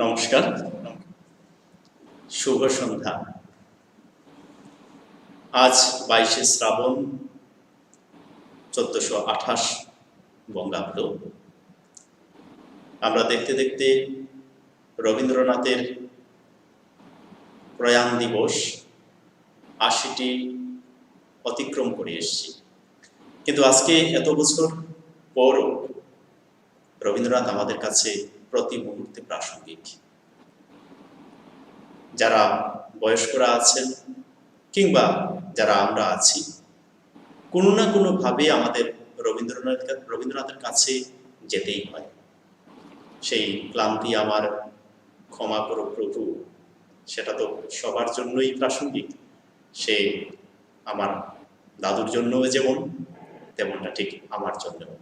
নমস্কার, শুভ সন্ধ্যা। আজ 22শে শ্রাবণ 1428 বঙ্গাব্দ। আমরা দেখতে দেখতে রবীন্দ্রনাথের প্রয়াণ দিবস ৮০টি অতিক্রম করে এসেছি, কিন্তু আজকে এত বছর পরও রবীন্দ্রনাথ আমাদের কাছে প্রতি মুহূর্তে প্রাসঙ্গিক। যারা বয়স্করা আছেন কিংবা যারা আমরা আছি, কোনো না কোনোভাবে আমাদের রবীন্দ্রনাথের কাছে যেতেই হয়। সেই ক্লান্তি আমার ক্ষমা করো প্রভু, সেটা তো সবার জন্যই প্রাসঙ্গিক। সে আমার দাদুর জন্যও যেমন, তেমনটা ঠিক আমার জন্যও।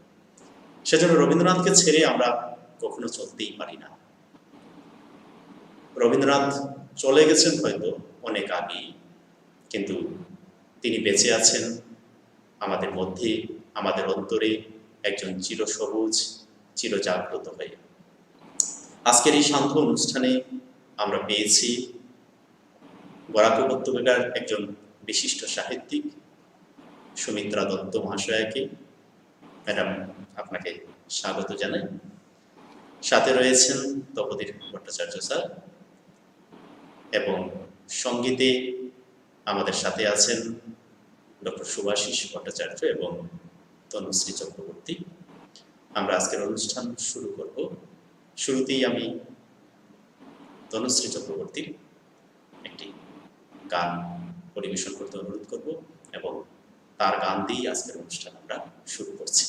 সেজন্য রবীন্দ্রনাথকে ছেড়ে আমরা কখনো চলতেই পারি না। রবীন্দ্রনাথ চলে গেছেন হয়তো অনেক আগেই, কিন্তু তিনি বেঁচে আছেন আমাদের মধ্যে, আমাদের অন্তরে একজন চিরসবুজ, চিরজাগ্রত হয়ে। আজকের এই শান্ত অনুষ্ঠানে আমরা পেয়েছি বরাক উপত্যকার একজন বিশিষ্ট সাহিত্যিক সুমিত্রা দত্ত মহাশয়াকে। ম্যাডাম, আপনাকে স্বাগত জানাই। সাথে রয়েছেন তপোধীর ভট্টাচার্য স্যার, এবং সঙ্গীতে আমাদের সাথে আছেন ডক্টর সুভাষিস ভট্টাচার্য এবং তনুশ্রী চক্রবর্তী। আমরা আজকের অনুষ্ঠান শুরু করব। শুরুতেই আমি তনুশ্রী চক্রবর্তীর একটি গান পরিবেশন করতে অনুরোধ করব এবং তার গান দিয়েই আজকের অনুষ্ঠান আমরা শুরু করছি।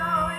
Bore,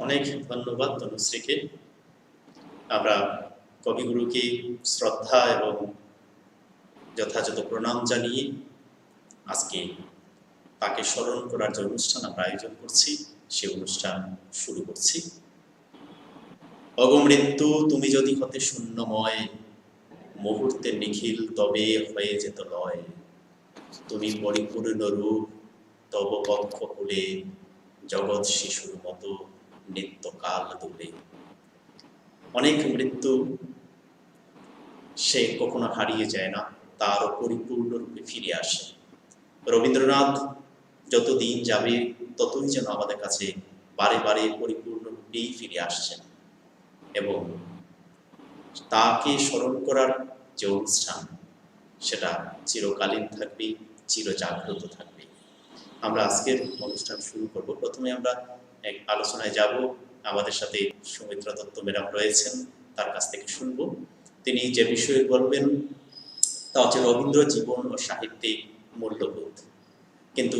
অনেক ধন্যবাদ তনুশ্রীকে। আমরা কবিগুরুকে শ্রদ্ধা এবং যথাযথ প্রণাম জানিয়ে আজকে তাকে স্মরণ করার যে অনুষ্ঠান আমরা আয়োজন করছি সে অনুষ্ঠান শুরু করছি। অগমৃত্যু তুমি যদি হতে শূন্যময়, মুহূর্তে নিখিল তবে হয়ে যেত লয়। তুমি পরিপূর্ণ রূপ, তব বক্ষ কুলে জগৎ শিশুর মতো নিত্যকাল দূরে। অনেক মৃত্যু সে কখনো হারিয়ে যায় না, তারও পরিপূর্ণ রূপে ফিরে আসে। রবীন্দ্রনাথ যত দিন যাবে ততই যেন আমাদের কাছে বারে বারে পরিপূর্ণ রূপেই ফিরে আসছেন, এবং তাকে স্মরণ করার যে অনুষ্ঠান সেটা চিরকালীন থাকবে, চিরজাগ্রত থাকবে। আমরা আজকের অনুষ্ঠান শুরু করব। প্রথমে আমরা এক আলোচনায় যাব। আমাদের সাথে সৌমিত্রা দত্ত ম্যাডাম রয়েছেন, তার কাছ থেকে শুনবো। তিনি যে বিষয়ে বলবেন তা হচ্ছে রবীন্দ্র জীবন ও সাহিত্যিক মূল্যবোধ। কিন্তু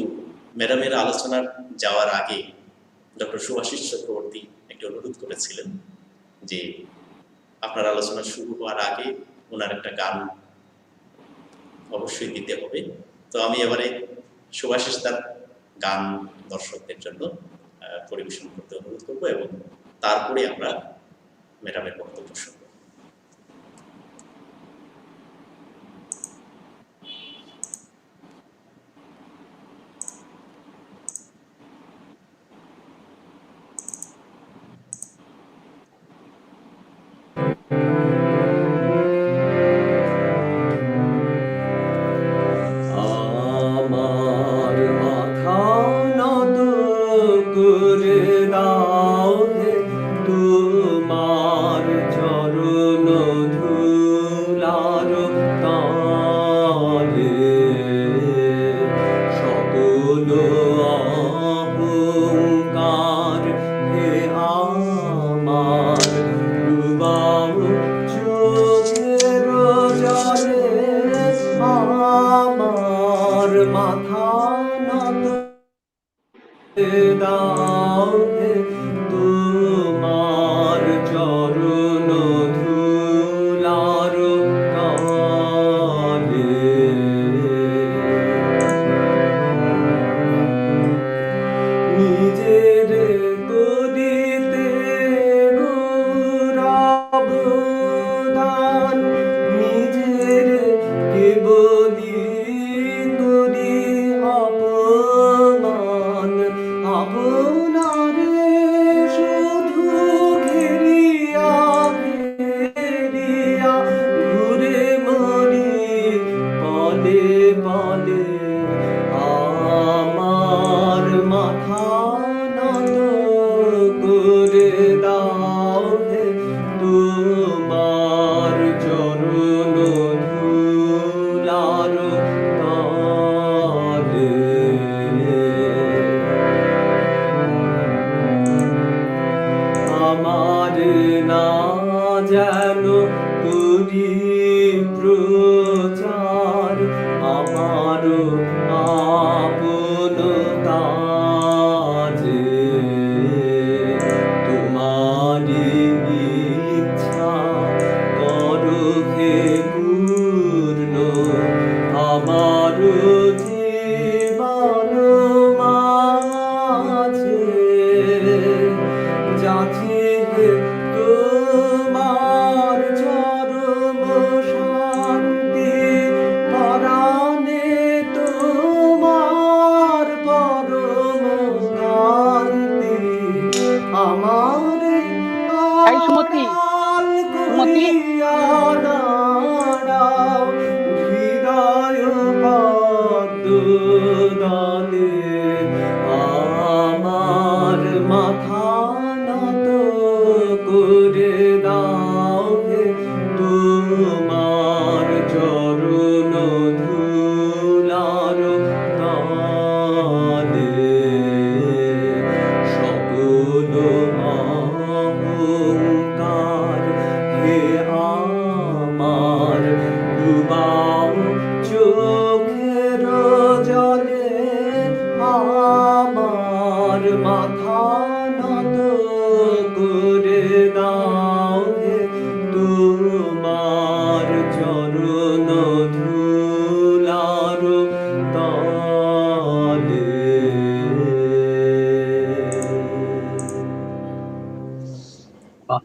ম্যাডামের আলোচনার যাওয়ার আগে ডক্টর সুভাষিস চক্রবর্তী একটি অনুরোধ করেছিলেন যে আপনার আলোচনা শুরু হওয়ার আগে ওনার একটা গান অবশ্যই দিতে হবে। তো আমি এবারে সুভাষিস তার গান দর্শকদের জন্য পরিবেশন করতে অনুরোধ করবো, এবং তারপরে আমরা ম্যাডামের বক্তব্য শুনবো।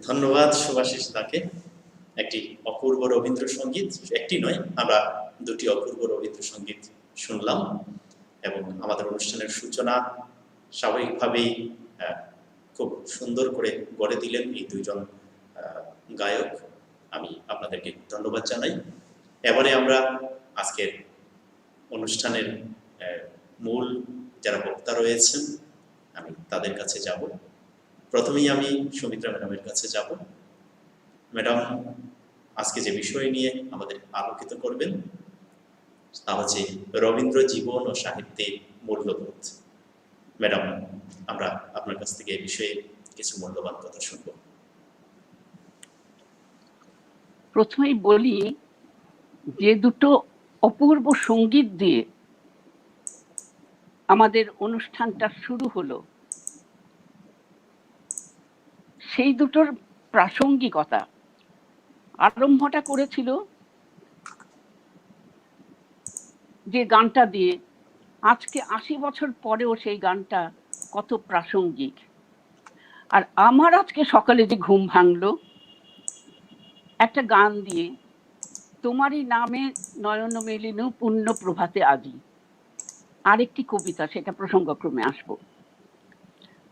ধন্যবাদ সুভাষিস দাকে। একটি অপূর্ব রবীন্দ্রসঙ্গীত, একটি নয়, আমরা দুটি অপূর্ব রবীন্দ্রসঙ্গীত শুনলাম এবং আমাদের অনুষ্ঠানের সূচনা স্বাভাবিকভাবেই খুব সুন্দর করে গড়ে দিলেন এই দুইজন গায়ক। আমি আপনাদেরকে ধন্যবাদ জানাই। এবারে আমরা আজকের অনুষ্ঠানের মূল যারা বক্তা রয়েছেন আমি তাদের কাছে যাব। প্রথমেই আমি সুমিত্রা ম্যাডামের কাছে যাব। ম্যাডাম আজকে যে বিষয় নিয়ে আমাদের আলোকিত করবেন তা হচ্ছে রবীন্দ্র জীবন ও সাহিত্যের মূল্যবোধ। ম্যাডাম, আমরা আপনার কাছ থেকে এই বিষয়ে কিছু মূল্যবান কথা শুনব। প্রথমেই বলি যে দুটো অপূর্ব সঙ্গীত দিয়ে আমাদের অনুষ্ঠানটা শুরু হলো, সেই দুটোর প্রাসঙ্গিকতা আরম্ভটা করেছিল যে গানটা দিয়ে, আজকে ৮০ বছর পরেও সেই গানটা কত প্রাসঙ্গিক। আর আমার আজকে সকালে যে ঘুম ভাঙলো একটা গান দিয়ে, তোমারই নামে নয়ন মেলিনু পুণ্য প্রভাতে আজি, আরেকটি কবিতা, সেটা প্রসঙ্গক্রমে আসব।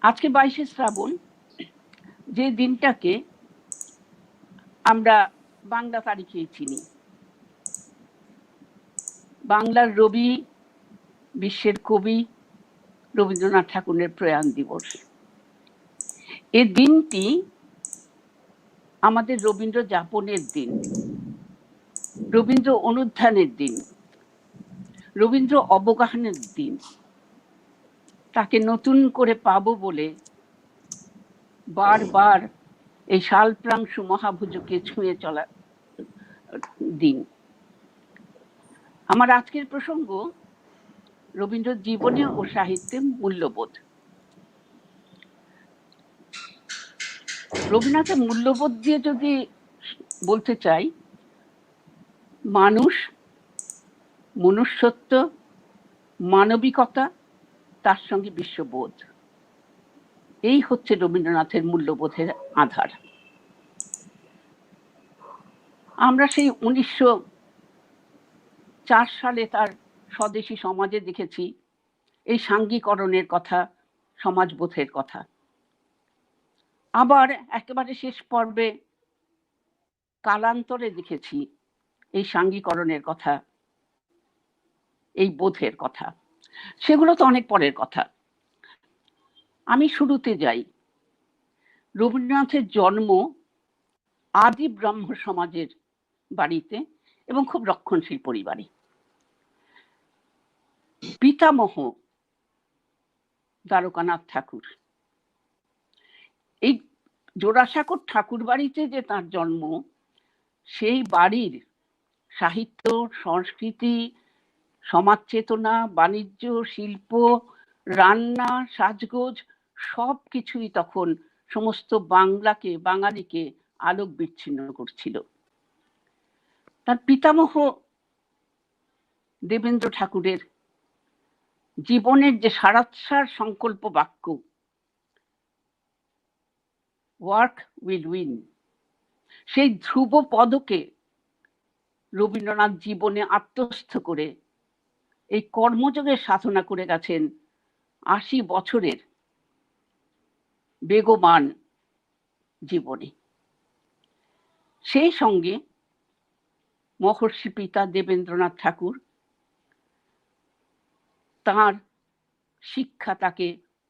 আজকে ২২শে শ্রাবণ, যে দিনটাকে আমরা বাংলা তারিখেই চিনি, বাংলার রবি, বিশ্বের কবি রবীন্দ্রনাথ ঠাকুরের প্রয়াণ দিবস। এই দিনটি আমাদের রবীন্দ্র যাপনের দিন, রবীন্দ্র অনুধ্যানের দিন, রবীন্দ্র অবগাহনের দিন। তাকে নতুন করে পাবো বলে বারবার এই শালপ্রাংশু মহাভুজকে ছুঁয়ে চলা দিন। আমার আজকের প্রসঙ্গ রবীন্দ্র জীবনে ও সাহিত্যে মূল্যবোধ। রবীন্দ্রনাথের মূল্যবোধ দিয়ে যদি বলতে চাই, মানুষ, মনুষ্যত্ব, মানবিকতা, তার সঙ্গে বিশ্ববোধ, এই হচ্ছে রবীন্দ্রনাথের মূল্যবোধের আধার। আমরা সেই ১৯০৪ সালে তার স্বদেশী সমাজে দেখেছি এই সাঙ্গীকরণের কথা, সমাজবোধের কথা। আবার একেবারে শেষ পর্বে কালান্তরে দেখেছি এই সাঙ্গীকরণের কথা, এই বোধের কথা। সেগুলো তো অনেক পরের কথা। আমি শুরুতে যাই। রবীন্দ্রনাথের জন্ম আদি ব্রাহ্ম সমাজের বাড়িতে এবং খুব রক্ষণশীল পরিবারে। পিতামহ দ্বারকানাথ ঠাকুর। এই জোড়াসাঁকোর ঠাকুর বাড়িতে যে তার জন্ম, সেই বাড়ির সাহিত্য, সংস্কৃতি, সমাজ চেতনা, বাণিজ্য, শিল্প, রান্না, সাজগোজ সব কিছুই তখন সমস্ত বাংলাকে, বাঙালিকে আলোক বিচ্ছিন্ন করছিল। তার পিতামহ দেবেন্দ্র ঠাকুরের জীবনের যে সারাৎসার সংকল্প বাক্য, ওয়ার্ক উইল উইন, সেই ধ্রুব পদকে রবীন্দ্রনাথ জীবনে আত্মস্থ করে এই কর্মযোগের সাধনা করে গেছেন ৮০ বছরের বেগবান জীবনে। সেই সঙ্গে মহর্ষি পিতা দেবেন্দ্রনাথ ঠাকুর, তার শিক্ষা তাকে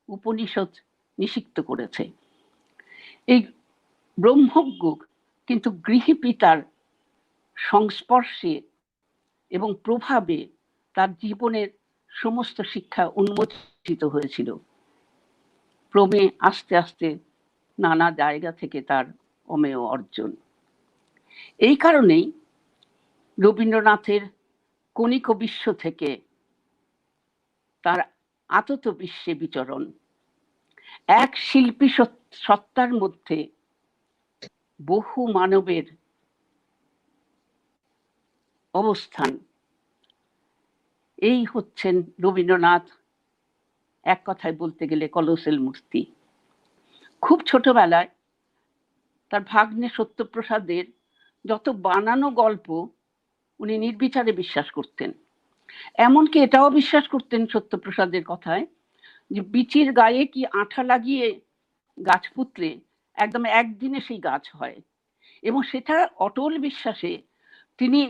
উপনিষদ নিষিক্ত করেছে। এই ব্রহ্মজ্ঞ কিন্তু গৃহী পিতার সংস্পর্শে এবং প্রভাবে তার জীবনের সমস্ত শিক্ষা উন্মোচিত হয়েছিল। ক্রমে আস্তে আস্তে নানা জায়গা থেকে তার অমেয় অর্জন। এই কারণেই রবীন্দ্রনাথের কণিক বিশ্ব থেকে তার আতত বিশ্বে বিচরণ, এক শিল্পী সত্তার মধ্যে বহু মানবের অবস্থান, এই হচ্ছেন রবীন্দ্রনাথ। এক কথায় বলতে গেলে কলোসেল মূর্তি। খুব ছোটবেলায় তার ভাগ্নে সত্যপ্রসাদের যত বানানো গল্প উনি নির্বিচারে বিশ্বাস করতেন। এমনকি এটাও বিশ্বাস করতেন সত্যপ্রসাদের কথায় যে বিচির গায়ে কি আঠা লাগিয়ে গাছ পুঁতলে একদম একদিনে সেই গাছ হয়, এবং সেটা অটল বিশ্বাসে তিনি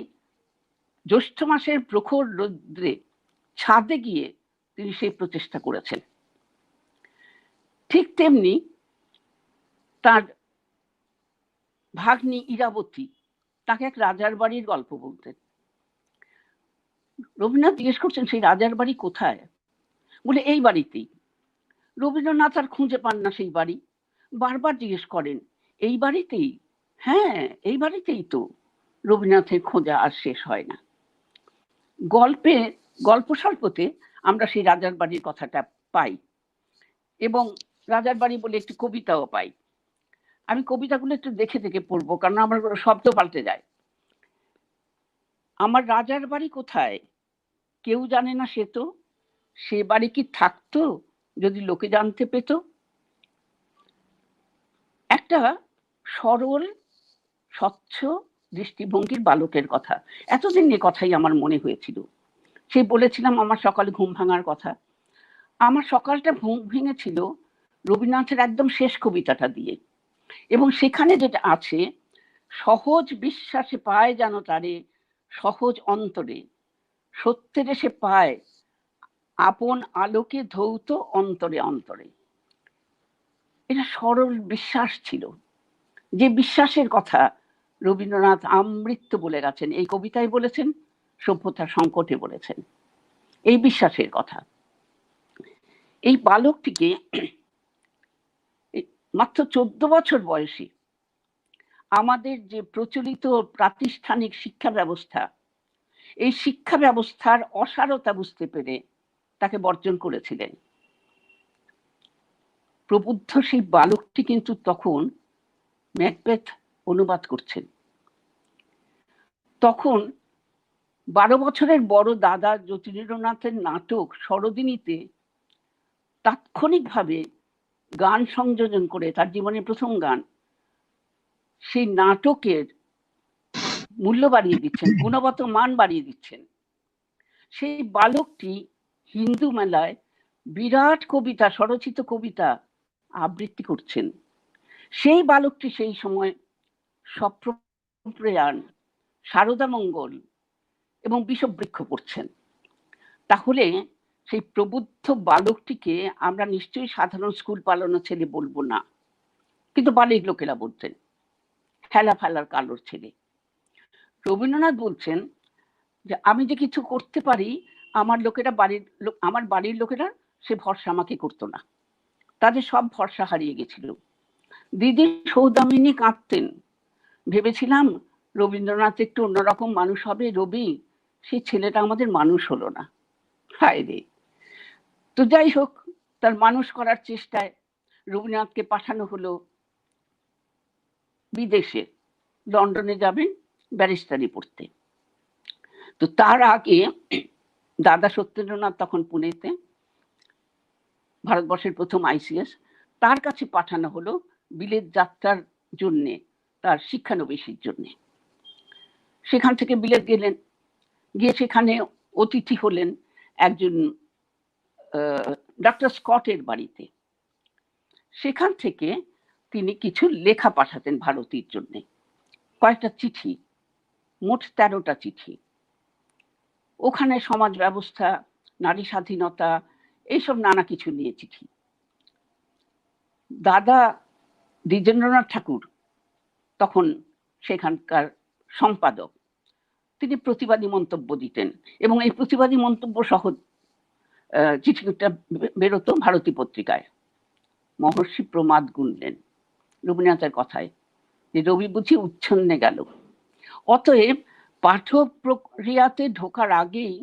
জ্যৈষ্ঠ মাসের প্রখর রৌদ্রে ছাদে গিয়ে তিনি সেই প্রচেষ্টা করেছেন। ঠিক তেমনি তার ভাগ্নি ইরাবতী তাকে এক রাজার বাড়ির গল্প বলতেন। রবীন্দ্রনাথ জিজ্ঞেস করছেন সেই রাজার বাড়ি কোথায়, বলে এই বাড়িতেই। রবীন্দ্রনাথ আর খুঁজে পান না সেই বাড়ি, বারবার জিজ্ঞেস করেন এই বাড়িতেই? হ্যাঁ এই বাড়িতেই তো। রবীন্দ্রনাথের খোঁজা আর শেষ হয় না। গল্প স্বল্পতে আমরা সেই রাজার বাড়ির কথাটা পাই, এবং রাজার বাড়ি বলে একটি কবিতাও পাই। আমি কবিতাগুলো একটু দেখে দেখে পড়বো, কারণ আমার শব্দ পাল্টে যায়। আমার রাজার বাড়ি কোথায় কেউ জানে না সে তো, সে বাড়ি কি থাকতো যদি লোকে জানতে পেত। একটা সরল স্বচ্ছ দৃষ্টিভঙ্গির বালকের কথা, এতদিন এ কথাই আমার মনে হয়েছিল। সেই বলেছিলাম আমার সকালে ঘুম ভাঙার কথা। আমার সকালটা ঘুম ভেঙেছিল রবীন্দ্রনাথের একদম শেষ কবিতাটা দিয়ে, এবং সেখানে যেটা আছে, সহজ বিশ্বাসে পায় যেন তারে সহজ অন্তরে, সত্যের সে পায় আপন আলোকে ধৌত অন্তরে অন্তরে। এটা সরল বিশ্বাস ছিল, যে বিশ্বাসের কথা রবীন্দ্রনাথ আমৃত্যু বলে গেছেন, এই কবিতায় বলেছেন, সভ্যতার সংকটে বলেছেন, এই বিশ্বাসের কথা। এই বালকটিকে মাত্র 14 বছর বয়সী আমাদের যে প্রচলিত প্রাতিষ্ঠানিক শিক্ষা ব্যবস্থা, এই শিক্ষা ব্যবস্থার অসারতা বুঝতে পেরে তাকে বর্জন করেছিলেন। প্রবুদ্ধ সেই বালকটি কিন্তু তখন ম্যাকবেথ অনুবাদ করছেন। তখন 12 বছরের বড় দাদা জ্যোতিরিন্দ্রনাথের নাটক সরোদিনীতে তাৎক্ষণিকভাবে গান সংযোজন করে, তার জীবনের প্রথম গান, সেই নাটকের মূল্য বাড়িয়ে দিচ্ছেন, গুণগত মান বাড়িয়ে দিচ্ছেন। সেই বালকটি হিন্দু মেলায় বিরাট কবিতা, স্বরচিত কবিতা আবৃত্তি করছেন। সেই বালকটি সেই সময় স্বপ্রয়াণ, সারদা মঙ্গল এবং বিষবৃক্ষ পড়ছেন। তাহলে সেই প্রবুদ্ধ বালকটিকে আমরা নিশ্চয়ই সাধারণ স্কুল পালানো ছেলে বলবো না, কিন্তু বাড়ির লোকেরা বলতেন হেলা ফেলার কালোর ছেলে। রবীন্দ্রনাথ বলছেন যে আমি যে কিছু করতে পারি, আমার বাড়ির লোকেরা সে ভরসা আমাকে করতো না, তাদের সব ভরসা হারিয়ে গেছিল। দিদি সৌদামিনী কাঁদতেন, ভেবেছিলাম রবীন্দ্রনাথ একটু অন্যরকম মানুষ হবে, রবি সেই ছেলেটা আমাদের মানুষ হলো না, হায় রে। তো যাই হোক, তার মানুষ করার চেষ্টায় রবীন্দ্রনাথকে পাঠানো হলো বিদেশে, লন্ডনে যাবেন ব্যারিস্টারি পড়তে। তো তার আগে দাদা সত্যেন্দ্রনাথ তখন পুনেতে, ভারতবর্ষের প্রথম আইসিএস, তার কাছে পাঠানো হলো বিলেত যাত্রার জন্যে, তার শিক্ষানবিশির জন্যে। সেখান থেকে বিলেত গেলেন, গিয়ে সেখানে অতিথি হলেন একজন ডক্টর স্কটের বাড়িতে। সেখান থেকে তিনি কিছু লেখা পাঠাতেন ভারতীর জন্য, কয়েকটা চিঠি, মোট 13টা চিঠি। ওখানে সমাজ ব্যবস্থা, নারী স্বাধীনতা, এইসব নানা কিছু নিয়ে চিঠি। দাদা দ্বিজেন্দ্রনাথ ঠাকুর তখন সেখানকার সম্পাদক, তিনি প্রতিবাদী মন্তব্য দিতেন, এবং এই প্রতিবাদী মন্তব্য সহ চিঠিটা বেরোতো ভারতী পত্রিকায়। মহর্ষি প্রমাদ গুনলেন রবীন্দ্রনাথের কথায় যে রবি বুঝি উচ্ছন্নে গেল। অতএব পাঠ প্রক্রিয়াতে ঢোকার আগেই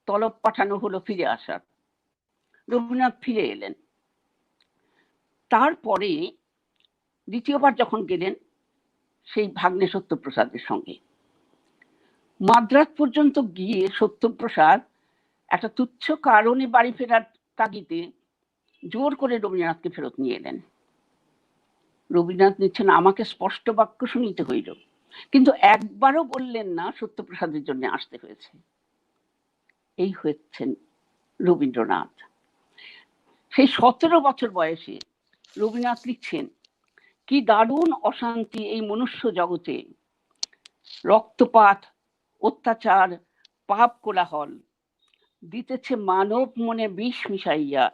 তলব পাঠানো হলো ফিরে আসার। রবীন্দ্রনাথ ফিরে এলেন। তারপরে দ্বিতীয়বার যখন গেলেন সেই ভাগ্নে সত্যপ্রসাদের সঙ্গে, মাদ্রাজ পর্যন্ত গিয়ে সত্যপ্রসাদ একটা তুচ্ছ কারণে বাড়ি ফেরার তাগিদে জোর করে রবীন্দ্রনাথকে ফেরত নিয়ে এলেন। রবীন্দ্রনাথ নিচ্ছেন আমাকে স্পষ্ট বাক্য শুনিতে হইল, কিন্তু একবারও বললেন না সত্যপ্রসাদের জন্য আসতে হয়েছে। এই হচ্ছেন রবীন্দ্রনাথ। সেই 17 বছর বয়সে রবীন্দ্রনাথ লিখছেন, কি দারুণ অশান্তি এই মনুষ্য জগতে, রক্তপাত, অত্যাচার, পাপ কোলাহল, দিতেছে মানব মনে বিষ মিশাইয়া,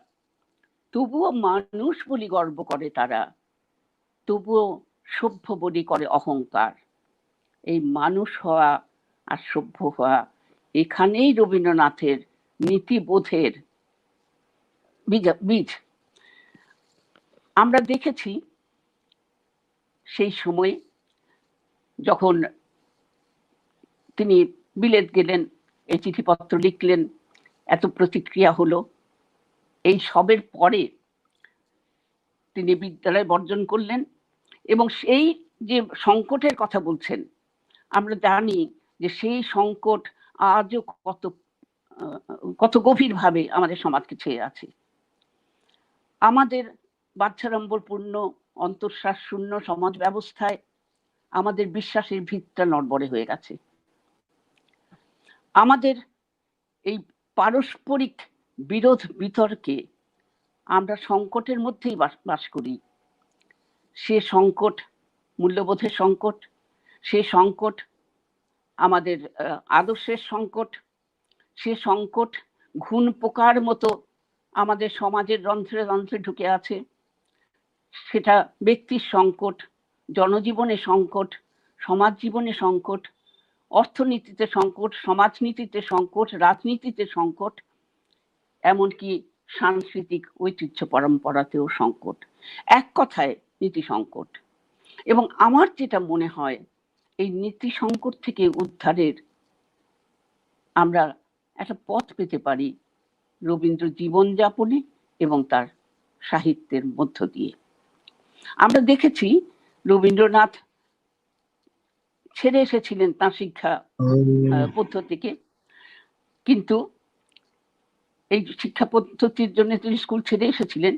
তবুও মানুষ বলি গর্ব করে তারা, তবুও সভ্য বলি করে অহংকার। এই মানুষ হওয়া আর সভ্য হওয়া, এখানেই রবীন্দ্রনাথের নীতিবোধের বীজ। আমরা দেখেছি সেই সময় যখন তিনি বিলেত গেলেন, এই চিঠিপত্র লিখলেন, এত প্রতিক্রিয়া হলো, এই সবের পরে তিনি বিদ্যালয় বর্জন করলেন। এবং সেই যে সংকটের কথা বলছেন, আমরা জানি যে সেই সংকট আজও কত গভীরভাবে আমাদের সমাজকে ছেয়ে আছে। আমাদের বাচ্চারম্বরপূর্ণ অন্তঃশ্বাস শূন্য সমাজ ব্যবস্থায় আমাদের বিশ্বাসের ভিতটা নড়বড়ে হয়ে গেছে। আমাদের এই পারস্পরিক বিরোধ বিতর্কে আমরা সংকটের মধ্যেই বাস করি। সে সংকট মূল্যবোধের সংকট, সে সংকট আমাদের আদর্শের সংকট, সে সংকট ঘুণ পোকার মতো আমাদের সমাজের রন্ধ্রে রন্ধ্রে ঢুকে আছে। সেটা ব্যক্তির সংকট, জনজীবনে সংকট, সমাজ জীবনে সংকট, অর্থনীতিতে সংকট, সমাজনীতিতে সংকট, রাজনীতিতে সংকট, এমনকি সাংস্কৃতিক ঐতিহ্য পরম্পরাতেও সংকট। এক কথায় নীতি সংকট। এবং আমার যেটা মনে হয়, এই নীতি সংকট থেকে উদ্ধারের আমরা একটা পথ পেতে পারি রবীন্দ্র জীবনযাপনে এবং তার সাহিত্যের মধ্য দিয়ে। আমরা দেখেছি রবীন্দ্রনাথ ছেড়ে এসেছিলেন তার শিক্ষা পদ্ধতিকে, কিন্তু এই শিক্ষা পদ্ধতির জন্য তিনি স্কুল ছেড়ে এসেছিলেন,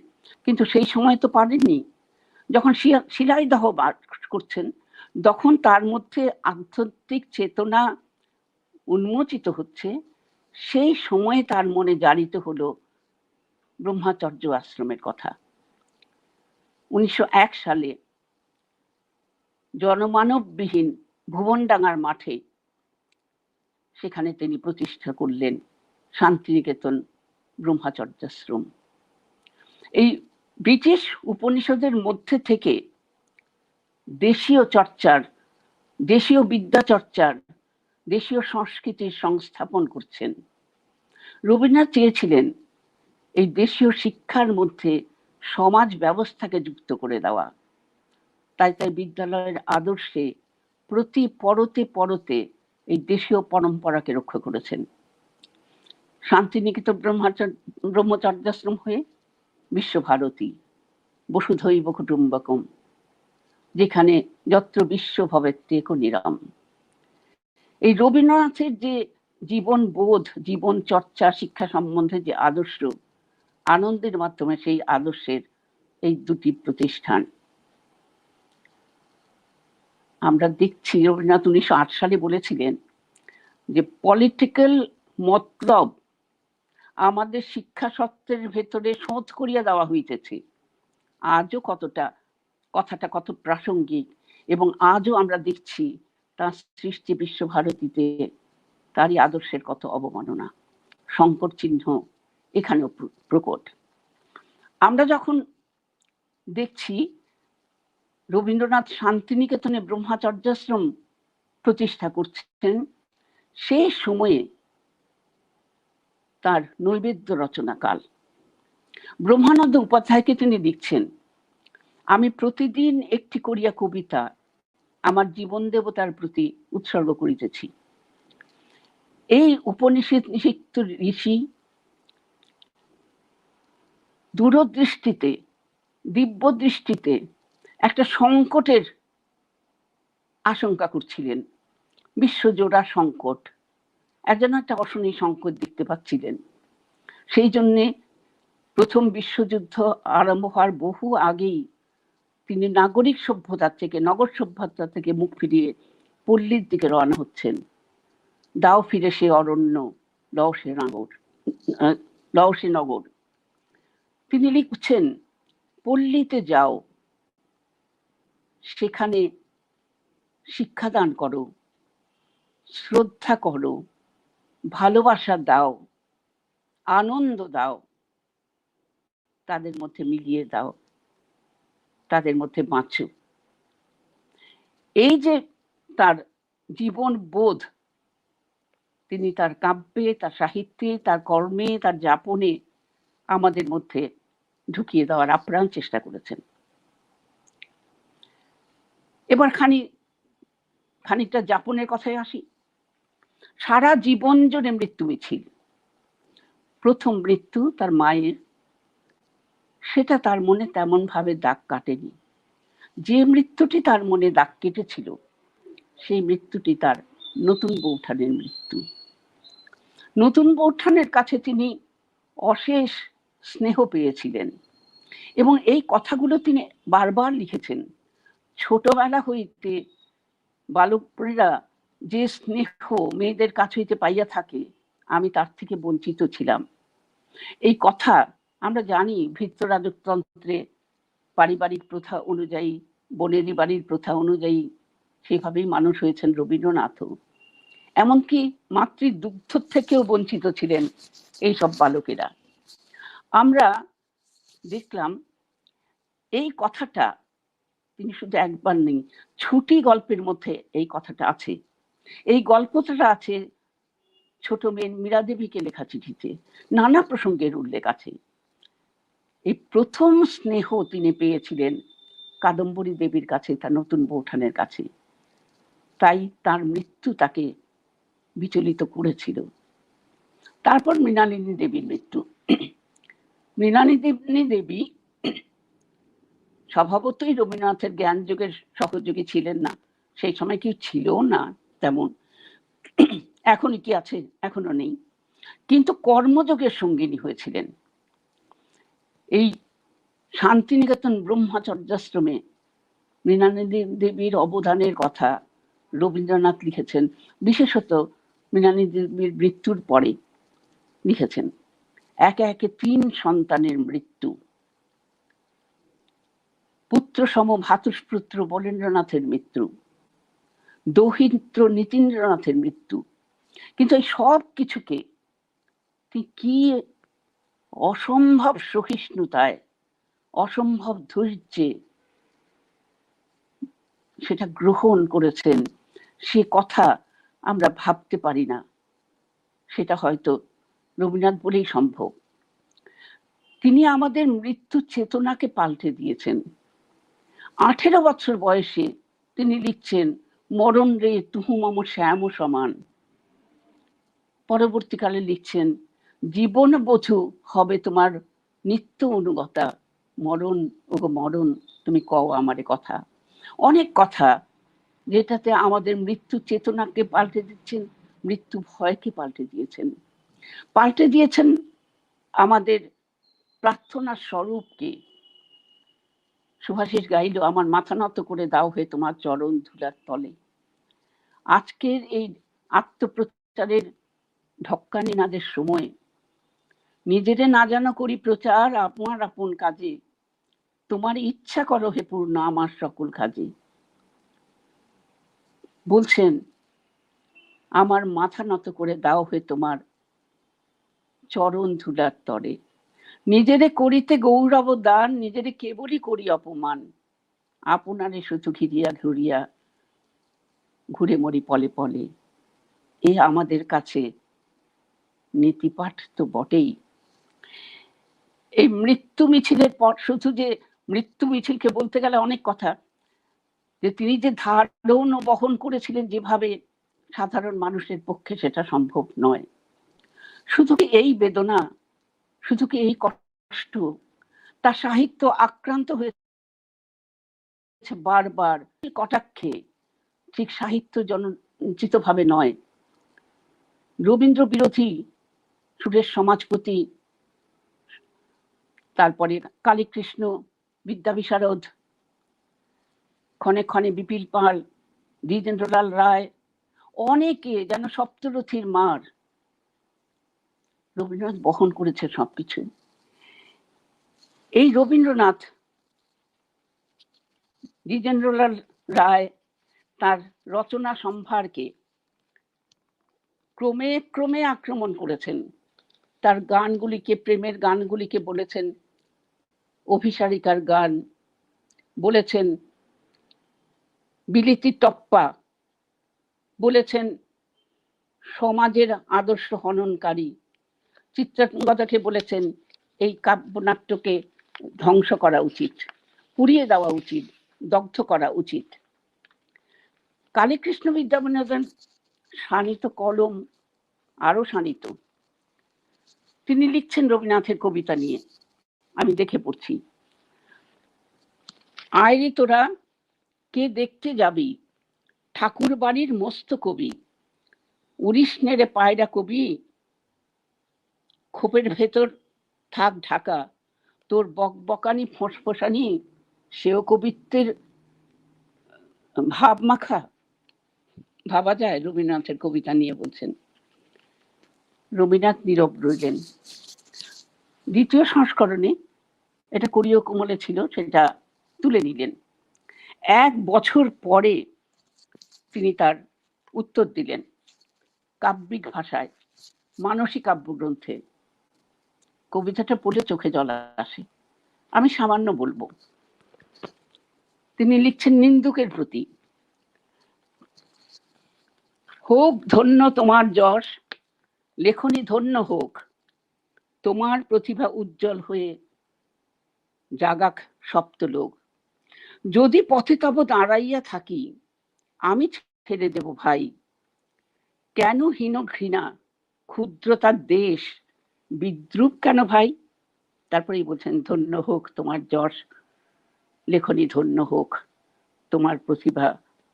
কিন্তু সেই সময় তো পারেননি। যখন শিলাইদহ বার করছেন, তখন তার মধ্যে আধ্যাত্মিক চেতনা উন্মোচিত হচ্ছে। সেই সময়ে তার মনে জারিত হলো ব্রহ্মচর্য আশ্রমের কথা। 1901 সালে জনমানববিহীন ভুবনডাঙ্গার মাঠে সেখানে তিনি প্রতিষ্ঠা করলেন শান্তিনিকেতন ব্রহ্মচর্যাশ্রম। এই ব্রিটিশ উপনিষদের মধ্যে থেকে দেশীয় চর্চার, দেশীয় বিদ্যা চর্চার, দেশীয় সংস্কৃতির সংস্থাপন করছেন। রবীন্দ্রনাথ চেয়েছিলেন এই দেশীয় শিক্ষার মধ্যে সমাজ ব্যবস্থাকে যুক্ত করে দেওয়া। তাই বিদ্যালয়ের আদর্শে প্রতি পরতে পরতে এই দেশীয় পরম্পরাকে রক্ষা করেছেন। শান্তিনিকেতন ব্রহ্মচর্যাশ্রম হয়ে বিশ্বভারতী, বসুধৈব কুটুম্বকম, যেখানে যত্র বিশ্ব ভবেত্যেক নিরাম। এই রবীন্দ্রনাথের যে জীবন বোধ, জীবন চর্চা, শিক্ষা সম্বন্ধে যে আদর্শ, আনন্দের মাধ্যমে সেই আদর্শের এই দুটি প্রতিষ্ঠান আমরা দেখছি। রবীন্দ্রনাথ 1908 সালে বলেছিলেন যে পলিটিক্যাল মতলব আমাদের শিক্ষা সত্ত্বের ভেতরে শোধ করিয়া দেওয়া হইতেছে। আজও কথাটা কত প্রাসঙ্গিক, এবং আজও আমরা দেখছি তার সৃষ্টি বিশ্বভারতীতে তারই আদর্শের কত অবমাননা, সংকট চিহ্ন এখানেও প্রকট। আমরা যখন দেখছি রবীন্দ্রনাথ শান্তিনিকেতনে ব্রহ্মচর্যাশ্রম প্রতিষ্ঠা করছেন, সেই সময়ে তার নৈবেদ্য রচনা কাল। ব্রহ্মানন্দ উপাধ্যায়কে তিনি লিখছেন, আমি প্রতিদিন একটি করিয়া কবিতা আমার জীবন দেবতার প্রতি উৎসর্গ করিতেছি। এই উপনিষদ নিষিক্ত ঋষি দূরদৃষ্টিতে, দিব্য দৃষ্টিতে একটা সংকটের আশঙ্কা করছিলেন, বিশ্বজোড়া সংকট, একজন একটা অশনি সংকট দেখতে পাচ্ছিলেন। সেই জন্যে প্রথম বিশ্বযুদ্ধ আরম্ভ হওয়ার বহু আগেই তিনি নাগরিক সভ্যতার থেকে, নগর সভ্যতা থেকে মুখ ফিরিয়ে পল্লীর দিকে রওনা হচ্ছেন। দাও ফিরে সে অরণ্য, লও সে নগর, লও সে নগর। তিনি লিখছেন, পল্লীতে যাও, সেখানে শিক্ষাদান করো, শ্রদ্ধা করো, ভালোবাসা দাও, আনন্দ দাও, তাদের মধ্যে মিলিয়ে দাও, তাদের মধ্যে বাঁচো। এই যে তার জীবন বোধ, তিনি তার কাব্যে, তার সাহিত্যে, তার কর্মে, তার যাপনে আমাদের মধ্যে ঢুকিয়ে দেওয়ার আপ্রাণ চেষ্টা করেছেন। এবার খানিকটা যাপনের কথায় আসি। সারা জীবন জুড়ে মৃত্যু মিছিল। প্রথম মৃত্যু তার মায়ের, সেটা তার মনে তেমন ভাবে দাগ কাটেনি। যে মৃত্যুটি তার মনে দাগ কেটেছিল, সেই মৃত্যুটি তার নতুন বৌঠানের মৃত্যু। নতুন বৌঠানের কাছে তিনি অশেষ স্নেহ পেয়েছিলেন এবং এই কথাগুলো তিনি বারবার লিখেছেন। ছোটবেলা হইতে বালকরা যে স্নেহ মেয়েদের কাছ হইতে পাইয়া থাকে, আমি তার থেকে বঞ্চিত ছিলাম। এই কথা আমরা জানি। ভৃত্য রাজতন্ত্রে পারিবারিক প্রথা অনুযায়ী, বোনেরই বাড়ির প্রথা অনুযায়ী সেভাবেই মানুষ হয়েছেন রবীন্দ্রনাথও। এমনকি মাতৃ দুগ্ধ থেকেও বঞ্চিত ছিলেন এইসব বালকেরা। আমরা দেখলাম এই কথাটা তিনি শুধু একবার নেই, ছুটি গল্পের মধ্যে এই কথাটা আছে। এই গল্পটা আছে ছোট মেয়ে মীরা দেবীকে লেখা চিঠিতে, নানা প্রসঙ্গের উল্লেখ আছে। এই প্রথম স্নেহ তিনি পেয়েছিলেন কাদম্বরী দেবীর কাছে, তার নতুন বৌঠানের কাছে। তাই তার মৃত্যু তাকে বিচলিত করেছিল। তারপর মৃণালিনী দেবীর মৃত্যু। মৃণালিনী দেবী স্বভাবতই রবীন্দ্রনাথের জ্ঞান যোগের সহযোগী ছিলেন না, সেই সময় কি ছিল না তেমন, এখনই কি আছে, এখনো নেই, কিন্তু কর্মযোগের সঙ্গিনী হয়েছিলেন। এই শান্তিনিকেতন ব্রহ্মচর্যাশ্রমে মৃণালিনী দেবীর অবদানের কথা রবীন্দ্রনাথ লিখেছেন। বিশেষত মৃণালিনী দেবীর মৃত্যুর পরে লিখেছেন, একে একে 3 সন্তানের মৃত্যু। পুত্র সম ভ্রাতুষ্পুত্র বরেন্দ্রনাথের মৃত্যু, দৌহিত্র নীতীন্দ্রনাথের মৃত্যু। কিন্তু এই সব কিছুকে কি অসম্ভব সহিষ্ণুতায়, অসম্ভব ধৈর্যে সেটা গ্রহণ করেছেন, সে কথা আমরা ভাবতে পারি না। সেটা হয়তো রবীন্দ্রনাথ বলেই সম্ভব। তিনি আমাদের মৃত্যু চেতনাকে পাল্টে দিয়েছেন। 18 বছর বয়সে তিনি লিখছেন, মরণ রে তুহু মম শ্যাম সমান। পরবর্তীকালে লিখছেন, জীবন বধূ হবে তোমার নিত্য অনুগতা, মরণ ওগো মরণ তুমি কও আমারে কথা। অনেক কথা যেটাতে আমাদের মৃত্যু চেতনাকে পাল্টে দিচ্ছেন, মৃত্যু ভয়কে পাল্টে দিয়েছেন, পাল্টে দিয়েছেন আমাদের প্রার্থনার স্বরূপকে। সুভাষিস গাইল, আমার মাথা নত করে দাও হে তোমার চরণ ধুলার তলে। আজকের এই আত্মপ্রচারের ঢক্কানি নাদের সময় নিজেরে না জানা করি প্রচার আমার আপন কাজে, তোমার ইচ্ছা করো হে পূর্ণ আমার সকল কাজে। বলছেন, আমার মাথা নত করে দাও হে তোমার চরণ ধুলার তরে। নিজেরে করিতে গৌরব দান, নিজেরে কেবলই করি অপমান, আপনারে শুধু ঘিরিয়া ঘুরিয়া ঘুরে মরি পলে পলে। এ আমাদের কাছে নীতিপাঠ তো বটেই। এই মৃত্যু মিছিলের পর, শুধু যে মৃত্যু মিছিলকে বলতে গেলে অনেক কথা, যে তিনি যে ধারণ ও বহন করেছিলেন যেভাবে, সাধারণ মানুষের পক্ষে সেটা সম্ভব নয়। শুধু কি এই বেদনা, শুধু কি এই কষ্ট, তার সাহিত্য আক্রান্ত হয়েছে বারবার কটাক্ষে, ঠিক সাহিত্য জনচিত ভাবে নয়। রবীন্দ্র বিরোধী সুরেশ সমাজপতি, তারপরে কালীকৃষ্ণ বিদ্যাবিশারদ, ক্ষণে ক্ষণে বিপিন পাল, দ্বিজেন্দ্রলাল রায়, অনেকে যেন সপ্তরথীর মার। রবীন্দ্রনাথ বহন করেছে সবকিছু। এই রবীন্দ্রনাথ, দ্বিজেন্দ্রলাল রায় তার রচনা সম্ভারকে ক্রমে ক্রমে আক্রমণ করেছেন। তার গানগুলিকে, প্রেমের গানগুলিকে বলেছেন অভিসারিকার গান, বলেছেন বিলিতি টপ্পা, বলেছেন সমাজের আদর্শ হননকারী। চিত্রাঙ্গদাকে বলেছেন এই কাব্যনাট্যকে ধ্বংস করা উচিত, পুড়িয়ে দেওয়া উচিত, দগ্ধ করা উচিত। কালীকৃষ্ণ বিদ্যাবানেদের শানিত কলম আরো শানিত। তিনি লিখছেন রবীন্দ্রনাথের কবিতা নিয়ে, আমি দেখে পড়ছি। আয়রে তোরা কে দেখতে যাবি, ঠাকুর বাড়ির মস্ত কবি, উড়িস নেড়ে পায়রা কবি, খোপের ভেতর থাক ঢাকা, তোর বকবকানি ফোঁসফোসানি সেও কবিত্বের ভাব মাখা। ভাবা যায় রবীন্দ্রনাথের কবিতা নিয়ে বলছেন। রবীন্দ্রনাথ নীরব রইলেন। দ্বিতীয় সংস্করণে এটা করিও কোমলে ছিল, সেটা তুলে নিলেন। 1 বছর পরে তিনি তার উত্তর দিলেন কাব্যিক ভাষায়, মানসী কাব্যগ্রন্থে। কবিতাটা পড়লে চোখে জল আসে। আমি সামান্য বলবো। তিনি লিখছেন নিন্দুকের প্রতি। হোক ধন্য তোমার যশ, লেখনী ধন্য হোক, তোমার প্রতিভা উজ্জ্বল হয়ে জাগাক সপ্তলোক। যদি পথে তব দাঁড়াইয়া থাকি, আমি ছেড়ে দেব ভাই, কেন হীন ঘৃণা, ক্ষুদ্রতার দেশ, বিদ্রুপ কেন ভাই। তারপরেই বলছেন ধন্য হোক তোমার যশ, লেখনী ধন্য হোক, তোমার প্রতিভা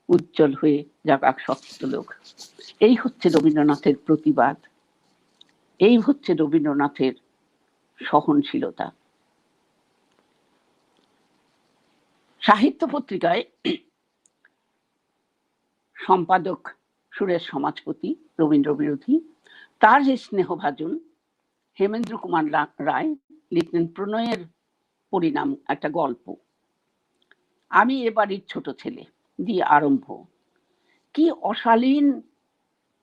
উজ্জ্বল হয়ে জাগাক সপ্তলোক। এই হচ্ছে রবীন্দ্রনাথের প্রতিবাদ, এই হচ্ছে রবীন্দ্রনাথের সহনশীলতা। সাহিত্য পত্রিকায় সম্পাদক সুরেশ সমাজপতি, রবীন্দ্র বিরোধী, তার যে স্নেহভাজন হেমেন্দ্র কুমার রায় লিখলেন প্রণয়ের পরিণাম, একটা গল্প। আমি এ বাড়ির ছোট ছেলে দিয়ে আরম্ভ। কি অশালীন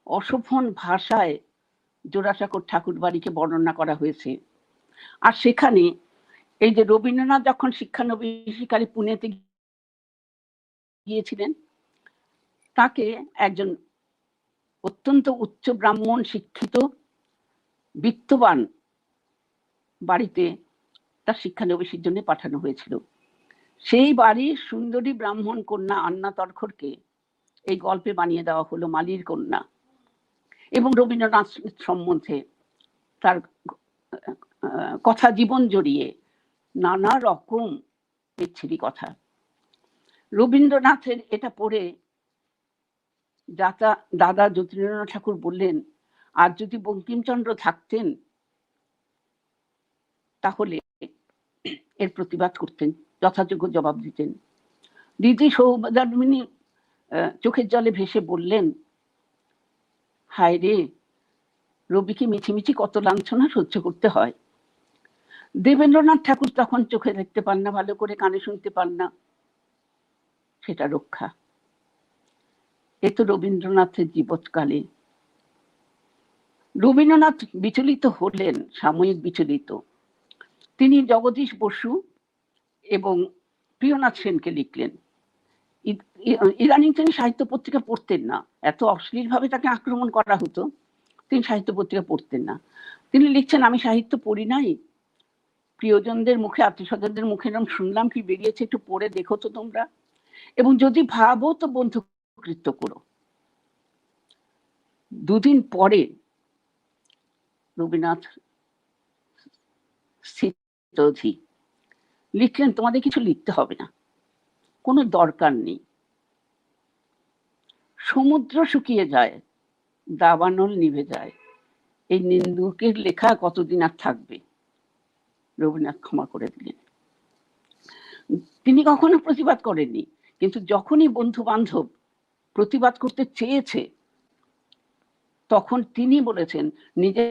অশোভন ভাষায় জোড়াসাঁকোর ঠাকুর বাড়িকে বর্ণনা করা হয়েছে। আর সেখানে এই যে রবীন্দ্রনাথ যখন শিক্ষানবিশকারী পুনেতে গিয়েছিলেন, তাকে একজন অত্যন্ত উচ্চ ব্রাহ্মণ শিক্ষিত বিত্তবান বাড়িতে তার শিক্ষানবিশির জন্য পাঠানো হয়েছিল। সেই বাড়ির সুন্দরী ব্রাহ্মণ কন্যা আন্না তর্খরকে এই গল্পে বানিয়ে দেওয়া হলো মালির কন্যা, এবং রবীন্দ্রনাথ সম্বন্ধে তার কথা জীবন জড়িয়ে নানা রকম বিচ্ছিরি কথা। রবীন্দ্রনাথের এটা পড়ে দাদা জ্যোতিরিন্দ্রনাথ ঠাকুর বললেন, আর যদি বঙ্কিমচন্দ্র থাকতেন তাহলে এর প্রতিবাদ করতেন, যথাযোগ্য জবাব দিতেন। দিদি সৌদামিনী চোখের জলে ভেসে বললেন, হায় রে, রবিকে মিছিমিছি কত লাঞ্ছনা সহ্য করতে হয়। দেবেন্দ্রনাথ ঠাকুর তখন চোখে দেখতে পান না, ভালো করে কানে শুনতে পান না, সেটা রক্ষা। এ তো রবীন্দ্রনাথের জীবৎকালে। রবীন্দ্রনাথ বিচলিত হলেন, সাময়িক বিচলিত। তিনি জগদীশ বসু এবং প্রিয়নাথ সেনকে লিখলেন। ইদানিং তিনি সাহিত্য পত্রিকা পড়তেন না, এত অশ্লীল ভাবে তাকে আক্রমণ করা হতো, তিনি সাহিত্য পত্রিকা পড়তেন না। তিনি লিখছেন, আমি সাহিত্য পড়ি নাই, প্রিয়জনদের মুখে, আত্মীয় স্বজনদের মুখে এরকম শুনলাম কি বেরিয়েছে, একটু পড়ে দেখো তো তোমরা, এবং যদি ভাবো তো বন্ধুকৃত্য করো। 2 দিন পরে রবীন্দ্রনাথ স্থিতধী লিখলেন, তোমাদের কিছু লিখতে হবে না, কোনো দরকার নেই। সমুদ্র শুকিয়ে যায়, দাবানল নিভে যায়, এই নিন্দুকের লেখা কতদিন আর থাকবে। রবীন্দ্রনাথ ক্ষমা করে দিলেন। তিনি কখনো প্রতিবাদ করেননি, কিন্তু যখনই বন্ধু বান্ধব প্রতিবাদ করতে চেয়েছে তখন তিনি বলেছেন নিজে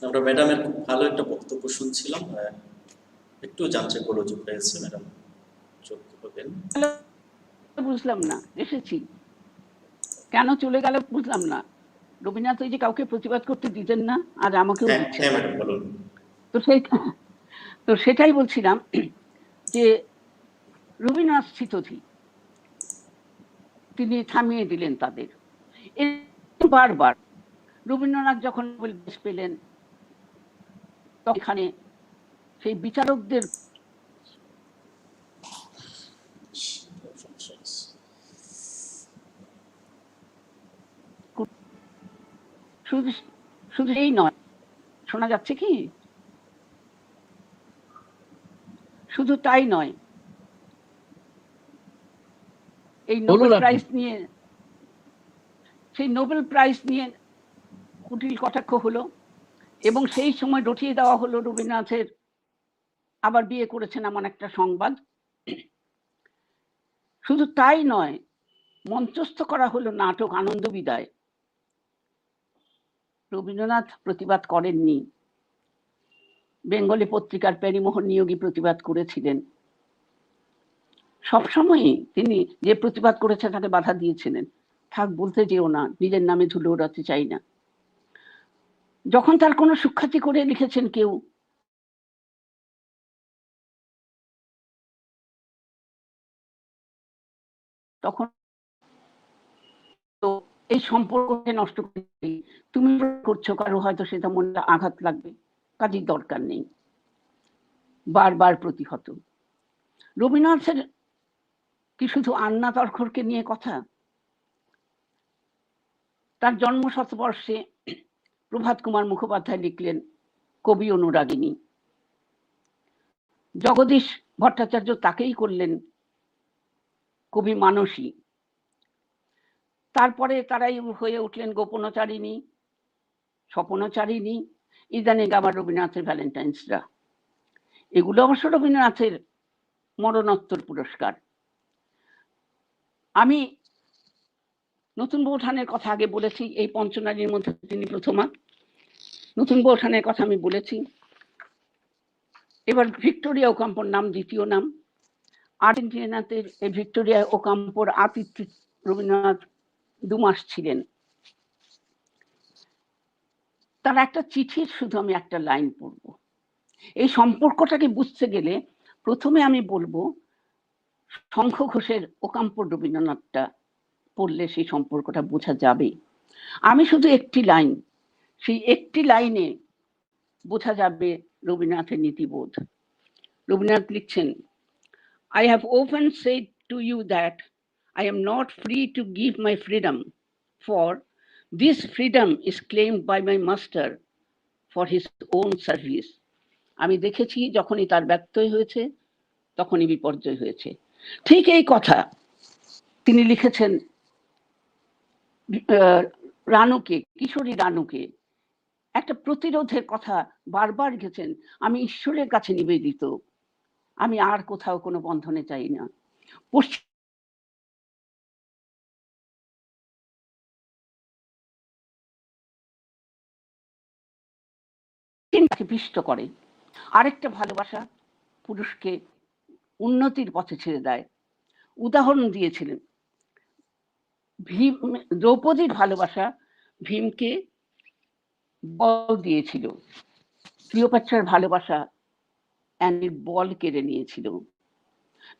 আমরা ম্যাডামের খুব ভালো একটা বক্তব্য শুনছিলাম, একটু যান্ত্রিক গোলযোগ হয়েছে, ম্যাডাম যোগ করবেন। বুঝলাম না এসেছি কেন চলে গেল বুঝলাম না। রবীন্দ্রনাথ ওই যে কাউকে প্রতিবাদ করতে দিতেন না, আর আমাকেও দিচ্ছেন হ্যাঁ ম্যাডাম বলুন। তো সেটাই বলছিলাম যে রবীন্দ্রনাথ স্থিতধী, তিনি থামিয়ে দিলেন তাদের। বারবার রবীন্দ্রনাথ যখন নোবেল প্রাইজ পেলেন তখন এখানে সেই বিচারকদের শুধু এই নয়, শোনা যাচ্ছে কি? শুধু তাই নয়, এই নোবেল প্রাইজ নিয়ে সেই নোবেল প্রাইজ নিয়ে কুটিল কটাক্ষ হলো এবং সেই সময় রটিয়ে দেওয়া হলো রবীন্দ্রনাথের আবার বিয়ে করেছেন এমন একটা সংবাদ। শুধু তাই নয়, মঞ্চস্থ করা হলো নাটক আনন্দ বিদায়। রবীন্দ্রনাথ প্রতিবাদ করেননি, বেঙ্গলি পত্রিকার প্যারীমোহন নিয়োগী প্রতিবাদ করেছিলেন। সবসময়ই তিনি যে প্রতিবাদ করেছে তাকে বাধা দিয়েছিলেন, থাক বলতে যেও না, নিজের নামে ধুলো ওড়াতে চাই না। যখন তার কোনো সুখ্যাতি করে লিখেছেন কেউ, তখন তো এই সম্পর্ককে নষ্ট করে তুমি করছো, কারো হয়তো সেটা মনে আঘাত লাগবে, কাজের দরকার নেই। বারবার প্রতিহত। রবীন্দ্রনাথের কি শুধু আন্না তর্খরকে নিয়ে কথা? তার জন্ম শতবর্ষে প্রভাত কুমার মুখোপাধ্যায় লিখলেন কবি অনুরাগিনী। জগদীশ ভট্টাচার্য তাকেই করলেন কবি মানসী। তারপরে তারাই হয়ে উঠলেন গোপনচারিণী, স্বপনচারিণী, ইদানিং আবার রবীন্দ্রনাথের ভ্যালেন্টাইন্সরা। এগুলো অবশ্য রবীন্দ্রনাথের মরণোত্তর পুরস্কার। আমি নতুন বৌঠানের কথা আগে বলেছি, এই পঞ্চনারীর মধ্যে তিনি প্রথমা। নতুন বৌঠানের কথা আমি বলেছি। এবার ভিক্টোরিয়া ওকাম্পোর নাম দ্বিতীয় নাম। আর্জেন্টিনাতে এই ভিক্টোরিয়া ওকাম্পোর আতিথ্যে রবীন্দ্রনাথ 2 মাস ছিলেন। তার একটা চিঠির শুধু আমি একটা লাইন পড়ব। এই সম্পর্কটাকে বুঝতে গেলে প্রথমে আমি বলবো শঙ্খ ঘোষের ওকাম্পোর রবীন্দ্রনাথটা পড়লে সেই সম্পর্কটা বোঝা যাবে। আমি শুধু একটি লাইন, সেই একটি লাইনে বোঝা যাবে রবীন্দ্রনাথের নীতিবোধ। রবীন্দ্রনাথ লিখছেন, I have often said to you that I am not free to give my freedom, for this freedom is claimed by my master for his own service. আমি দেখেছি যখনই তার ব্যত্যয় হয়েছে তখনই বিপর্যয় হয়েছে। ঠিক এই কথা তিনি লিখেছেন রানুকে, কিশোরী রানুকে। একটা প্রতিরোধের কথা বারবার লিখেছেন, আমি ঈশ্বরের কাছে নিবেদিত, আমি আর কোথাও কোনো বন্ধনে চাই না। পিষ্ট করে। আরেকটা ভালোবাসা পুরুষকে উন্নতির পথে ছেড়ে দেয়। উদাহরণ দিয়েছিলেন, ভীম, দ্রৌপদীর ভালোবাসা ভীমকে বল দিয়েছিল, ক্লিওপেট্রার ভালোবাসা অ্যানির বল কেড়ে নিয়েছিল।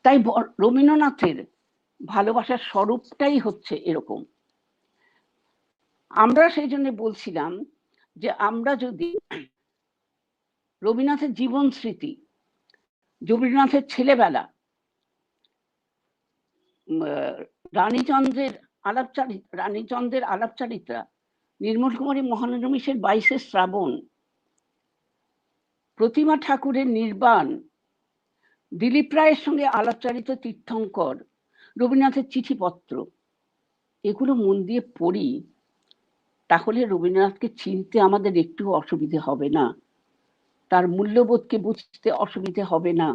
তাই রবীন্দ্রনাথের ভালোবাসার স্বরূপটাই হচ্ছে এরকম। আমরা সেই জন্য বলছিলাম যে আমরা যদি রবীন্দ্রনাথের জীবন স্মৃতি, রবীন্দ্রনাথের ছেলেবেলা, রানীচন্দ্রের আলাপচারিত্রা, নির্মল কুমারী মহানবমীশের 22শে শ্রাবণ, প্রতিমা ঠাকুরের নির্বাণ, দিলীপ রায়ের সঙ্গে আলাপচারিত তীর্থঙ্কর, রবীন্দ্রনাথের চিঠিপত্র, এগুলো মন দিয়ে পড়ি, তাহলে রবীন্দ্রনাথকে চিনতে আমাদের একটু অসুবিধে হবে না, তার মূল্যবোধকে বুঝতে অসুবিধে হবে না,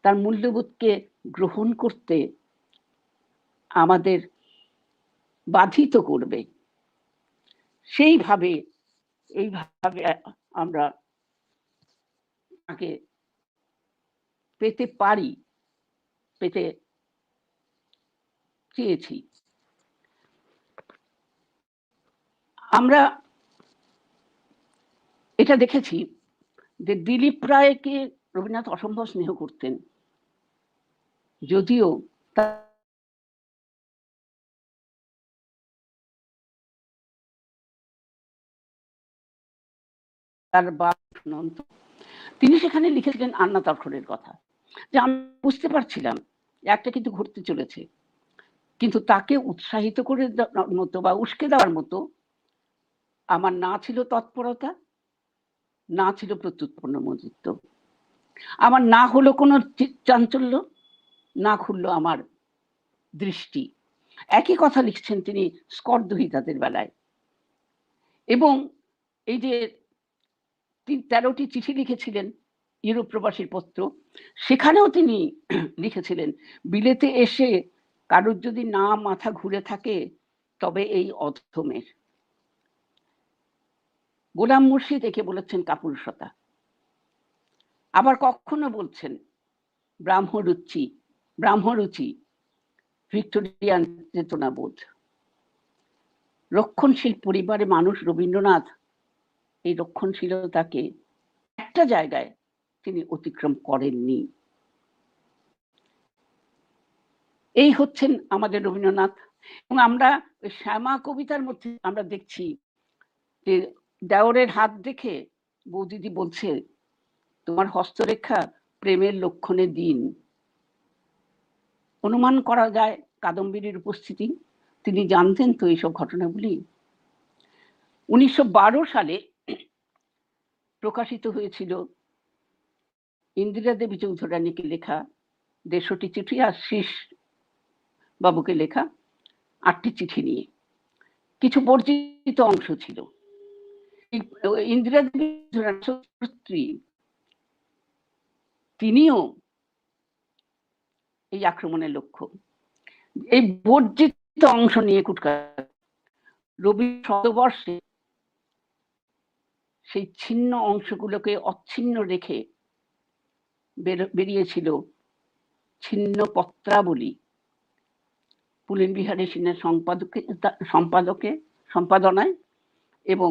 তার মূল্যবোধকে গ্রহণ করতে আমাদের বাধিত করবে। এইভাবে আমরা তাকে পেতে পারি, পেতে চেয়েছি। আমরা এটা দেখেছি যে দিলীপ রায়কে রবীন্দ্রনাথ অসম্ভব স্নেহ করতেন, যদিও তার তিনি সেখানে লিখেছিলেন আন্না তর্খনের কথা, যে আমি বুঝতে পারছিলাম একটা কিন্তু ঘটতে চলেছে, কিন্তু তাকে উৎসাহিত করে দেওয়ার মতো বা উস্কে দেওয়ার মতো আমার না ছিল তৎপরতা, না ছিল প্রত্যুৎপন্ন মনোযোগ, আমার না হলো কোনো চাঞ্চল্য, না খুললো আমার দৃষ্টি। একই কথা লিখছেন তিনি স্কর্দহিতাদের বেলায়। এবং এই যে 13টি চিঠি লিখেছিলেন ইউরোপ প্রবাসীর পত্র, সেখানেও তিনি লিখেছিলেন, বিলেতে এসে কারোর যদি না মাথা ঘুরে থাকে তবে এই অধমের। গোলাম মুর্শিদ একে বলেছেন কাপুরুষতা। আবার কখনো বলছেন ব্রাহ্মরুচি, ভিক্টোরিয়ান চেতনাবোধ। রক্ষণশীল পরিবারে মানুষ রবীন্দ্রনাথ এই রক্ষণশীলতাকে একটা জায়গায় তিনি অতিক্রম করেননি। এই হচ্ছেন আমাদের রবীন্দ্রনাথ। এবং আমরা শ্যামা কবিতার মধ্যে আমরা দেখছি যে দেওরের হাত দেখে বৌদিদি বলছে, তোমার হস্তরেখা প্রেমের লক্ষণে দিন। অনুমান করা যায় কাদম্বিনীর উপস্থিতি, তিনি জানতেন তো এইসব ঘটনাগুলি। 1912 সালে প্রকাশিত হয়েছিল ইন্দিরা দেবী চৌধুরানীকে লেখা 150টি চিঠি আর শীষ বাবুকে লেখা 8টি চিঠি নিয়ে। কিছু বর্জিত অংশ ছিল। ইন্দিরা দেবী স্ত্রী, তিনিও এই আক্রমণের লক্ষ্য। এই বর্জিত অংশ নিয়ে কুটকার রবি শতবর্ষে সেই ছিন্ন অংশগুলোকে অচ্ছিন্ন রেখে বেরিয়েছিল ছিন্ন পত্রাবলী, পুলেন বিহারী সিনহার সম্পাদনায় এবং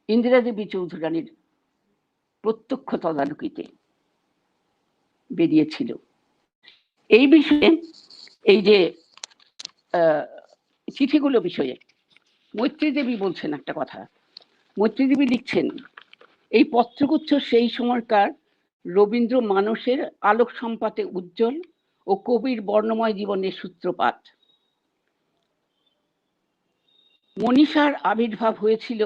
ইন্দিরা দেবী চৌধুরানীর প্রত্যক্ষ তদারকিতে বেরিয়েছিল। এই বিষয়ে, এই যে চিঠিগুলো বিষয়ে মৈত্রী দেবী বলছেন একটা কথা। মৈত্রী দেবী লিখছেন, এই পত্রগুচ্ছ সেই সময়কার রবীন্দ্র মানসের আলোক সম্পাতে উজ্জ্বল ও কবির বর্ণময় জীবনের সূত্রপাত। মনীষার আবির্ভাব হয়েছিল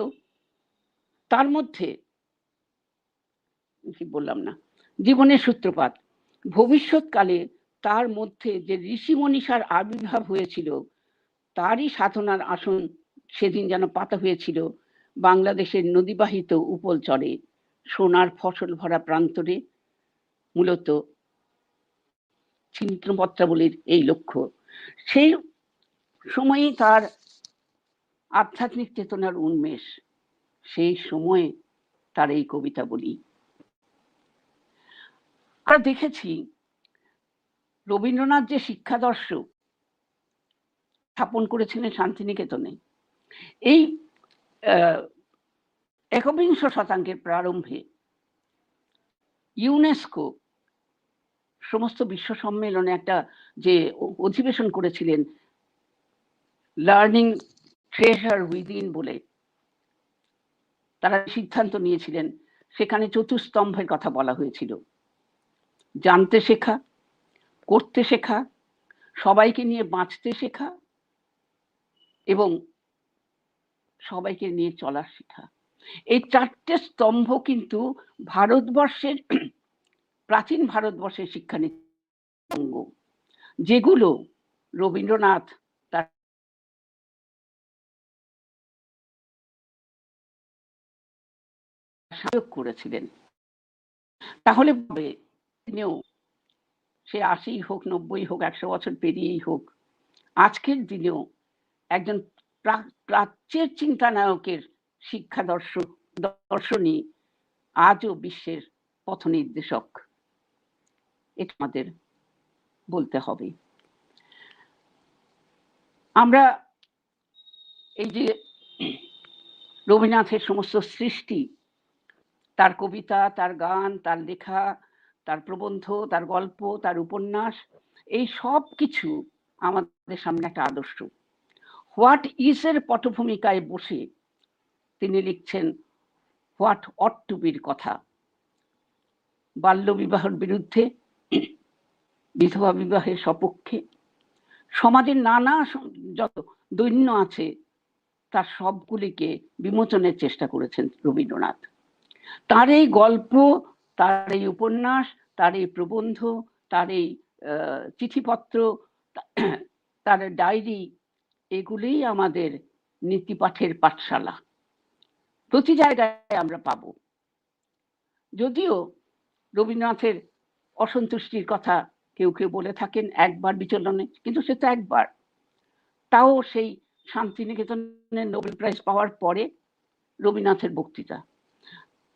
তার মধ্যে, কি বললাম না, জীবনের সূত্রপাত। ভবিষ্যৎকালে তার মধ্যে যে ঋষি মনীষার আবির্ভাব হয়েছিল তারই সাধনার আসন সেদিন যেন পাতা হয়েছিল বাংলাদেশের নদীবাহিত উপলচরে, সোনার ফসল ভরা প্রান্তরে। মূলত ছিন্নপত্রাবলীর এই লক্ষ্য। সেই সময়ই তার আধ্যাত্মিক চেতনার উন্মেষ, সেই সময়ে তার এই কবিতা বলি। আমরা দেখেছি রবীন্দ্রনাথ যে শিক্ষাদর্শ স্থাপন করেছিলেন শান্তিনিকেতনে, এই 21 শতাব্দীর প্রারম্ভে ইউনেস্কো সমস্ত বিশ্ব সম্মেলনে একটা যে অধিবেশন করেছিলেন লার্নিং ট্রেজার উইদিন বলে, তারা সিদ্ধান্ত নিয়েছিলেন সেখানে চতুস্তম্ভের কথা বলা হয়েছিল। জানতে শেখা, করতে শেখা, সবাইকে নিয়ে বাঁচতে শেখা এবং সবাইকে নিয়ে চলার শেখা। এই 4টে স্তম্ভ কিন্তু ভারতবর্ষের প্রাচীন ভারতবর্ষের শিক্ষানীতির অঙ্গ, যেগুলো রবীন্দ্রনাথ তার সাহায্য করেছিলেন। তাহলে তিনিও সে 80 হোক, 90 হোক, 100 বছর পেরিয়েই হোক, আজকের দিনেও একজন প্রাচ্যের চিন্তানায়কের শিক্ষা দর্শনী আজও বিশ্বের পথ নির্দেশক। এটা আমাদের বলতে হবে। আমরা এই যে রবীন্দ্রনাথের সমস্ত সৃষ্টি, তার কবিতা, তার গান, তার লেখা, তার প্রবন্ধ, তার গল্প, তার উপন্যাস, এই সব কিছু আমাদের সামনে একটা আদর্শ। হোয়াট ইজ এর পটভূমিকায় বসে তিনি লিখছেন হোয়াট অট টু বির কথা। বাল্য বিবাহের বিরুদ্ধে, বিধবা বিবাহের সপক্ষে, সমাজের নানা যত দৈন্য আছে তার সবগুলিকে বিমোচনের চেষ্টা করেছেন রবীন্দ্রনাথ। তার এই গল্প, তার এই উপন্যাস, তার এই প্রবন্ধ, তার এই চিঠিপত্র, তার ডায়েরি, এগুলোই আমাদের নীতিপাঠের পাঠশালা। প্রতি জায়গায় আমরা পাব। যদিও রবীন্দ্রনাথের অসন্তুষ্টির কথা কেউ কেউ বলে থাকেন একবার বিচলনে, কিন্তু সে তো একবার। তাও সেই শান্তিনিকেতনের নোবেল প্রাইজ পাওয়ার পরে রবীন্দ্রনাথের বক্তৃতা,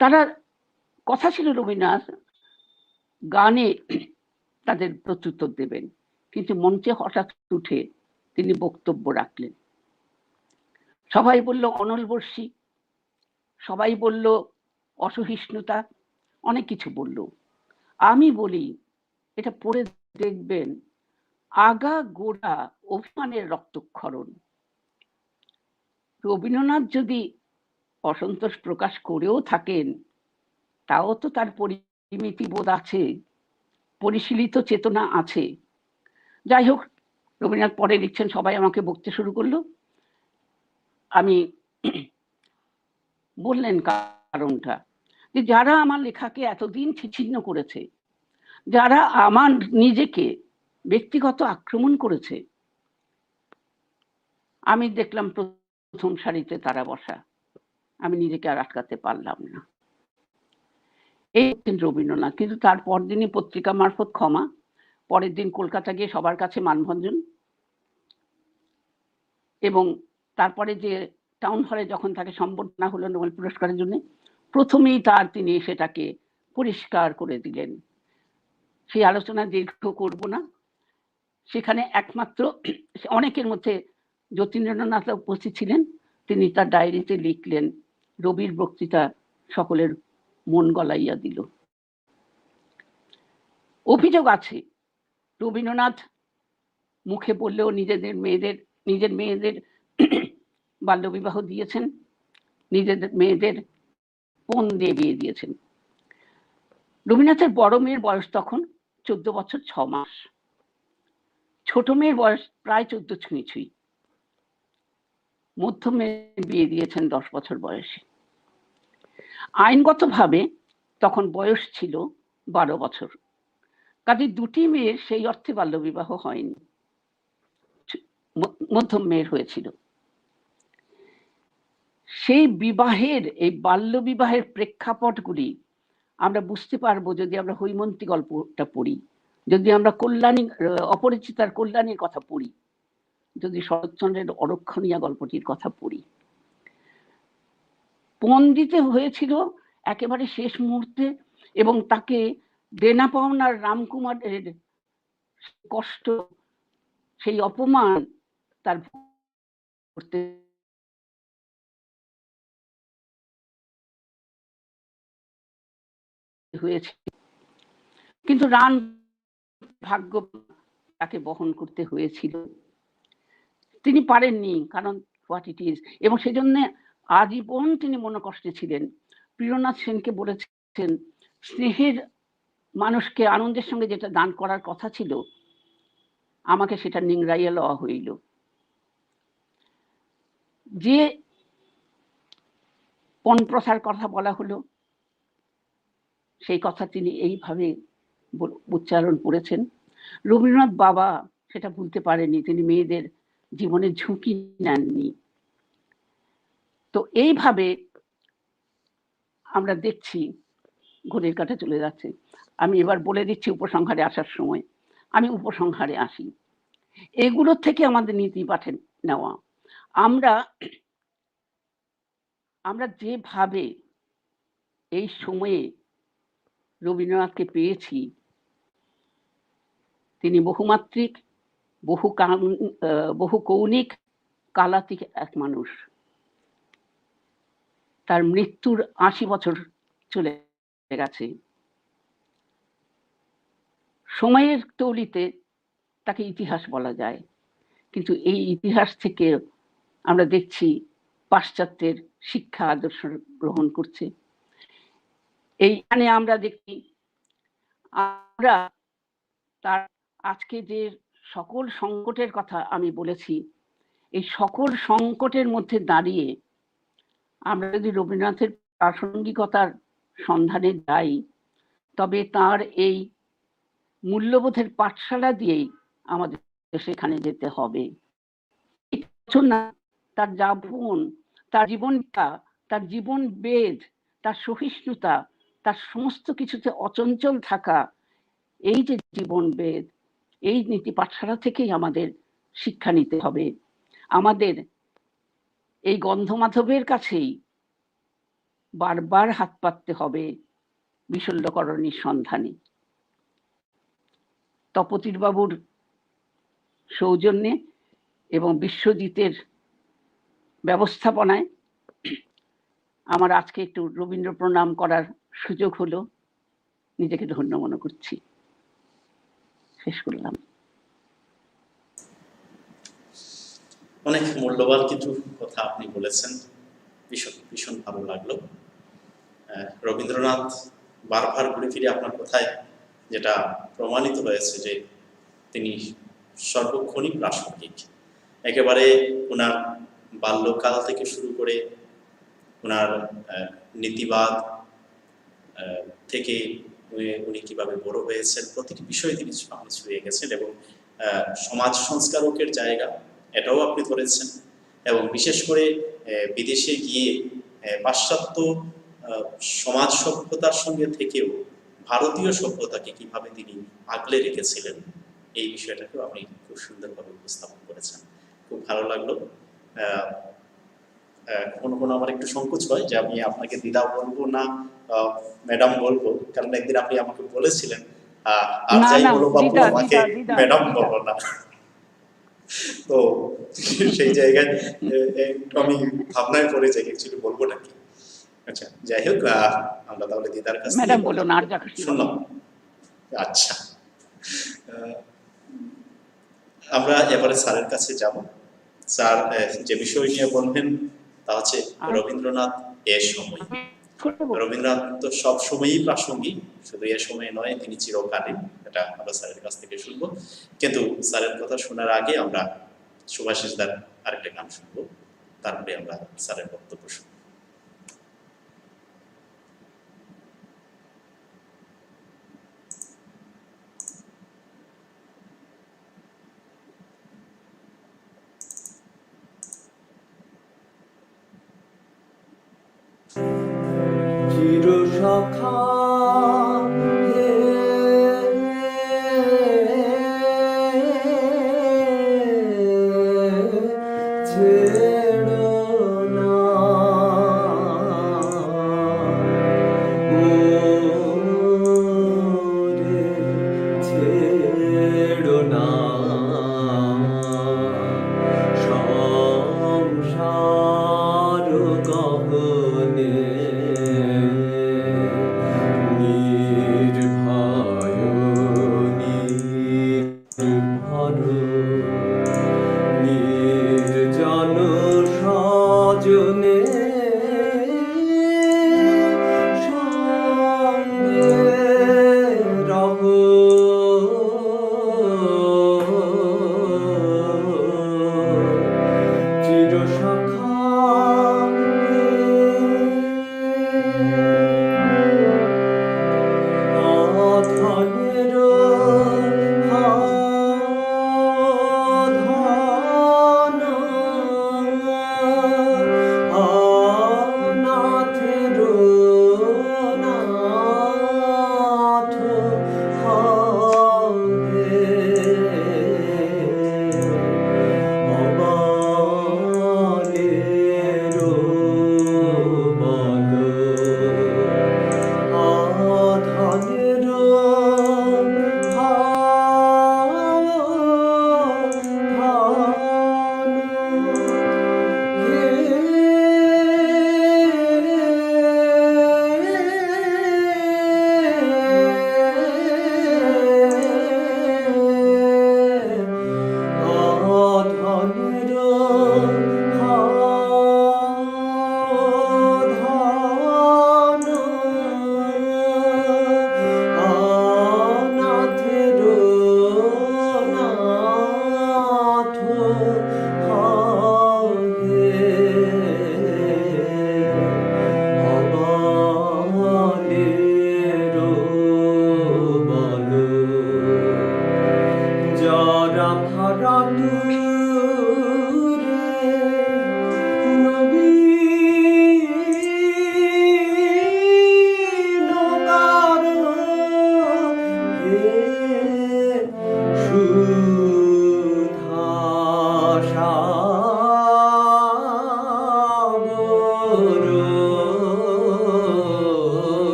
তারা কথা ছিল রবীন্দ্রনাথ গানে তাদের প্রত্যুত্তর দেবেন, কিন্তু মঞ্চে হঠাৎ উঠে তিনি বক্তব্য রাখলেন। সবাই বলল অনল বর্ষী, সবাই বলল অসহিষ্ণুতা, অনেক কিছু বলল। আমি বলি এটা পড়ে দেখবেন আগা গোড়া অভিমানের রক্তক্ষরণ। রবীন্দ্রনাথ যদি অসন্তোষ প্রকাশ করেও থাকেন, তাও তো তার পরিমিতি বোধ আছে, পরিশীলিত চেতনা আছে। যাই হোক, রবীন্দ্রনাথ পরে লিখছেন সবাই আমাকে বকতে শুরু করলো। আমি বললেন কারণটা, যে যারা আমার লেখাকে এতদিন ছিন্ন করেছে, যারা আমার নিজেকে ব্যক্তিগত আক্রমণ করেছে, আমি দেখলাম প্রথম সারিতে তারা বসা, আমি নিজেকে আর আটকাতে পারলাম না। এই রবীন্দ্রনাথ। কিন্তু তার পরদিনই পত্রিকা মারফত ক্ষমা, পরের দিন কলকাতা গিয়ে সবার কাছে মানভঞ্জন, এবং তারপরে যে টাউন হলে যখন তাকে সম্বর্ধনা হলো নোবেল পুরস্কারের জন্য, প্রথমেই তিনি সেটাকে পরিষ্কার করে দিলেন। সেই আলোচনা দীর্ঘ করব না। সেখানে একমাত্র অনেকের মধ্যে যতীন্দ্রনাথ উপস্থিত ছিলেন। তিনি তার ডায়েরিতে লিখলেন, রবির বক্তৃতা সকলের মন গলাইয়া দিল। অভিযোগ আছে রবীন্দ্রনাথ মুখে বললেও নিজের মেয়েদের বাল্যবিবাহ দিয়েছেন, নিজের মেয়েদের পণ দিয়ে বিয়ে দিয়েছেন। রবীন্দ্রনাথের বড় মেয়ের বয়স তখন 14 বছর 6 মাস, ছোট মেয়ের বয়স প্রায় 14 ছুঁই ছুঁই, মধ্য মেয়ের বিয়ে দিয়েছেন 10 বছর বয়সে। আইনগতভাবে তখন বয়স ছিল 12 বছর, কাজে দুটি মেয়ের সেই অর্থে বাল্যবিবাহ হয়নি, মধ্যম মেয়ের হয়েছিল। সেই বিবাহের, এই বাল্য বিবাহের প্রেক্ষাপটগুলি আমরা বুঝতে পারবো যদি আমরা হৈমন্তী গল্পটা পড়ি, যদি আমরা অপরিচিতার কল্যাণীর কথা পড়ি, যদি শরৎচন্দ্রের অরক্ষণীয়া গল্পটির কথা পড়ি। পণ দিতে হয়েছিল একেবারে শেষ মুহূর্তে, এবং তাকে দেনা পাওনার রামকুমারের কষ্ট, সেই অপমান তার করতে হয়েছে। কিন্তু রান ভাগ্য তাকে বহন করতে হয়েছিল, তিনি পারেননি, কারণ হোয়াট ইট ইজ, এবং সেজন্য আজীবন তিনি মনোকষ্টে ছিলেন। প্রিয়নাথ সেনকে বলেছেন, স্নেহের মানুষকে আনন্দের সঙ্গে যেটা দান করার কথা ছিল, আমাকে সেটা নিংড়াইয়া লওয়া হইল। যে পণ প্রথার কথা বলা হলো, সেই কথা তিনি এইভাবে উচ্চারণ করেছেন। রবীন্দ্রনাথ বাবা সেটা ভুলতে পারেননি, তিনি মেয়েদের জীবনের ঝুঁকি নেননি। তো এইভাবে আমরা দেখছি ঘড়ির কাঁটা চলে যাচ্ছে। আমি এবার বলে দিচ্ছি উপসংহারে আসার সময়। আমি উপসংহারে আসি। এগুলোর থেকে আমাদের নীতি পাঠে নেওয়া। আমরা যেভাবে এই সময়ে রবীন্দ্রনাথকে পেয়েছি, তিনি বহুমাত্রিক, বহু কৌণিক, কালাতিক এক মানুষ। তার মৃত্যুর ৮০ বছর চলে গেছে। সময়ের তৌলিতে তাকে ইতিহাস বলা যায়, কিন্তু এই ইতিহাস থেকে আমরা দেখছি পাশ্চাত্যের শিক্ষা আদর্শ গ্রহণ করছে। এইখানে আমরা দেখি আমরা তার আজকে যে সকল সংকটের কথা আমি বলেছি, এই সকল সংকটের মধ্যে দাঁড়িয়ে আমরা যদি রবীন্দ্রনাথের প্রাসঙ্গিকতার সন্ধানে যাই, তবে তার এই মূল্যবোধের পাঠশালা দিয়েই আমাদের সেখানে যেতে হবে। তার যাপন, তার জীবনটা, তার জীবন বেদ, তার সহিষ্ণুতা, তার সমস্ত কিছুতে অচঞ্চল থাকা, এই যে জীবন বেদ, এই নীতি পাঠশালা থেকেই আমাদের শিক্ষা নিতে হবে। আমাদের এই গন্ধমাধবের কাছেই বারবার হাত পাততে হবে বিশল্যকরণীর সন্ধানে। তপতির বাবুর সৌজন্যে এবং বিশ্বজিতের ব্যবস্থাপনায় আমার আজকে একটু রবীন্দ্র প্রণাম করার সুযোগ হলো, নিজেকে ধন্য মনে করছি। শেষ করলাম। অনেক মূল্যবান কিছু কথা আপনি বলেছেন, ভীষণ ভালো লাগলো। রবীন্দ্রনাথ বারবার ঘুরে ফিরে আপনার কথায় যেটা প্রমাণিত হয়েছে যে তিনি সর্বক্ষণই প্রাসঙ্গিক। একেবারে ওনার বাল্যকাল থেকে শুরু করে ওনার নীতিবাদ থেকে উনি কিভাবে বড় হয়েছেন, প্রতিটি বিষয়ে তিনি আপনি ছুঁয়ে গেছেন, এবং সমাজ সংস্কারকের জায়গা এটাও আপনি ধরেছেন। এবং বিশেষ করে বিদেশে গিয়ে পাশ্চাত্য সমাজ সভ্যতার সঙ্গে থেকেও ভারতীয় সভ্যতাকে কিভাবে তিনি আগলে রেখেছিলেন, এই বিষয়টাকেও আপনি খুব সুন্দরভাবে উপস্থাপন করেছেন। খুব ভালো লাগলো। কোনো আমার একটু সংকোচ হয় যে আমি আপনাকে দিদা বলবো না ম্যাডাম বলবো, কারণ একদিন আপনি আমাকে বলেছিলেন আর যাই বলো বাবু আমাকে ম্যাডাম বলো না। তো সেই জায়গায় আমি ভাবনায় পড়ে যাই অ্যাকচুয়ালি বলবো নাকি। আচ্ছা, যাই হোক, আমরা তাহলে দিদার কাছ থেকে শুনলাম। আচ্ছা, আমরা এবারে স্যারের কাছে যাব। স্যার যে বিষয় নিয়ে বলবেন তা হচ্ছে রবীন্দ্রনাথ এ সময়। রবীন্দ্রনাথ তো সব সময়ই প্রাসঙ্গিক, শুধু এ সময় নয়, তিনি চিরকালীন। এটা আমরা স্যারের কাছ থেকে শুনবো, কিন্তু স্যারের কথা শোনার আগে আমরা সুভাষিস দার আরেকটা গান শুনবো, তারপরে আমরা স্যারের বক্তব্য শুনবো। সখা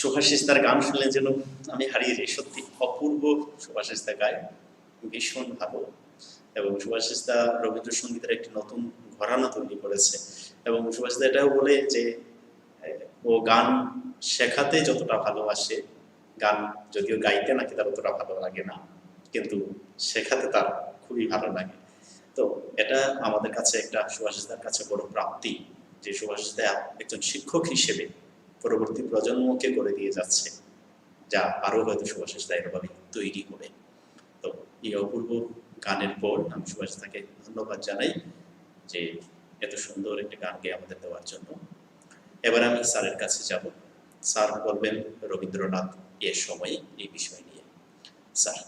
সুভাষিস তার গান শুনলে যেন আমি হারিয়ে যাই। সত্যি অপূর্ব সুভাষিস দা গায়, ভীষণ ভালো। এবং সুভাষিস দা রবীন্দ্রসঙ্গীতের একটি নতুন ঘরানা তৈরি করেছে। এবং সুভাষিস দা এটাও বলে যে ও গান শেখাতে যতটা ভালোবাসে, গান যদিও গাইতে নাকি তার অতটা ভালো লাগে না, কিন্তু শেখাতে তার খুবই ভালো লাগে। তো এটা আমাদের কাছে একটা সুভাষিস দার কাছে বড় প্রাপ্তি যে সুভাষিস দা একজন শিক্ষক হিসেবে পরবর্তী প্রজন্মকে করে দিয়ে যাচ্ছে, যা আরো হয়তো সুভাষিস দা এভাবে তৈরি হবে। তো এই অপূর্ব গানের পর আমি সুভাষিস দাকে ধন্যবাদ জানাই যে এত সুন্দর একটা গানকে আমাদের দেওয়ার জন্য। এবার আমি স্যারের কাছে যাব, স্যার বলবেন রবীন্দ্রনাথ এ সময়ে এই বিষয় নিয়ে। স্যার।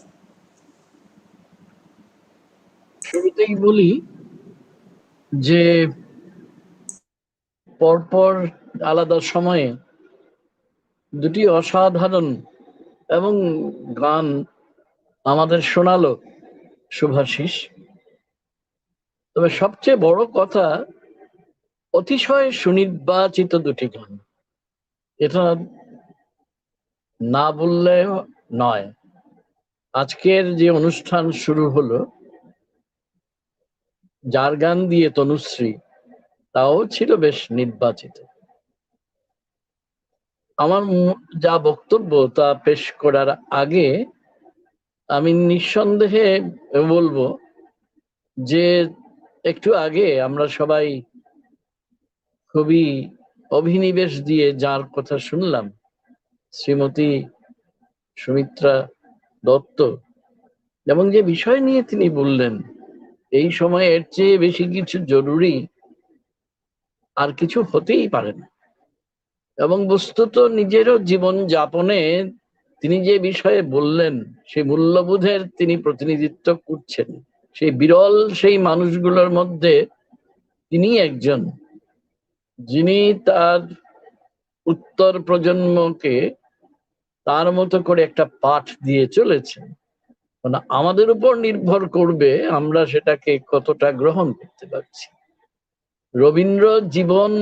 শুরুতেই বলি যে পরপর আলাদা সময়ে দুটি অসাধারণ এবং গান আমাদের শোনালো শুভাশিস। তবে সবচেয়ে বড় কথা, অতিশয় সুনির্বাচিত দুটি গান, এটা না বললে নয়। আজকের যে অনুষ্ঠান শুরু হলো, যার গান দিয়ে তনুশ্রী, তাও ছিল বেশ নির্বাচিত। আমার যা বক্তব্য তা পেশ করার আগে আমি নিঃসন্দেহে বলবো যে একটু আগে আমরা সবাই খুবই অভিনিবেশ দিয়ে যার কথা শুনলাম, শ্রীমতী সুমিত্রা দত্ত, এবং যে বিষয় নিয়ে তিনি বললেন, এই সময় এর চেয়ে বেশি কিছু জরুরি আর কিছু হতেই পারে না। এবং বস্তুত নিজেরও জীবন যাপনে তিনি যে বিষয়ে বললেন, সেই মূল্যবোধের তিনি প্রতিনিধিত্ব করছেন। সেই বিরল সেই মানুষগুলোর মধ্যে তিনি একজন, যিনি তার উত্তর প্রজন্মকে তার মতো করে একটা পাঠ দিয়ে চলেছেন। মানে আমাদের উপর নির্ভর করবে আমরা সেটাকে কতটা গ্রহণ করতে পারছি। রবীন্দ্র জীবন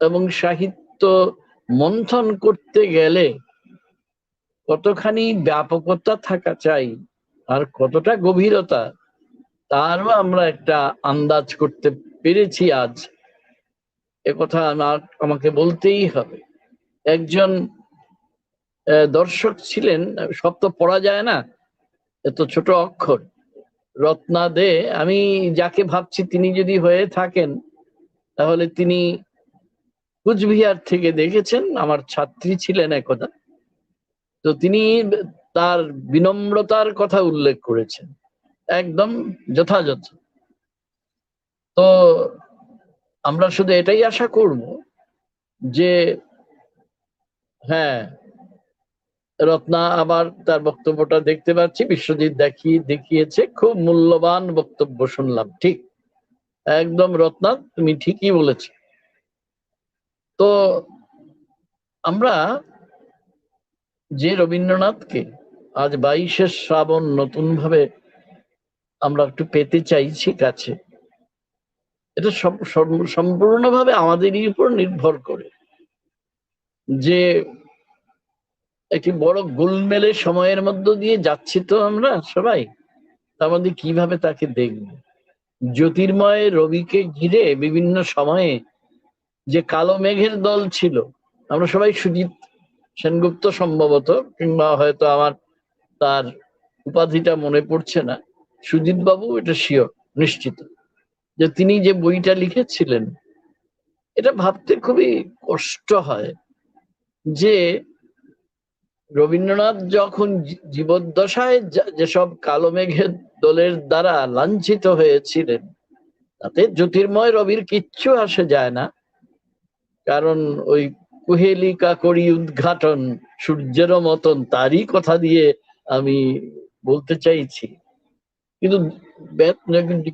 এবং সাহিত্য মন্থন করতে গেলে কতখানি ব্যাপকতা থাকা চাই আর কতটা গভীরতা, তারও আমরা একটা আন্দাজ করতে পেরেছি আজ। একথা আমাকে বলতেই হবে। একজন দর্শক ছিলেন, সব তো পড়া যায় না, এত ছোট অক্ষর। রত্না দে, আমি যাকে ভাবছি তিনি যদি হয়ে থাকেন, তাহলে তিনি কুচবিহার থেকে দেখেছেন, আমার ছাত্রী ছিলেন একদা। তো তিনি তার বিনম্রতার কথা উল্লেখ করেছেন, একদম যথাযথ। তো আমরা শুধু এটাই আশা করব যে হ্যাঁ, রত্না আবার তার বক্তব্যটা দেখতে পাচ্ছি, বিশ্বজিৎ দেখিয়েছে, খুব মূল্যবান বক্তব্য শুনলাম। ঠিক, একদম রত্না, তুমি ঠিকই বলেছ। তো আমরা যে রবীন্দ্রনাথকে আজ 22শে শ্রাবণ নতুন ভাবে আমরা একটু পেতে চাইছি কাছে, এটা সম্পূর্ণভাবে আমাদেরই উপর নির্ভর করে। যে একটি বড় গোলমেলের সময়ের মধ্য দিয়ে যাচ্ছি তো আমরা সবাই, তার মধ্যে কিভাবে তাকে দেখব। জ্যোতির্ময় রবিকে ঘিরে বিভিন্ন সময়ে যে কালো মেঘের দল ছিল, আমরা সবাই সুজিত সেনগুপ্ত সম্ভবত, কিংবা হয়তো আমার তার উপাধিটা মনে পড়ছে না, সুজিত বাবু, এটা শিওর নিশ্চিত, যে তিনি যে বইটা লিখেছিলেন, এটা ভাবতে খুবই কষ্ট হয় যে রবীন্দ্রনাথ যখন জীবদ্দশায় যেসব কালো মেঘের দলের দ্বারা লাঞ্ছিত হয়েছিলেন, তাতে জ্যোতির্ময় রবির কিচ্ছু আসে যায় না। কারণ ওই কুহেলিকা করি উদ্ঘাটন সূর্যেরও মতন, তারই কথা দিয়ে আমি বলতে চাইছি। কিন্তু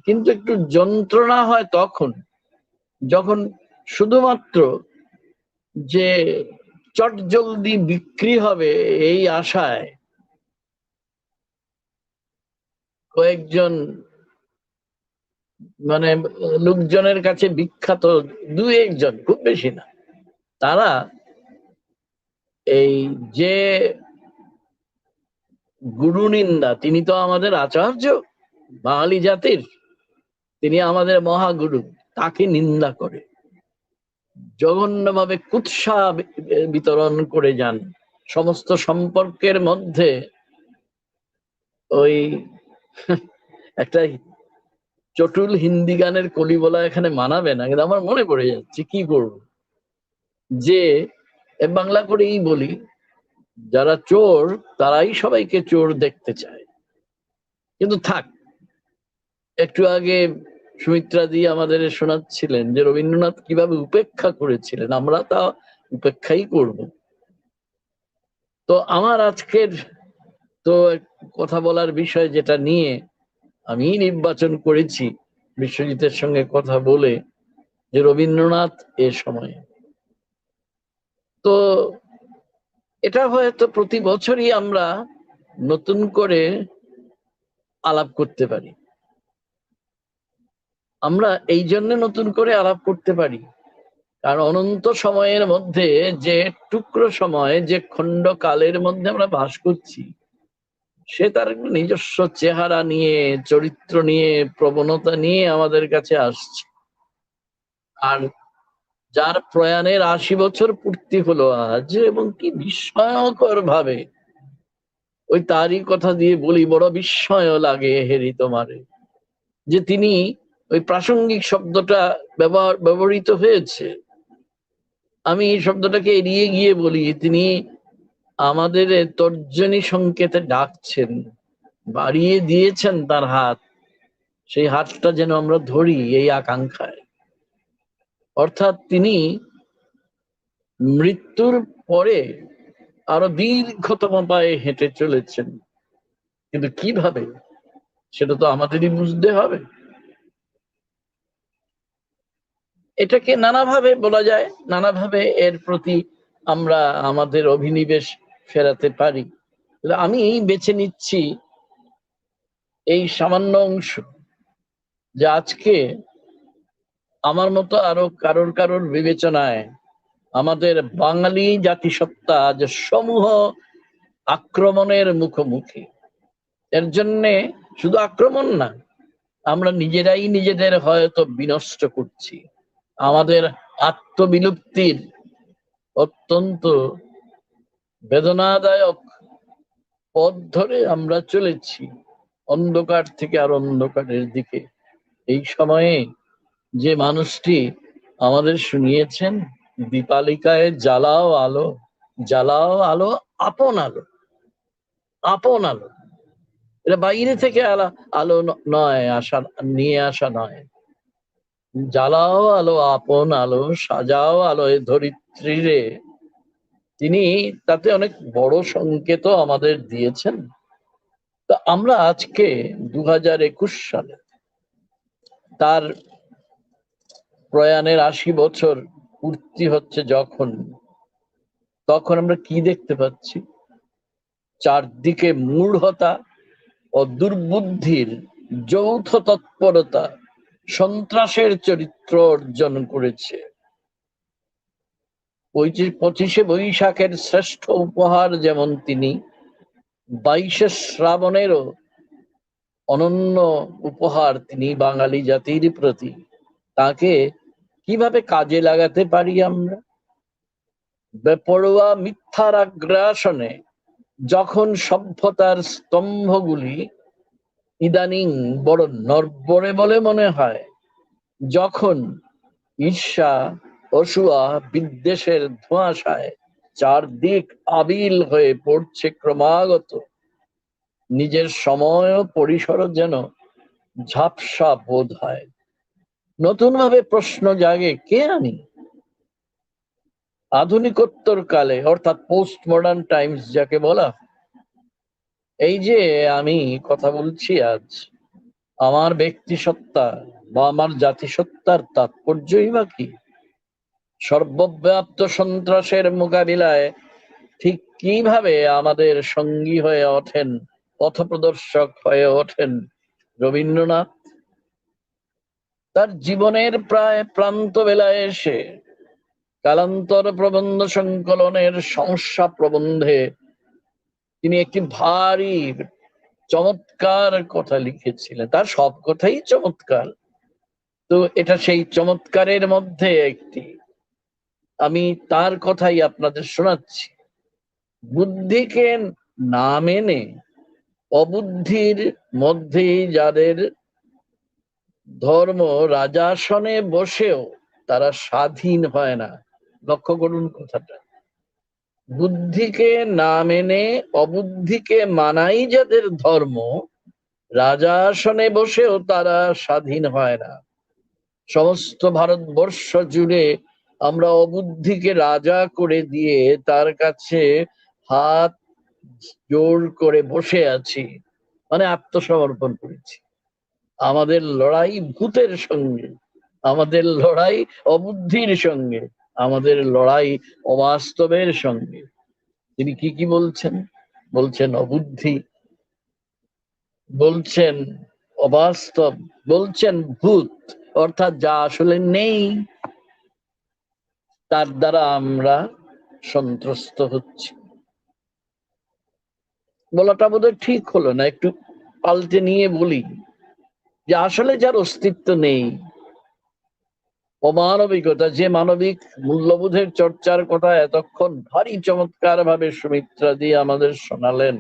কিন্তু একটু যন্ত্রণা হয় তখন, যখন শুধুমাত্র যে চট জলদি বিক্রি হবে এই আশায় কয়েকজন মানে লোকজনের কাছে বিখ্যাত দু একজন, খুব বেশি না, তারা এই যে গুরু নিন্দা, তিনি তো আমাদের আচার্য বাঙালি জাতির, তিনি আমাদের মহাগুরু, তাকে নিন্দা করে জঘন্যভাবে কুৎসা বিতরণ করে যান। সমস্ত সম্পর্কের মধ্যে ওই একটা চটুল হিন্দি গানের কলি বলা এখানে মানাবে না, কিন্তু আমার মনে পড়ে যাচ্ছে, কি করব, যে বাংলা করেই বলি, যারা চোর তারাই সবাইকে চোর দেখতে চায়। কিন্তু থাক, একটু আগে সুমিত্রা দি আমাদের শোনাচ্ছিলেন যে রবীন্দ্রনাথ কিভাবে উপেক্ষা করেছিলেন, আমরা তা উপেক্ষাই করব। তো আমার আজকের তো কথা বলার বিষয় যেটা নিয়ে আমি নির্বাচন করেছি বিশ্বজিতের সঙ্গে কথা বলে, যে রবীন্দ্রনাথ এ সময়ে, তো এটা হয়তো প্রতি বছরই আমরা নতুন করে আলাপ করতে পারি। আমরা এই জন্য নতুন করে আলাপ করতে পারি কারণ অনন্ত সময়ের মধ্যে যে টুকরো সময়, যে খণ্ড কালের মধ্যে আমরা বাস করছি, সে তার নিজস্ব চেহারা নিয়ে, চরিত্র নিয়ে, প্রবণতা নিয়ে আমাদের কাছে আসছে। আর যার প্রয়াণের ৮০ বছর পূর্তি হলো আজ, এবং কি বিস্ময়কর ভাবে ওই তারই কথা দিয়ে বলি, বড় বিস্ময় লাগে হেরি তোমারে, যে তিনি ওই প্রাসঙ্গিক শব্দটা ব্যবহৃত হয়েছে, আমি এই শব্দটাকে এড়িয়ে গিয়ে বলি, তিনি আমাদের তর্জনী সংকেতে ডাকছেন, বাড়িয়ে দিয়েছেন তার হাত, সেই হাতটা যেন আমরা ধরি এই আকাঙ্ক্ষায়। অর্থাৎ তিনি মৃত্যুর পরে আরো দীর্ঘতম পায়ে হেঁটে চলেছেন, কিন্তু কিভাবে সেটা তো আমাদেরই বুঝতে হবে। এটাকে নানাভাবে বলা যায়, নানাভাবে এর প্রতি আমরা আমাদের অভিনিবেশ ফেরাতে পারি। আমি বেছে নিচ্ছি এই সামান্য অংশ, যে আজকে আমার মতো আরো কারোর কারোর বিবেচনায় আমাদের বাঙালি জাতিসত্তা যে সমূহ আক্রমণের মুখোমুখি। এর জন্যে শুধু আক্রমণ না, আমরা নিজেরাই নিজেদের হয়তো বিনষ্ট করছি। আমাদের আত্মবিলুপ্তির অত্যন্ত বেদনাদায়ক পথ ধরে আমরা চলেছি, অন্ধকার থেকে আর অন্ধকারের দিকে। এই সময়ে যে মানুষটি আমাদের শুনিয়েছেন, দীপালিকায় জ্বালাও আলো, জ্বালাও আলো, আপন আলো, আপন আলো, এটা বাইরে থেকে আলো নয়, আসা নিয়ে আসা নয়। জ্বালাও আলো, আপন আলো, সাজাও আলোয় ধরিত্রীরে, তিনি তাতে অনেক বড় সংকেত আমাদের দিয়েছেন। তা আমরা আজকে 2021 সালে তার প্রয়াণের ৮০ বছর পূর্তি হচ্ছে যখন, তখন আমরা কি দেখতে পাচ্ছি? চারদিকে মূঢ়তা ও দুর্বুদ্ধির যৌথ তৎপরতা সন্ত্রাসের চরিত্র অর্জন করেছে। 25শে বৈশাখের শ্রেষ্ঠ উপহার যেমন তিনি, 22শে শ্রাবণেরও অনন্য উপহার তিনি বাঙালি জাতির প্রতি। তাকে কিভাবে কাজে লাগাতে পারি আমরা? বেপরোয়া মিথ্যার আগ্রাসনে যখন সভ্যতার স্তম্ভগুলি ইদানিং বড় নড়বড়ে বলে মনে হয়, যখন ঈর্ষা, অসূয়া, বিদ্বেষের ধোঁয়াশায় চারদিক আবিল হয়ে পড়ছে ক্রমাগত, নিজের সময় ও পরিসর যেন ঝাপসা বোধ হয়। নতুন ভাবে প্রশ্ন জাগে, কে আমি? আধুনিকোত্তর কালে, অর্থাৎ পোস্ট মডার্ন টাইমস যাকে বলা, এই যে আমি কথা বলছি আজ, আমার ব্যক্তি সত্তা বা আমার জাতিসত্তার তাৎপর্যই বা কি? সর্বব্যাপ্ত সন্ত্রাসের মোকাবিলায় ঠিক কিভাবে আমাদের সঙ্গী হয়ে ওঠেন, পথপ্রদর্শক হয়ে ওঠেন রবীন্দ্রনাথ? তার জীবনের প্রায় প্রান্ত বেলায় এসে কালান্তর প্রবন্ধ সংকলনের সমস্যা প্রবন্ধে তিনি একটি ভারী চমৎকার কথা লিখেছিলেন। তার সব কথাই চমৎকার, তো এটা সেই চমৎকারের মধ্যে একটি। আমি তার কথাই আপনাদের শোনাচ্ছি। বুদ্ধিকে না মেনে অবুদ্ধির মধ্যেই যাদের ধর্ম, রাজাসনে বসেও তারা স্বাধীন হয় না। লক্ষ্য করুন কথাটা। বুদ্ধিকে না মেনে অবুদ্ধিকে মানাই যাদের ধর্ম, রাজাসনে বসেও তারা স্বাধীন হয় না। সমস্ত ভারতবর্ষ জুড়ে আমরা অবুদ্ধিকে রাজা করে দিয়ে তার কাছে হাত জোর করে বসে আছি, মানে আত্মসমর্পণ করেছি। আমাদের লড়াই ভূতের সঙ্গে, আমাদের লড়াই অবুদ্ধির সঙ্গে, আমাদের লড়াই অবাস্তবের সঙ্গে। তিনি কি কি বলছেন? বলছেন অবুদ্ধি, বলছেন অবাস্তব, বলছেন ভূত, অর্থাৎ যা আসলে নেই তার দ্বারা আমরা সন্ত্রস্ত হচ্ছি। বলাটা বোধহয় ঠিক হলো না, একটু পাল্টে নিয়ে বলি যে আসলে যার অস্তিত্ব নেই, অমানবিকতা, যে মানবিক মূল্যবোধের চর্চার কথা এতক্ষণ ভারী চমৎকার ভাবে সুমিত্রা দিয়ে আমাদের শোনালেন,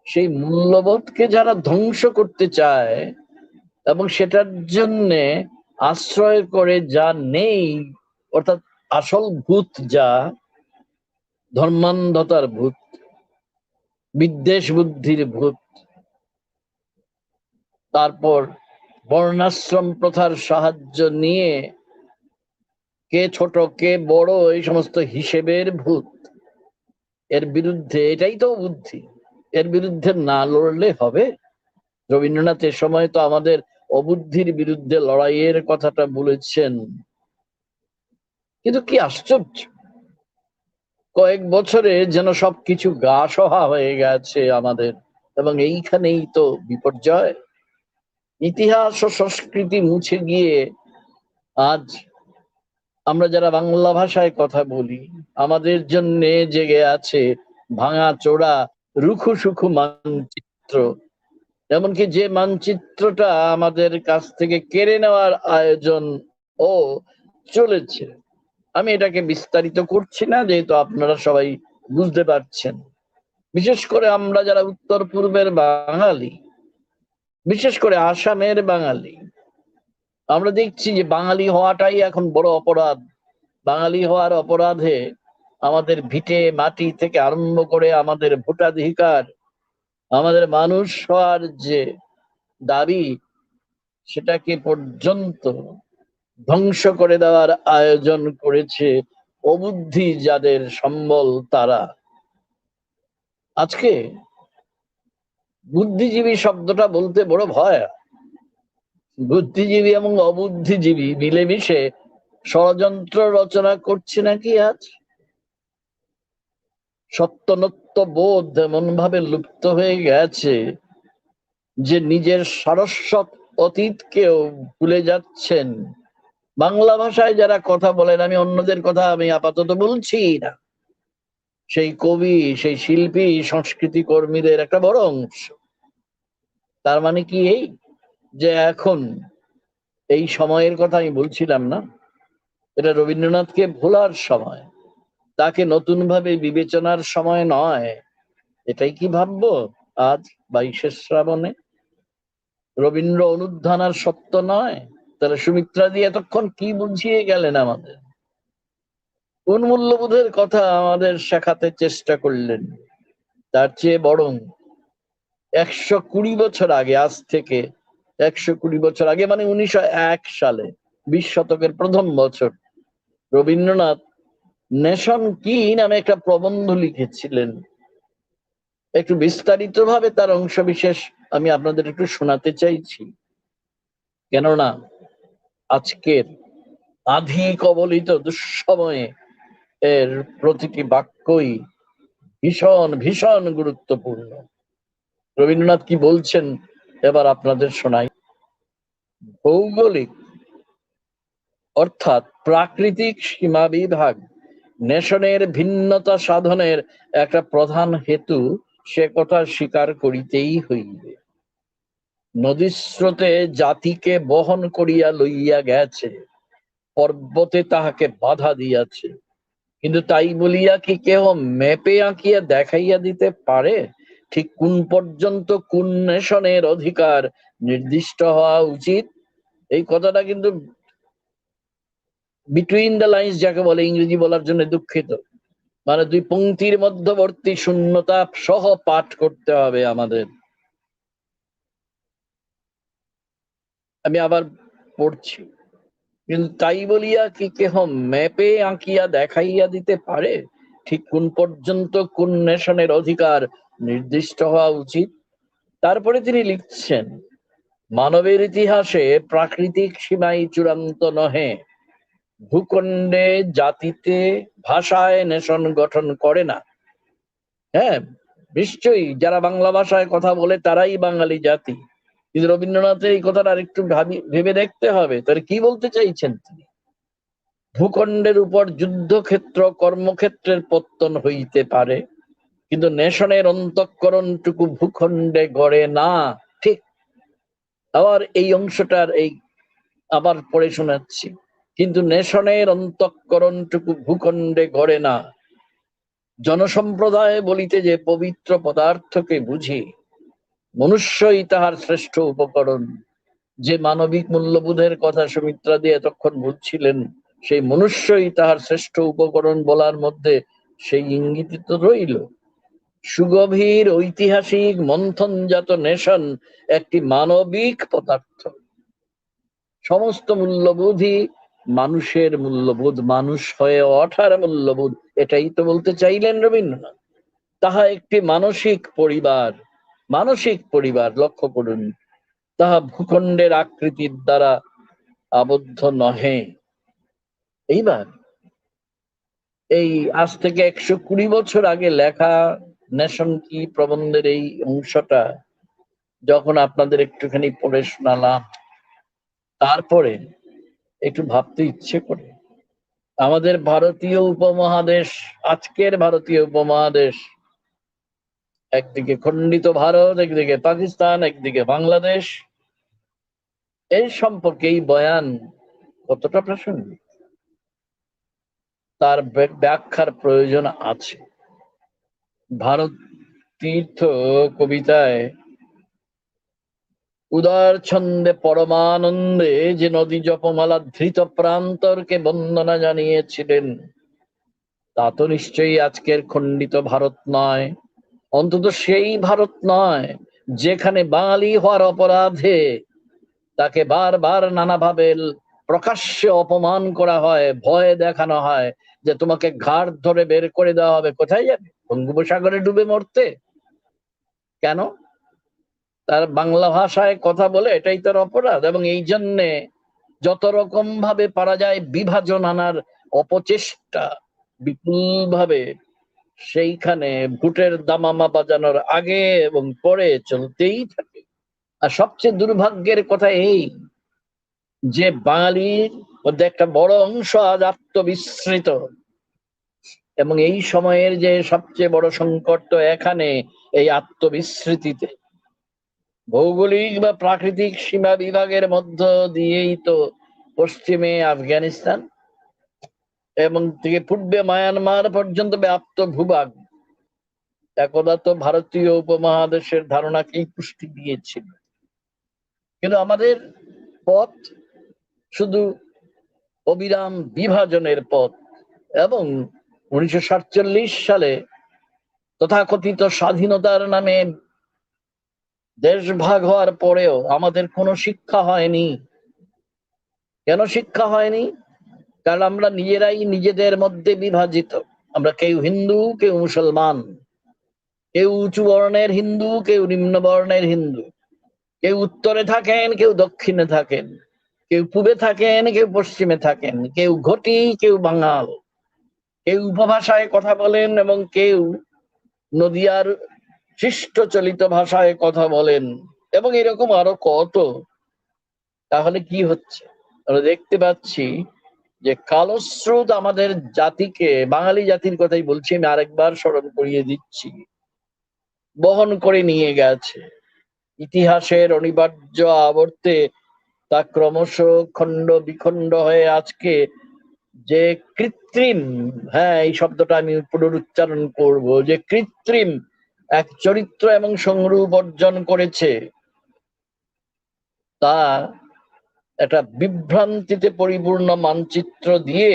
সেই মূল্যবোধকে যারা ধ্বংস করতে চায় এবং সেটার জন্যে আশ্রয় করে যা নেই, অর্থাৎ আসল ভূত যা, ধর্মান্ধতার ভূত, বিদ্বেষ বুদ্ধির ভূত, তারপর বর্ণাশ্রম প্রথার সাহায্য নিয়ে কে ছোট কে বড় এই সমস্ত হিসেবের ভূত, এর বিরুদ্ধে, এটাই তো বুদ্ধি, এর বিরুদ্ধে না লড়লে হবে? রবীন্দ্রনাথ এ সময় তো আমাদের অবুদ্ধির বিরুদ্ধে লড়াইয়ের কথাটা বলেছেন। কিন্তু কি আশ্চর্য, কয়েক বছরে যেন সবকিছু গা সহা হয়ে গেছে আমাদের, এবং এইখানেই তো বিপর্যয়। ইতিহাস ও সংস্কৃতি মুছে গিয়ে আজ আমরা যারা বাংলা ভাষায় কথা বলি, আমাদের জন্য জেগে আছে ভাঙা চোরা রুখু সুখু মানচিত্র, এমনকি যে মানচিত্রটা আমাদের কাছ থেকে কেড়ে নেওয়ার আয়োজন ও চলেছে। আমি এটাকে বিস্তারিত করছি না, যেহেতু আপনারা সবাই বুঝতে পারছেন। বিশেষ করে আমরা যারা উত্তর পূর্বের বাঙালি, বিশেষ করে আসামের বাঙালি, আমরা দেখছি যে বাঙালি হওয়াটাই এখন বড় অপরাধ। বাঙালি হওয়ার অপরাধে আমাদের ভিটে মাটি থেকে আরম্ভ করে আমাদের ভোটাধিকার, আমাদের মানুষ হওয়ার যে দাবি, সেটাকে পর্যন্ত ধ্বংস করে দেওয়ার আয়োজন করেছে অবুদ্ধি যাদের সম্বল তারা। আজকে বুদ্ধিজীবী শব্দটা বলতে বড় ভয়। বুদ্ধিজীবী এবং অবুদ্ধিজীবী মিলেমিশে ষড়যন্ত্র রচনা করছে নাকি আজ? সত্যনত্ব বোধ এমন ভাবে লুপ্ত হয়ে গেছে যে নিজের সারস্বত অতীতকেও ভুলে যাচ্ছেন। বাংলা ভাষায় যারা কথা বলেন, আমি অন্যদের কথা আমি আপাতত বলছি না, সেই কবি, সেই শিল্পী, সংস্কৃতি কর্মীদের একটা বড় অংশ। তার মানে কি এই যে এখন এই সময়ের কথা আমি বলছিলাম না, এটা রবীন্দ্রনাথকে ভোলার সময়, তাকে নতুন ভাবে বিবেচনার সময় নয়? এটাই কি ভাববো আজ 22শে শ্রাবণে? রবীন্দ্র অনুধানার সত্য নয়? তাহলে সুমিত্রা দিয়ে এতক্ষণ কি বুঝিয়ে গেলেন আমাদের? কোন মূল্যবোধের কথা আমাদের শেখাতে চেষ্টা করলেন? তার চেয়ে বরং 120 বছর আগে, আজ থেকে 120 বছর আগে, মানে 1901 সালে, 20 শতকের প্রথম বছর, রবীন্দ্রনাথ নেশন কি নামে একটা প্রবন্ধ লিখেছিলেন। একটু বিস্তারিত ভাবে তার অংশ বিশেষ আমি আপনাদের একটু শোনাতে চাইছি, কেননা আজকের আধি কবলিত দুঃসময়ে এর প্রতিটি বাক্যই ভীষণ ভীষণ গুরুত্বপূর্ণ। রবীন্দ্রনাথ কি বলছেন এবার আপনাদের শোনাই। ভৌগোলিক অর্থাৎ প্রাকৃতিক সীমা বিভাগ নেশনের ভিন্নতা সাধনের একটা প্রধান হেতু, সে কথা স্বীকার করিতেই হইবে। নদীর স্রোতে জাতিকে বহন করিয়া লইয়া গেছে, পর্বতে তাহাকে বাধা দিয়াছে, কিন্তু তাই বলিয়া কি কেহ ম্যাপে আঁকিয়া দেখাইয়া দিতে পারে ঠিক কোন পর্যন্ত কোন নেশনের অধিকার নির্দিষ্ট হওয়া উচিত? এই কথাটা কিন্তু বিটুইন দ্য লাইন্স যাকে বলে, ইংরেজি বলার জন্য দুঃখিত, মানে দুই পংক্তির মধ্যবর্তী শূন্যতা সহ পাঠ করতে হবে আমাদের। আমি আবার পড়ছি, কিন্তু তাই বলিয়া কি কেহ ম্যাপে আঁকিয়া দেখাইয়া দিতে পারে ঠিক কোন পর্যন্ত কোন নেশনের অধিকার নির্দিষ্ট হওয়া উচিত? তারপরে তিনি লিখছেন, মানবের ইতিহাসে প্রাকৃতিক সীমাই চূড়ান্ত নহে, ভূখণ্ডে জাতিতে ভাষায় নেশন গঠন করে না। হ্যাঁ, নিশ্চয়ই যারা বাংলা ভাষায় কথা বলে তারাই বাঙালি জাতি, কিন্তু রবীন্দ্রনাথের এই কথাটা আরেকটু ভেবে দেখতে হবে, তাহলে কি বলতে চাইছেন তিনি? ভূখণ্ডের উপর যুদ্ধক্ষেত্র কর্মক্ষেত্রের পত্তন হইতে পারে, কিন্তু নেশনের অন্তঃকরণটুকু ভূখণ্ডে গড়ে না। ঠিক। আবার এই অংশটার আবার পড়ে শোনাচ্ছি, কিন্তু নেশনের অন্তঃকরণটুকু ভূখণ্ডে গড়ে না। জনসম্প্রদায় বলিতে যে পবিত্র পদার্থকে বুঝি, মনুষ্যই তাহার শ্রেষ্ঠ উপকরণ। যে মানবিক মূল্যবোধের কথা সুমিত্রা দিয়ে এতক্ষণ বুঝছিলেন, সেই মনুষ্যই তাহার শ্রেষ্ঠ উপকরণ বলার মধ্যে সেই ইঙ্গিত তো রইল। সুগভীর ঐতিহাসিক মন্থনজাত নেশন একটি মানবিক পদার্থ। সমস্ত মূল্যবোধই মানুষের মূল্যবোধ, মানুষ হয়ে ওঠার মূল্যবোধ, এটাই তো বলতে চাইলেন রবীন্দ্রনাথ। তাহা একটি মানসিক পরিবার, মানসিক পরিবার, লক্ষ্য করুন, তাহা ভূখণ্ডের আকৃতির দ্বারা আবদ্ধ নহে। এইবার এই আজ থেকে 120 বছর আগে লেখা নেশন কি প্রবন্ধের এই অংশটা যখন আপনাদের একটুখানি পড়ে শোনালাম, তারপরে একটু ভাবতে ইচ্ছে করে। আমাদের ভারতীয় উপমহাদেশ, আজকের ভারতীয় উপমহাদেশ, একদিকে খণ্ডিত ভারত, একদিকে পাকিস্তান, একদিকে বাংলাদেশ, এই সম্পর্কে এই বয়ান কতটা প্রাসঙ্গিক তার ব্যাখ্যার প্রয়োজন আছে। ভারত তীর্থ কবিতায় উদার ছন্দে পরমানন্দে যে নদী জপমালা ধৃত প্রান্তরকে বন্দনা জানিয়েছিলেন, তা তো নিশ্চয়ই আজকের খণ্ডিত ভারত নয়, অন্তত সেই ভারত নয় যেখানে বাঙালি হওয়ার অপরাধে তাকে বারবার নানাভাবে প্রকাশ্যে অপমান করা হয়, ভয় দেখানো হয় যে তোমাকে ঘাড় ধরে বের করে দেওয়া হবে। কোথায় যাবে? বঙ্গোপসাগরে ডুবে মরতে। কেন? তার বাংলা ভাষায় কথা বলে, এটাই তার অপরাধ। এবং এই জন্যে যত রকম ভাবে পারা যায় বিভাজন আনার অপচেষ্টা বিপুল ভাবে সেইখানে ভোটের দামামা বাজানোর আগে এবং পরে চলতেই থাকে। আর সবচেয়ে দুর্ভাগ্যের কথা এই যে বাঙালির মধ্যে একটা বড় অংশ আজ আত্মবিস্মৃত, এবং এই সময়ের যে সবচেয়ে বড় সংকট তো এখানে, এই আত্মবিস্মৃতিতে। ভৌগোলিক বা প্রাকৃতিক সীমা বিভাগের মধ্য দিয়েই তো পশ্চিমে আফগানিস্তান এবং থেকে পূর্বে মায়ানমার পর্যন্ত ব্যাপ্ত ভূভাগ একদা তো ভারতীয় উপমহাদেশের ধারণাকেই পুষ্টি দিয়েছিল। কিন্তু আমাদের পথ শুধু অবিরাম বিভাজনের পথ। এবং 1947 সালে তথাকথিত স্বাধীনতার নামে দেশ ভাগ হওয়ার পরেও আমাদের কোনো শিক্ষা হয়নি। কেন শিক্ষা হয়নি? কারণ আমরা নিজেরাই নিজেদের মধ্যে বিভাজিত। আমরা কেউ হিন্দু, কেউ মুসলমান, কেউ উঁচু বর্ণের হিন্দু, কেউ নিম্ন বর্ণের হিন্দু, কেউ উত্তরে থাকেন, কেউ দক্ষিণে থাকেন, কেউ পূবে থাকেন, কেউ পশ্চিমে থাকেন, কেউ ঘটি, কেউ বাঙাল, কেউ উপভাষায় কথা বলেন এবং কেউ নদিয়ার শিষ্ট চলিত ভাষায় কথা বলেন, এবং এরকম আরো কত। তাহলে কি হচ্ছে? আমরা দেখতে পাচ্ছি যে কালস্রোত আমাদের জাতিকে, বাঙালি জাতির কথাই বলছি, আমি আরেকবার স্মরণ করিয়ে দিচ্ছি, বহন করে নিয়ে গেছে। ইতিহাসের অনিবার্য আবর্তে তা ক্রমশ খণ্ড বিখণ্ড হয়ে আজকে যে কৃত্রিম, হ্যাঁ এই শব্দটা আমি পুনরুচ্চারণ করব, যে কৃত্রিম এক চরিত্র এবং সংরূপ অর্জন করেছে, তা একটা বিভ্রান্তিতে পরিপূর্ণ মানচিত্র দিয়ে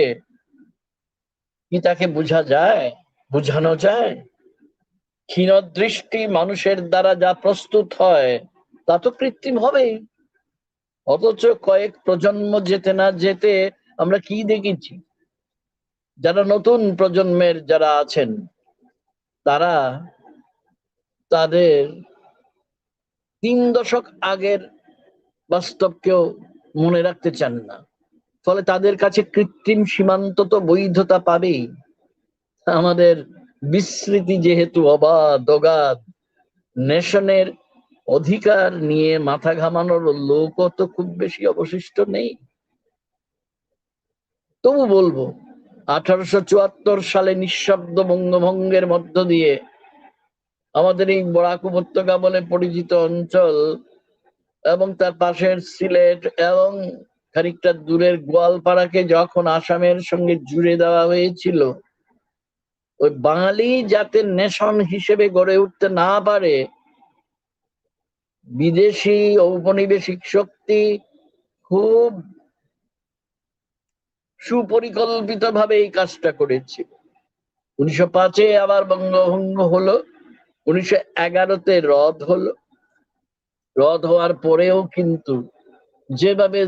কি তাকে বোঝা যায়, বোঝানো যায়? ক্ষীণ দৃষ্টি মানুষের দ্বারা যা প্রস্তুত হয় তা তো কৃত্রিম হবেই। অথচ কয়েক প্রজন্ম যেতে না যেতে আমরা কি দেখেছি, যারা নতুন প্রজন্মের যারা আছেন তারা তাদের 3 দশক আগের বাস্তবকেও মনে রাখতে চান না। ফলে তাদের কাছে কৃত্রিম সীমান্ত তো বৈধতা পাবেই। আমাদের বিস্মৃতি যেহেতু অবাধ অগাধ, নেশনের অধিকার নিয়ে মাথা ঘামানোর লোকও তো খুব বেশি অবশিষ্ট নেই। তবু বলবো 1874 সালে নিঃশব্দ বঙ্গভঙ্গের মধ্য দিয়ে আমাদের এই বরাক উপত্যকা বলে পরিচিত অঞ্চল এবং তার পাশের সিলেট এবং খানিকটা দূরের গোয়ালপাড়াকে যখন আসামের সঙ্গে জুড়ে দেওয়া হয়েছিল, ওই বাঙালি যাতে নেশন হিসেবে গড়ে উঠতে না পারে, বিদেশি ঔপনিবেশিক শক্তি খুব সুপরিকল্পিত ভাবে এই কাজটা করেছিল। 1905-এ আবার বঙ্গভঙ্গ হলো, 1911-তে রদ হলো। রদ হওয়ার পরেও কিন্তু যেভাবে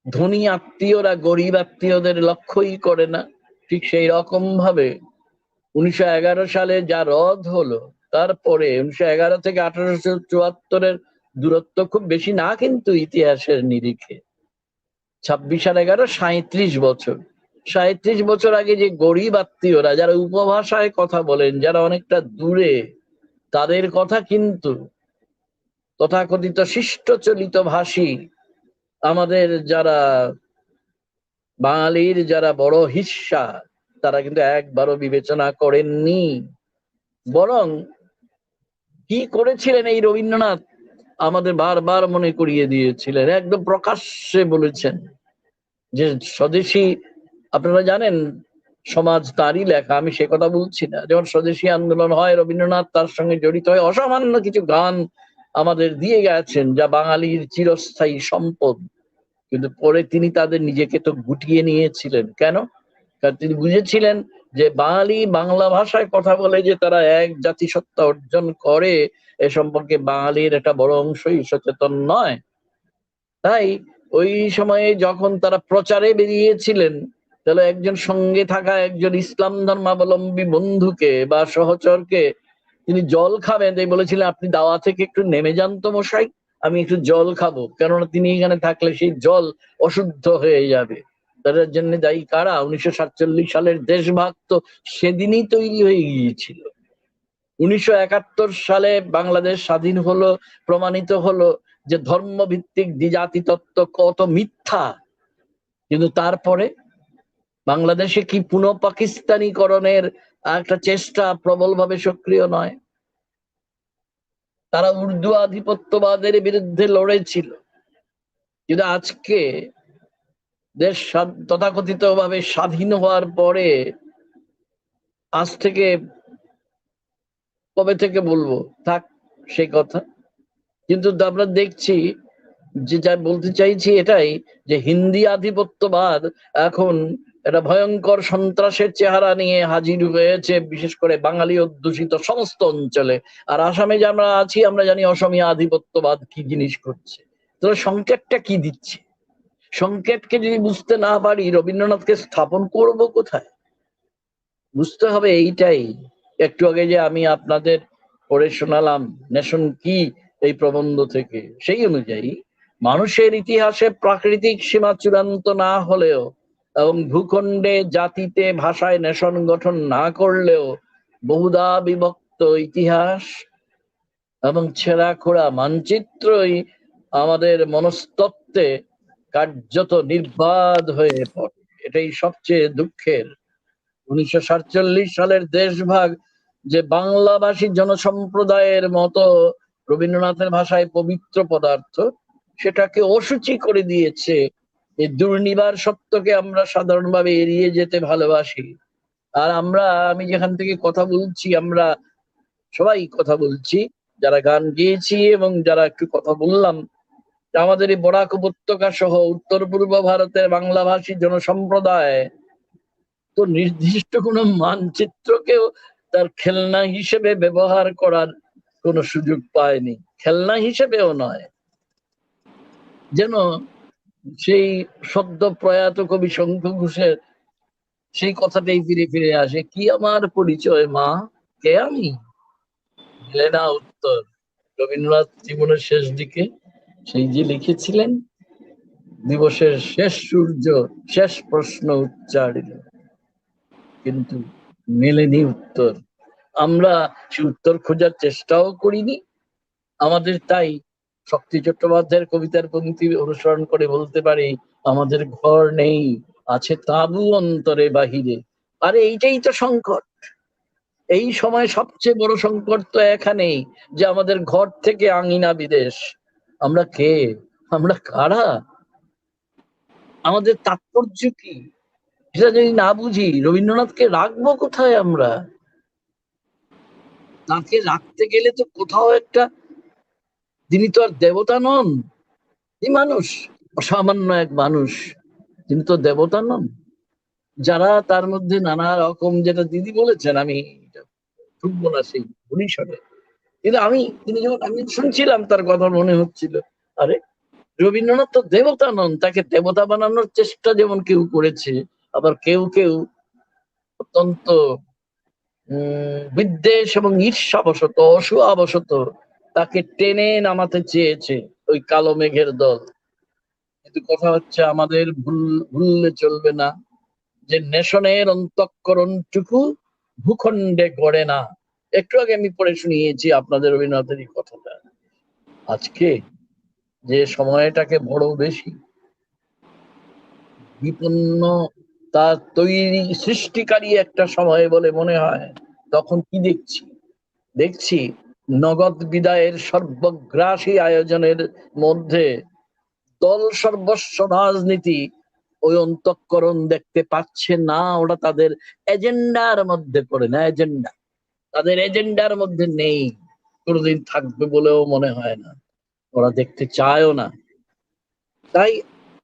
ধনী আত্মীয়রা গরিব আত্মীয়দের লক্ষ্যই করে না, ঠিক সেই রকম ভাবে 1911 সালে যা রদ হলো, তারপরে 1911 থেকে 1874-এর দূরত্ব খুব বেশি না কিন্তু ইতিহাসের নিরিখে। 26 আর 11 37 বছর। 37 বছর আগে যে গরিব আত্মীয়রা যারা উপভাষায় কথা বলেন, যারা অনেকটা দূরে, তাদের কথা কিন্তু তথাকথিত শিষ্টচলিত ভাষী আমাদের যারা বাঙালির যারা বড় হিস্সা, তারা কিন্তু একবারও বিবেচনা করেননি। বরং কি করেছিলেন এই রবীন্দ্রনাথ আমাদের বারবার মনে করিয়ে দিয়েছিলেন, একদম প্রকাশ্যে বলেছেন যে স্বদেশী, আপনারা জানেন সমাজ তারই লেখা, আমি সে কথা বলছি না। যেমন স্বদেশী আন্দোলন হয়, রবীন্দ্রনাথ তার সঙ্গে জড়িত হয়, অসামান্য কিছু গান আমাদের দিয়ে গেছেন যা বাঙালির চিরস্থায়ী সম্পদ। কিন্তু পরে তিনি তাদের নিজেকে তো গুটিয়ে নিয়েছিলেন। কেন? কারণ তিনি বুঝেছিলেন যে বাঙালি বাংলা ভাষায় কথা বলে যে তারা এক জাতিসত্তা অর্জন করে, এ সম্পর্কে বাঙালির একটা বড় অংশই সচেতন নয়। তাই ওই সময়ে যখন তারা প্রচারে বেরিয়েছিলেন, তাহলে একজন সঙ্গে থাকা একজন ইসলাম ধর্মাবলম্বী বন্ধুকে বা সহচরকে তিনি জল খাবেন তাই বলেছিলেন, আপনি দাওয়া থেকে একটু নেমে যান তো মশাই, আমি একটু জল খাবো, কেননা তিনি এখানে থাকলে সেই জল অশুদ্ধ হয়ে যাবে। তার জন্য দায়ী কারা? 1947 সালের দেশভাগ তো সেদিনই তৈরি হয়ে গিয়েছিল। 1971 সালে বাংলাদেশ স্বাধীন হলো, প্রমাণিত হলো যে ধর্মভিত্তিক দ্বিজাতি তত্ত্ব কত মিথ্যা। কিন্তু তারপরে বাংলাদেশে কি পুনঃ পাকিস্তানিকরণের একটা চেষ্টা প্রবলভাবে সক্রিয় নয়? তারা উর্দু আধিপত্যবাদের বিরুদ্ধে লড়েছিল। কিন্তু আজকে দেশ তথাকথিত ভাবে স্বাধীন হওয়ার পরে, আজ থেকে কবে থেকে বলবো, থাক সেই কথা। কিন্তু আমরা দেখছি যে, যা বলতে চাইছি এটাই, যে হিন্দি আধিপত্যবাদ এখন একটা ভয়ঙ্কর সন্ত্রাসের চেহারা নিয়ে হাজির হয়েছে, বিশেষ করে বাঙালি অধ্যুষিত সমস্ত অঞ্চলে। আর আসামে যে আমরা আছি, আমরা জানি অসমীয়া আধিপত্যবাদ কি জিনিস করছে। তাহলে সংকেতটা কি দিচ্ছে? সংকেতকে যদি বুঝতে না পারি, রবীন্দ্রনাথকে স্থাপন করব কোথায়? বুঝতে হবে এইটাই। একটু আগে যে আমি আপনাদের পড়ে শোনালাম নেশন কি এই প্রবন্ধ থেকে, সেই অনুযায়ী মানুষের ইতিহাসে প্রাকৃতিক সীমা চূড়ান্ত না হলেও এবং ভূখণ্ডে জাতিতে ভাষায় নেশন গঠন না করলেও বহুদা বিভক্ত ইতিহাস এবং ছেঁড়া খোড়া মানচিত্রই আমাদের মনস্তত্ত্বে কার্যত নির্বাদ হয়ে পড়ে। এটাই সবচেয়ে দুঃখের। 1947 সালের দেশভাগ যে বাংলাভাষী জনসম্প্রদায়ের মতো রবীন্দ্রনাথের ভাষায় পবিত্র পদার্থ, সেটাকে অসুচি করে দিয়েছে। এই দুর্নিবার সত্যকে আমরা সাধারণভাবে এড়িয়ে যেতে ভালোবাসি। আর আমি যেখান থেকে কথা বলছি, আমরা সবাই কথা বলছি, যারা গান গেয়েছি এবং যারা একটু কথা বললাম, আমাদের এই বরাক উপত্যকা সহ উত্তর পূর্ব ভারতের বাংলাভাষী জনসম্প্রদায় তো নির্দিষ্ট কোনো মানচিত্রকেও তার খেলনা হিসেবে ব্যবহার করার কোনো সুযোগ পায়নি, খেলনা হিসেবেও নয়। যেন সেই সদ্য প্রয়াত কবি শঙ্কু ঘোষের সেই কথাটাই ফিরে ফিরে আসে, কি আমার পরিচয় মা, কে আমি? দিলে না উত্তর। রবীন্দ্রনাথ জীবনের শেষ দিকে সেই যে লিখেছিলেন, দিবসের শেষ সূর্য শেষ প্রশ্ন উচ্চারিত, কিন্তু মেলেনি উত্তর। আমরা সে উত্তর খোঁজার চেষ্টাও করিনি। আমাদের তাই শক্তি চট্টোপাধ্যায়ের কবিতার পংক্তি অনুসরণ করে বলতে পারি, আমাদের ঘর নেই, আছে তাঁবু অন্তরে বাহিরে। আরে এইটাই তো সংকট। এই সময় সবচেয়ে বড় সংকট তো এখানেই, যে আমাদের ঘর থেকে আঙিনা বিদেশ। আমরা কে? আমরা কারা? আমাদের তাৎপর্য কি? সেটা যদি না বুঝি, রবীন্দ্রনাথকে রাখবো কোথায় আমরা? তাকে রাখতে গেলে তো কোথাও একটা, তিনি তো আর দেবতা নন, তিনি মানুষ, অসামান্য এক মানুষ, তিনি তো দেবতা নন। যারা তার মধ্যে নানা রকম, যেটা দিদি বলেছেন, আমি শুনবো না সেই পরিসরে, কিন্তু তিনি যখন আমি শুনছিলাম তার কথা, মনে হচ্ছিল, আরে রবীন্দ্রনাথ তো দেবতা নন, তাকে দেবতা বানানোর চেষ্টা যেমন কেউ করেছে, আবার কেউ কেউ অত্যন্ত বিদ্বেষ এবং ঈর্ষাবশত, অসূয়াবশত তাকে টেনে নামাতে চেয়েছে ওই কালো মেঘের দল। কিন্তু কথা হচ্ছে, আমাদের ভুললে চলবে না যে নেশনের অন্তঃকরণটুকু ভূখণ্ডে গড়ে না। একটু আগে আমি পড়ে শুনিয়েছি আপনাদের রবীন্দ্রনাথের এই কথাটা। আজকে যে সময়টাকে বড় বেশি বিপন্ন, তার তৈরি সৃষ্টিকারী একটা সময় বলে মনে হয়, তখন কি দেখছি নগদ বিদায়ের সর্বগ্রাসী আয়োজনের মধ্যে দল সর্বস্ব রাজনীতি ওই অন্তঃকরণ দেখতে পাচ্ছে না। ওটা তাদের এজেন্ডার মধ্যে পড়ে না, তাদের এজেন্ডার মধ্যে নেই, কোনোদিন থাকবে বলেও মনে হয় না, ওরা দেখতে চায়ও না। তাই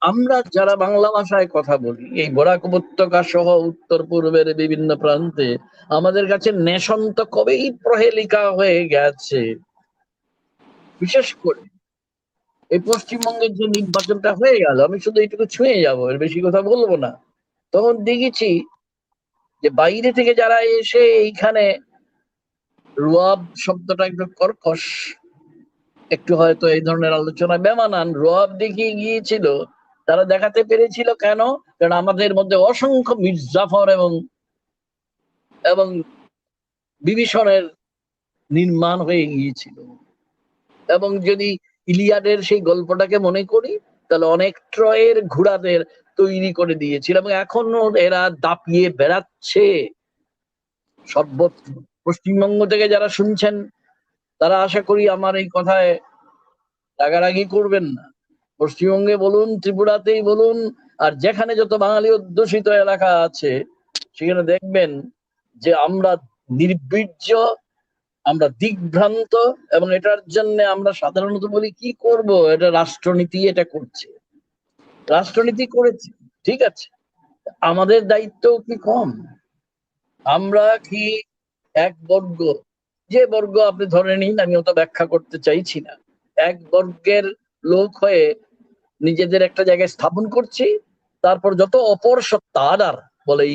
আমরা যারা বাংলা ভাষায় কথা বলি, এই বরাক উপত্যকা সহ উত্তর পূর্বের বিভিন্ন প্রান্তে, আমাদের কাছে নেশন তো কবেই প্রহেলিকা হয়ে গেছে। বিশেষ করে এই পশ্চিমবঙ্গের যে নির্বাচনটা হয়ে গেল, আমি শুধু এইটুকু ছুঁয়ে যাবো, এর বেশি কথা বলবো না। তখন দেখেছি যে বাইরে থেকে যারা এসে এইখানে, রুয়াব শব্দটা একটু কর্কশ, একটু হয়তো এই ধরনের আলোচনা বেমানান, রুয়াব দেখিয়ে গিয়েছিল, তারা দেখাতে পেরেছিল কেন? কারণ আমাদের মধ্যে অসংখ্য মির্জাফর এবং এবং বিভীষণের নির্মাণ হয়ে গিয়েছিল। এবং যদি ইলিয়াডের সেই গল্পটাকে মনে করি, তাহলে অনেক ট্রয়ের ঘোড়াদের তৈরি করে দিয়েছিল, এবং এখনো এরা দাপিয়ে বেড়াচ্ছে সর্বত্র। পশ্চিমবঙ্গ থেকে যারা শুনছেন, তারা আশা করি আমার এই কথায় রাগারাগি করবেন না। পশ্চিমবঙ্গে বলুন, ত্রিপুরাতেই বলুন, আর যেখানে যত বাঙালি অধ্যুষিত এলাকা আছে, সেখানে দেখবেন যে আমরা নির্বীর্য, আমরা দিগ্ভ্রান্ত, এবং এটার জন্য আমরা সাধারণত বলি কি করব, এটা রাষ্ট্রনীতি এটা করছে, রাষ্ট্রনীতি করেছে, ঠিক আছে, আমাদের দায়িত্ব কি কম? আমরা কি এক বর্গ, যে বর্গ আপনি ধরে নিন, আমি ওটা ব্যাখ্যা করতে চাইছি না, এক বর্গের লোক হয়ে নিজেদের একটা জায়গায় স্থাপন করছি, তারপর যত অপর সত্তা, আদার বলে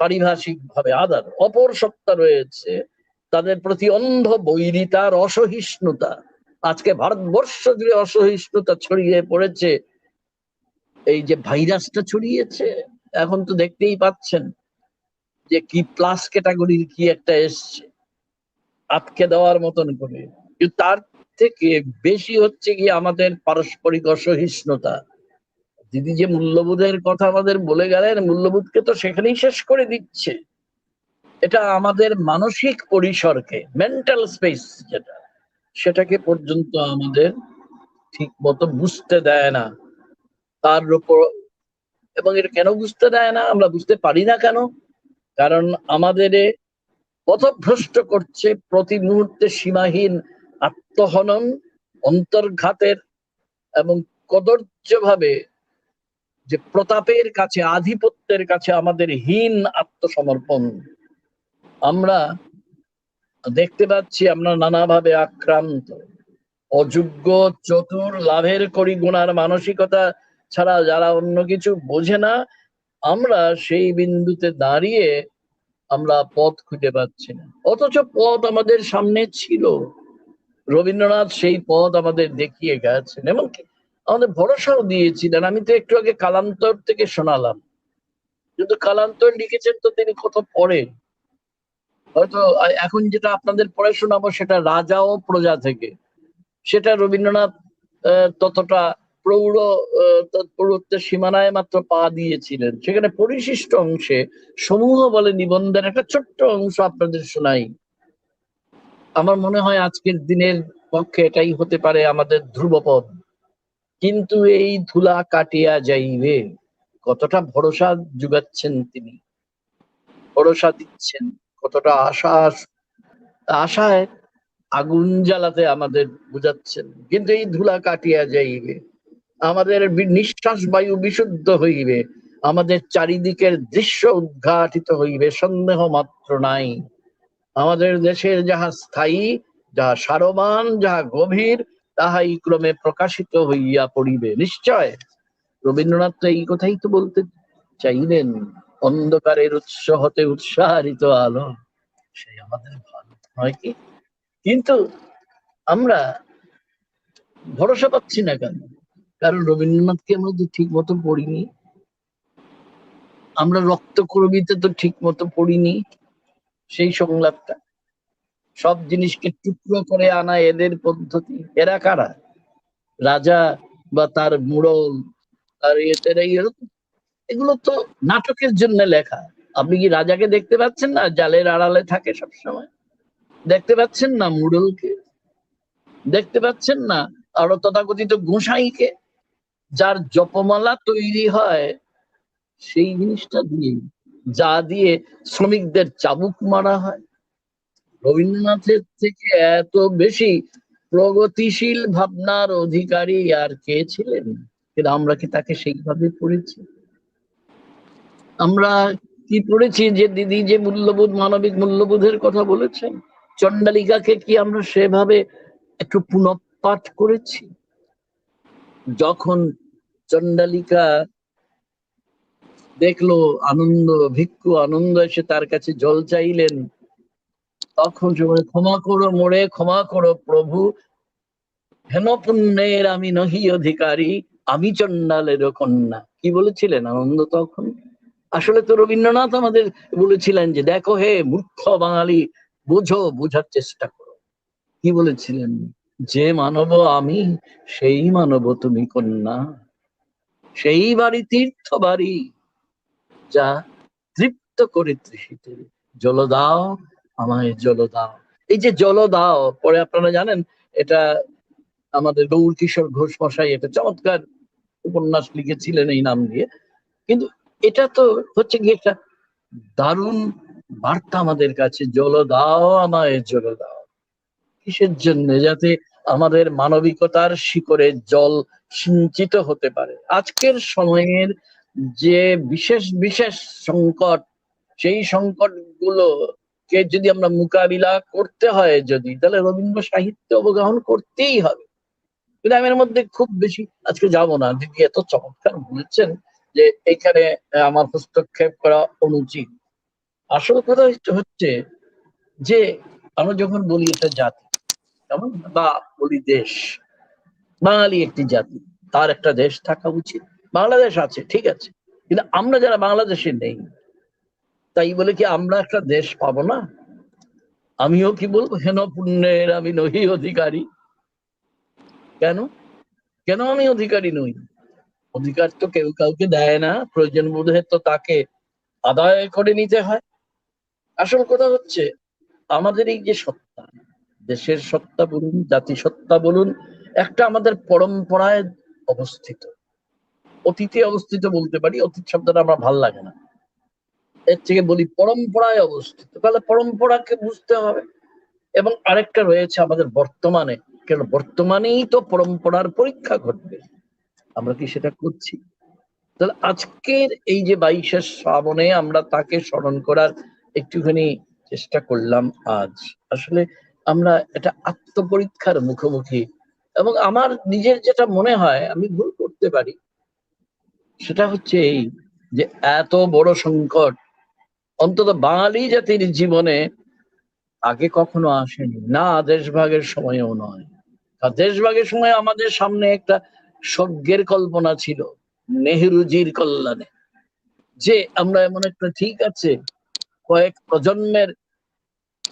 পারিভাষিক ভাবে, আদার অপর সত্তা রয়েছে, তাদের প্রতি অন্ধ বৈরিতার অসহিষ্ণুতা। আজকে ভারতবর্ষ জুড়ে অসহিষ্ণুতা ছড়িয়ে পড়েছে, এই যে ভাইরাসটা ছড়িয়েছে, এখন তো দেখতেই পাচ্ছেন যে কি প্লাস ক্যাটাগরির কি একটা এসছে আটকে দেওয়ার মতন করে। কিন্তু তার থেকে বেশি হচ্ছে কি আমাদের পারস্পরিক অসহিষ্ণুতা, দিদি যে মূল্যবোধের কথা আমাদের বলে গেলেন, মূল্যবোধকে তো সেখানেই শেষ করে দিচ্ছে। এটা আমাদের মানসিক পরিসরকে, মেন্টাল স্পেস যেটা, সেটাকে পর্যন্ত আমাদের ঠিক মতো বুঝতে দেয় না। তার উপর, এবং এটা কেন বুঝতে দেয় না, আমরা বুঝতে পারি না কেন? কারণ আমাদের পথভ্রষ্ট করছে প্রতি মুহূর্তে সীমাহীন আত্মহনন, অন্তর্ঘাতের, এবং কদর্য ভাবে যে প্রতাপের কাছে, আধিপত্যের কাছে আমাদের হীন আত্মসমর্পণ। আমরা দেখতে পাচ্ছি আমরা নানাভাবে আক্রান্ত। অযোগ্য, চতুর, লাভের করি গুণার মানসিকতা ছাড়া যারা অন্য কিছু বোঝে না, আমরা সেই বিন্দুতে দাঁড়িয়ে আমরা পথ খুঁজে পাচ্ছি না। অথচ পথ আমাদের সামনে ছিল। রবীন্দ্রনাথ সেই পথ আমাদের দেখিয়ে গেছেন, এমনকি আমাদের ভরসাও দিয়েছিলেন। আমি তো একটু আগে কালান্তর থেকে শোনালাম, কিন্তু কালান্তর লিখেছেন তো তিনি কত পরে। হয়তো এখন যেটা আপনাদের পড়ে শোনাবো সেটা রাজা ও প্রজা থেকে। সেটা রবীন্দ্রনাথ ততটা প্রৌঢ় তৎপরত্বের সীমানায় মাত্র পা দিয়েছিলেন। সেখানে পরিশিষ্ট অংশে সমূহ বলে নিবন্ধের একটা ছোট্ট অংশ আপনাদের শোনাই। আমার মনে হয় আজকের দিনের পক্ষে এটাই হতে পারে আমাদের ধ্রুবপদ। কিন্তু এই ধুলা কাটিয়া যাইবে, কতটা ভরসা জুগাচ্ছেন তিনি, ভরসা দিচ্ছেন, কতটা আশায় আগুন জ্বালাতে আমাদের বুঝাচ্ছেন। কিন্তু এই ধুলা কাটিয়া যাইবে, আমাদের নিঃশ্বাস বায়ু বিশুদ্ধ হইবে, আমাদের চারিদিকের দৃশ্য উদ্ঘাটিত হইবে, সন্দেহ মাত্র নাই। আমাদের দেশের যাহা স্থায়ী, যাহা সারবান, যাহা গভীর, তাহাই ক্রমে প্রকাশিত হইয়া পড়িবে। নিশ্চয় রবীন্দ্রনাথ তো এই কথাই তো বলতে চাইলেন, অন্ধকারের উৎস হতে উৎসাহিত আলো, সেই আমাদের ভালো হয় কি? কিন্তু আমরা ভরসা পাচ্ছি না কেন? কারণ রবীন্দ্রনাথকে আমরা তো ঠিক মতো পড়িনি, আমরা রক্তকরবীতে তো ঠিক মতো পড়িনি সেই সংলাপটা। সব জিনিসকে টুকরো করে আনা এদের পদ্ধতি। এরা কারা? রাজা বা তার মুরল, আর এগুলো তো নাটকের জন্য লেখা। আপনি কি রাজাকে দেখতে পাচ্ছেন না? জালের আড়ালে থাকে সবসময়। দেখতে পাচ্ছেন না মুরলকে? দেখতে পাচ্ছেন না আরো তথাকথিত গোসাইকে, যার জপমালা তৈরি হয় সেই জিনিসটা দিয়ে, যা দিয়ে শ্রমিকদের চাবুক মারা হয়? রবীন্দ্রনাথের থেকে এত বেশি প্রগতিশীল ভাবনার অধিকারী আর কে ছিলেন? কিন্তু আমরা কি তাকে সেইভাবে পড়েছি? আমরা কি পড়েছি যে দিদি যে মূল্যবোধ, মানবিক মূল্যবোধের কথা বলেছেন, চণ্ডালিকাকে কি আমরা সেভাবে একটু পুনঃপাঠ করেছি? যখন চণ্ডালিকা দেখলো আনন্দ, ভিক্ষু আনন্দ এসে তার কাছে জল চাইলেন, তখন সে বলে, ক্ষমা করো মোরে, ক্ষমা করো প্রভু, হেন পুণ্যের আমি নহি অধিকারী, আমি চণ্ডালের কন্যা। কি বলেছিলেন আনন্দ তখন? আসলে তো রবীন্দ্রনাথ আমাদের বলেছিলেন যে দেখো হে মূর্খ বাঙালি, বুঝো, বুঝার চেষ্টা করো। কি বলেছিলেন? যে মানব আমি, সেই মানব তুমি কন্যা, সেই বাড়ি তীর্থ বাড়ি, যা তৃপ্ত করে তৃষিতে, জল দাও আমায় জল দাও। এই যে জল দাও, পরে আপনারা জানেন এটা আমাদের গৌর কিশোর ঘোষ মশাই এটা চমৎকার উপন্যাস লিখেছিলেন এই নাম দিয়ে। কিন্তু এটা তো হচ্ছে কি একটা দারুণ বার্তা আমাদের কাছে, জল দাও আমায় জল দাও। কিসের জন্য? যাতে আমাদের মানবিকতার শিকড়ে জল সিঞ্চিত হতে পারে। আজকের সময়ের যে বিশেষ বিশেষ সংকট, সেই সংকট গুলোকে যদি আমরা মোকাবিলা করতে হয় যদি, তাহলে রবীন্দ্র সাহিত্য অবগাহন করতেই হবে। কিন্তু আমি এর মধ্যে খুব বেশি আজকে যাব না। দিদি এত চমৎকার বলেছেন যে এখানে আমার হস্তক্ষেপ করা অনুচিত। আসল কথা হচ্ছে যে আমরা যখন বলি এটা জাতি, কেমন, বা বলি দেশ, বাঙালি একটি জাতি, তার একটা দেশ থাকা উচিত। বাংলাদেশ আছে, ঠিক আছে, কিন্তু আমরা যারা বাংলাদেশে নেই, তাই বলে কি আমরা একটা দেশ পাবো না? আমিও কি বলবো, হেন পুণ্যের আমি নহি অধিকারী? কেন? কেন আমি অধিকারী নই? অধিকার তো কেউ কাউকে দেয় না, প্রয়োজন বোধে তো তাকে আদায় করে নিতে হয়। আসল কথা হচ্ছে আমাদের এই যে সত্তা, দেশের সত্তা বলুন, জাতিসত্তা বলুন, একটা আমাদের পরম্পরায় অবস্থিত, অতীতে অবস্থিত বলতে পারি, অতীত শব্দটা আমার ভাল লাগে না, এর থেকে বলি পরম্পরায় অবস্থিত। তাহলে পরম্পরাকে বুঝতে হবে। এবং আরেকটা রয়েছে আমাদের বর্তমানে, কেন বর্তমানেই তো পরম্পরার পরীক্ষা ঘটবে, আমরা কি সেটা করছি? তাহলে আজকের এই যে 22শে শ্রাবণে আমরা তাকে স্মরণ করার একটুখানি চেষ্টা করলাম আজ। আসলে আমরা এটা আত্মপরীক্ষার মুখোমুখি, এবং আমার নিজের যেটা মনে হয়, আমি ভুল করতে পারি, সেটা হচ্ছে এই যে এত বড় সংকট অন্তত বাঙালি জাতির জীবনে আগে কখনো আসেনি, না দেশভাগের সময়ও নয়। আর দেশভাগের সময় আমাদের সামনে একটা স্বর্গের কল্পনা ছিল, নেহরুজির কল্যাণে, যে আমরা এমন একটা, ঠিক আছে, কয়েক প্রজন্মের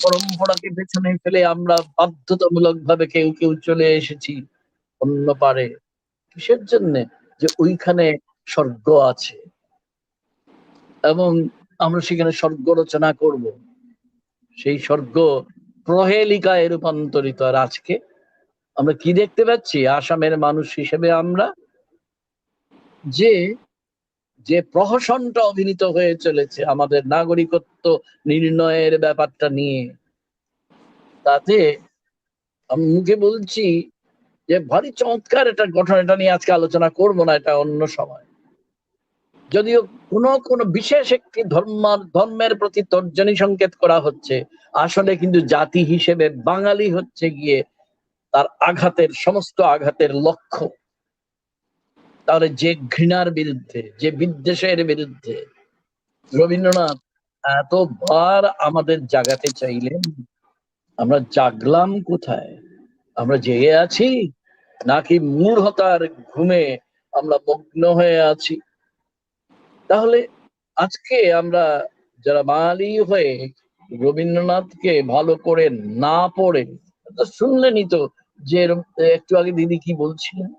পরম্পরাকে পেছনে ফেলে আমরা বাধ্যতামূলক ভাবে কেউ কেউ চলে এসেছি অন্য পারে। কিসের জন্যে? যে ওইখানে স্বর্গ আছে এবং আমরা সেখানে স্বর্গ রচনা করব। সেই স্বর্গ প্রহেলিকায় রূপান্তরিত। আর আজকে আমরা কি দেখতে পাচ্ছি? আসামের মানুষ হিসেবে আমরা যে যে প্রহসনটা অভিনীত হয়ে চলেছে আমাদের নাগরিকত্ব নির্ণয়ের ব্যাপারটা নিয়ে, তাতে আমি মুখে বলছি যে ভারী চমৎকার একটা গঠন। এটা নিয়ে আজকে আলোচনা করব না, এটা অন্য সময়। যদিও কোন বিশেষ একটি ধর্মের প্রতি তর্জনী সংকেত করা হচ্ছে, আসলে কিন্তু জাতি হিসেবে বাঙালি হচ্ছে গিয়ে তার আঘাতের, সমস্ত আঘাতের লক্ষ্য। তাহলে যে ঘৃণার বিরুদ্ধে, যে বিদ্বেষের বিরুদ্ধে রবীন্দ্রনাথ এতবার আমাদের জাগাতে চাইলেন, আমরা জাগলাম কোথায়? আমরা জেগে আছি নাকি মূঢ়তার ঘুমে আমরা মগ্ন হয়ে আছি? তাহলে আজকে আমরা যারা বাঙালি হয়ে রবীন্দ্রনাথকে ভালো করে না পড়ে, শুনলেনই তো যে একটু আগে দিদি কি বলছিলেন,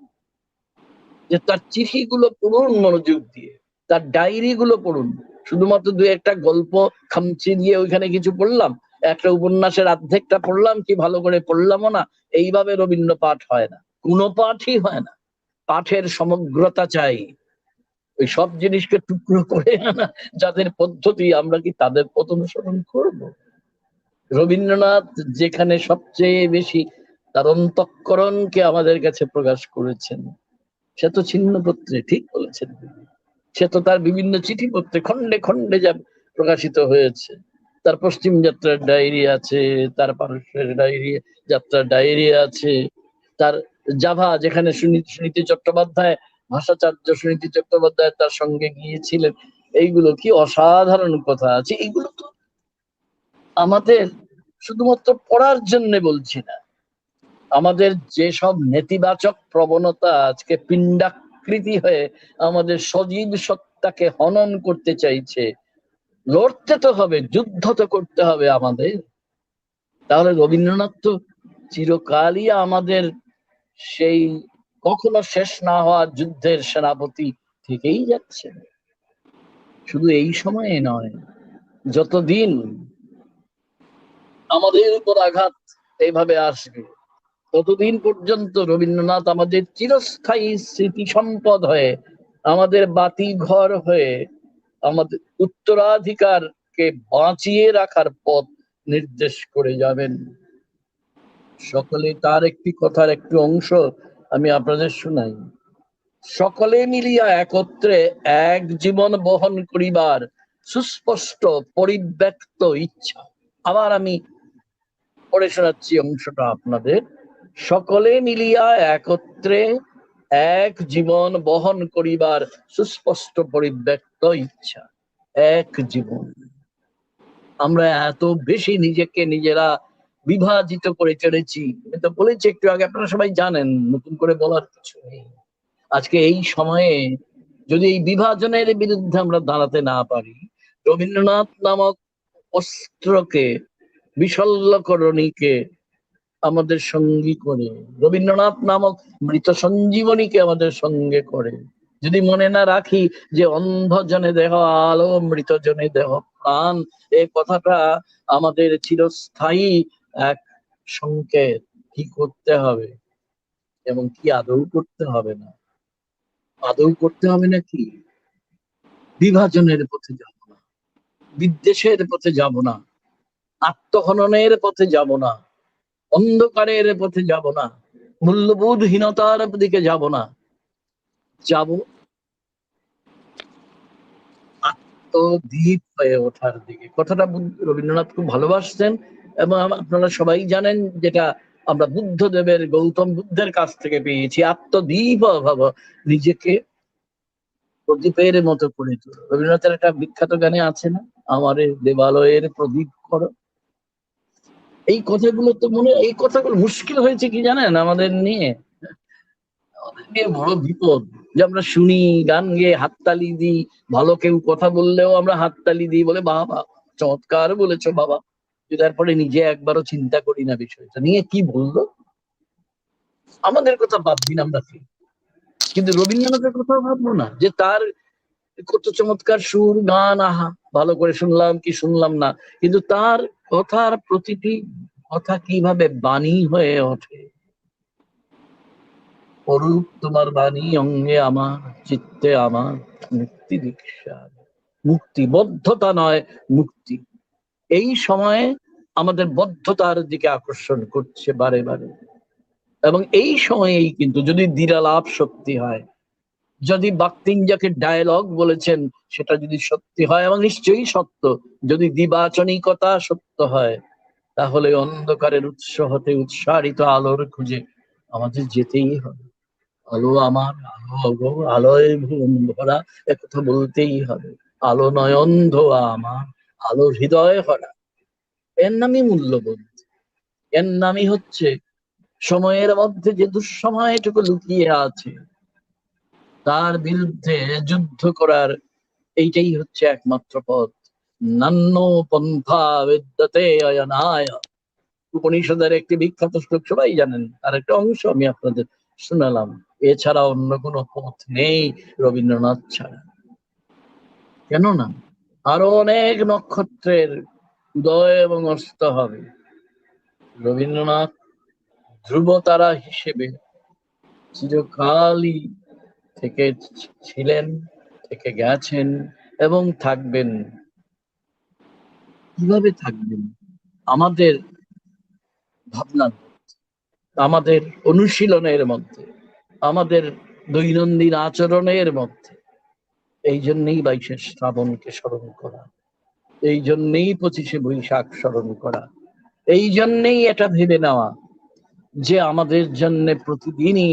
যে তার চিঠিগুলো পড়ুন মনোযোগ দিয়ে, তার ডায়েরি গুলো পড়ুন। শুধুমাত্র দু একটা গল্প খামচি দিয়ে ওইখানে কিছু পড়লাম, একটা উপন্যাসের অর্ধেকটা পড়লাম, কি ভালো করে পড়লামও না, এইভাবে রবীন্দ্র পাঠ হয় না, কোনো পাঠই হয় না। পাঠের সমগ্রতা চাই। ওই সব জিনিসকে টুকরো করে আনা যাদের পদ্ধতি, আমরা কি তাদের পথ অনুসরণ করব? রবীন্দ্রনাথ যেখানে সবচেয়ে বেশি তার অন্তঃকরণকে আমাদের কাছে প্রকাশ করেছেন, সে তো ছিন্নপত্রে, ঠিক বলেছেন। সে তো তার বিভিন্ন চিঠিপত্রে খন্ডে খন্ডে যা প্রকাশিত হয়েছে। তার পশ্চিম যাত্রার ডায়েরি আছে, তার পারস্যের ডায়েরি, যাত্রার ডায়েরি আছে, তার জাভা, যেখানে সুনীতি চট্টোপাধ্যায়, ভাষাচার্য সুনীতি চট্টোপাধ্যায় তার সঙ্গে গিয়েছিলেন। এইগুলো কি অসাধারণ কথা আছে। এইগুলো তো আমাদের শুধুমাত্র পড়ার জন্য বলছি না, আমাদের যেসব নেতিবাচক প্রবণতা আজকে পিণ্ডাকৃতি হয়ে আমাদের সজীব সত্তাকে হনন করতে চাইছে, লড়তে তো হবে, যুদ্ধ তো করতে হবে আমাদের। তাহলে রবীন্দ্রনাথ তো চিরকালই আমাদের সেই কখনো শেষ না হওয়া যুদ্ধের সেনাপতি থেকেই যাচ্ছে। শুধু এই সময়ে নয়, যতদিন আমাদের উপর আঘাত এইভাবে আসবে, ততদিন পর্যন্ত রবীন্দ্রনাথ আমাদের চিরস্থায়ী স্মৃতি সম্পদ হয়ে, আমাদের বাতি ঘর হয়ে, আমাদের উত্তরাধিকারকে বাঁচিয়ে রাখার পথ নির্দেশ করে যাবেন। সকলে তার একটি কথার একটু অংশ আমি আপনাদের শুনাই। সকলে মিলিয়া একত্রে এক জীবন বহন করিবার সুস্পষ্ট পরিব্যক্ত ইচ্ছা। আবার আমি পড়ে শোনাচ্ছি অংশটা আপনাদের। সকলে মিলিয়া একত্রে এক জীবন বহন করিবার সুস্পষ্ট পরিব্যক্ত ইচ্ছা। এক জীবন। আমরা এত বেশি নিজেকে নিজেরা বিভাজিত করে চলেছি। আমি তো বলেছি একটু আগে, আপনারা সবাই জানেন, নতুন করে বলার কিছু নেই। আজকে এই সময়ে যদি এই বিভাজনের বিরুদ্ধে আমরা দাঁড়াতে না পারি, রবীন্দ্রনাথ নামক অস্ত্রকে, বিশল্যকরণীকে আমাদের সঙ্গী করে, রবীন্দ্রনাথ নামক মৃত সঞ্জীবনীকে আমাদের সঙ্গে করে, যদি মনে না রাখি যে অন্ধ জনে দেহ আলো, মৃত জনে দেহ প্রাণ, এই কথাটা আমাদের চিরস্থায়ী এক সংকেত। কি করতে হবে এবং কি আদৌ করতে হবে না, আদৌ করতে হবে নাকি? বিভাজনের পথে যাব না, বিদ্বেষের পথে যাব না, আত্মহননের পথে যাব না, অন্ধকারের পথে যাব না, মূল্যবোধহীনতার দিকে যাব না, যাব আত্মদ্বীপ হয়ে ওঠার দিকে। কথাটা রবীন্দ্রনাথ খুব ভালোবাসতেন এবং আপনারা সবাই জানেন যেটা আমরা বুদ্ধদেবের, গৌতম বুদ্ধের কাছ থেকে পেয়েছি, আত্মদ্বীপ ভাব, নিজেকে প্রদীপের মতো করে তোলো। রবীন্দ্রনাথের একটা বিখ্যাত গানে আছে না, আমার দেবালয়ের প্রদীপ করো। এই কথাগুলো তো এই কথাগুলো মুশকিল হয়েছে কি জানেন আমাদের নিয়ে বড় বিপদ, যে আমরা শুনি, গান গেয়ে হাততালি দিই, ভালো কেউ কথা বললেও আমরা হাততালি দিই, বলে বাবা চমৎকার বলেছো বাবা, তারপরে নিজে একবারও চিন্তা করি না বিষয়টা নিয়ে কি বললো, আমাদের কথা বাদ দিন আমরা কি। কিন্তু রবীন্দ্রনাথের কথা ভাববো না, যে তার কত চমৎকার সুর, গান, আহা ভালো করে শুনলাম কি শুনলাম না, কিন্তু তার কথার প্রতিটি কথা কিভাবে বাণী হয়ে ওঠে। অরূপ তোমার বাণী অঙ্গে আমার, চিত্তে আমার মুক্তি দীক্ষা। মুক্তি, বদ্ধতা নয়, মুক্তি। এই সময়ে আমাদের বদ্ধতার দিকে আকর্ষণ করছে বারে বারে, এবং এই সময়েই কিন্তু যদি দ্বিরালাপ সত্যি হয়, যদি বাক্তিঞ্জাকে ডায়ালগ বলেছেন সেটা যদি সত্যি হয়, এবং নিশ্চয়ই সত্য, যদি দ্বিবাচনিকতা সত্য হয়, তাহলে অন্ধকারের উৎস হতে উৎসারিত আলোর খুঁজে আমাদের যেতেই হবে। আলো আমার, আলো গো, আলোয় ভরা, একথা বলতেই হবে। আলো নয় অন্ধ আমার, আলো হৃদয় ভরা। এর নামই মূল্যবোধ, এর নামই হচ্ছে সময়ের মধ্যে যে দুঃসময়টুকু লুকিয়ে আছে তার বিরুদ্ধে যুদ্ধ করার এইটাই হচ্ছে একমাত্র পথ। নান্য পন্থা বিদ্যতে অয়নায়, উপনিষদের একটি বিখ্যাত শ্লোক সবাই জানেন, আর একটা অংশ আমি আপনাদের শোনালাম। এছাড়া অন্য কোনো পথ নেই রবীন্দ্রনাথ ছাড়া। কেননা আরো অনেক নক্ষত্রের উদয় এবং অস্ত হবে, রবীন্দ্রনাথ ধ্রুবতারা হিসেবে চিরকালই থেকে ছিলেন, থেকে গেছেন এবং থাকবেন। কিভাবে থাকবেন? আমাদের ভাবনা, আমাদের অনুশীলনের মধ্যে, আমাদের দৈনন্দিন আচরণের মধ্যে। এই জন্যই 22শে শ্রাবণকে স্মরণ করা, এই জন্যই 25শে বৈশাখ স্মরণ করা, এই জন্যই এটা ভেবে নেওয়া যে আমাদের জন্য প্রতিদিনই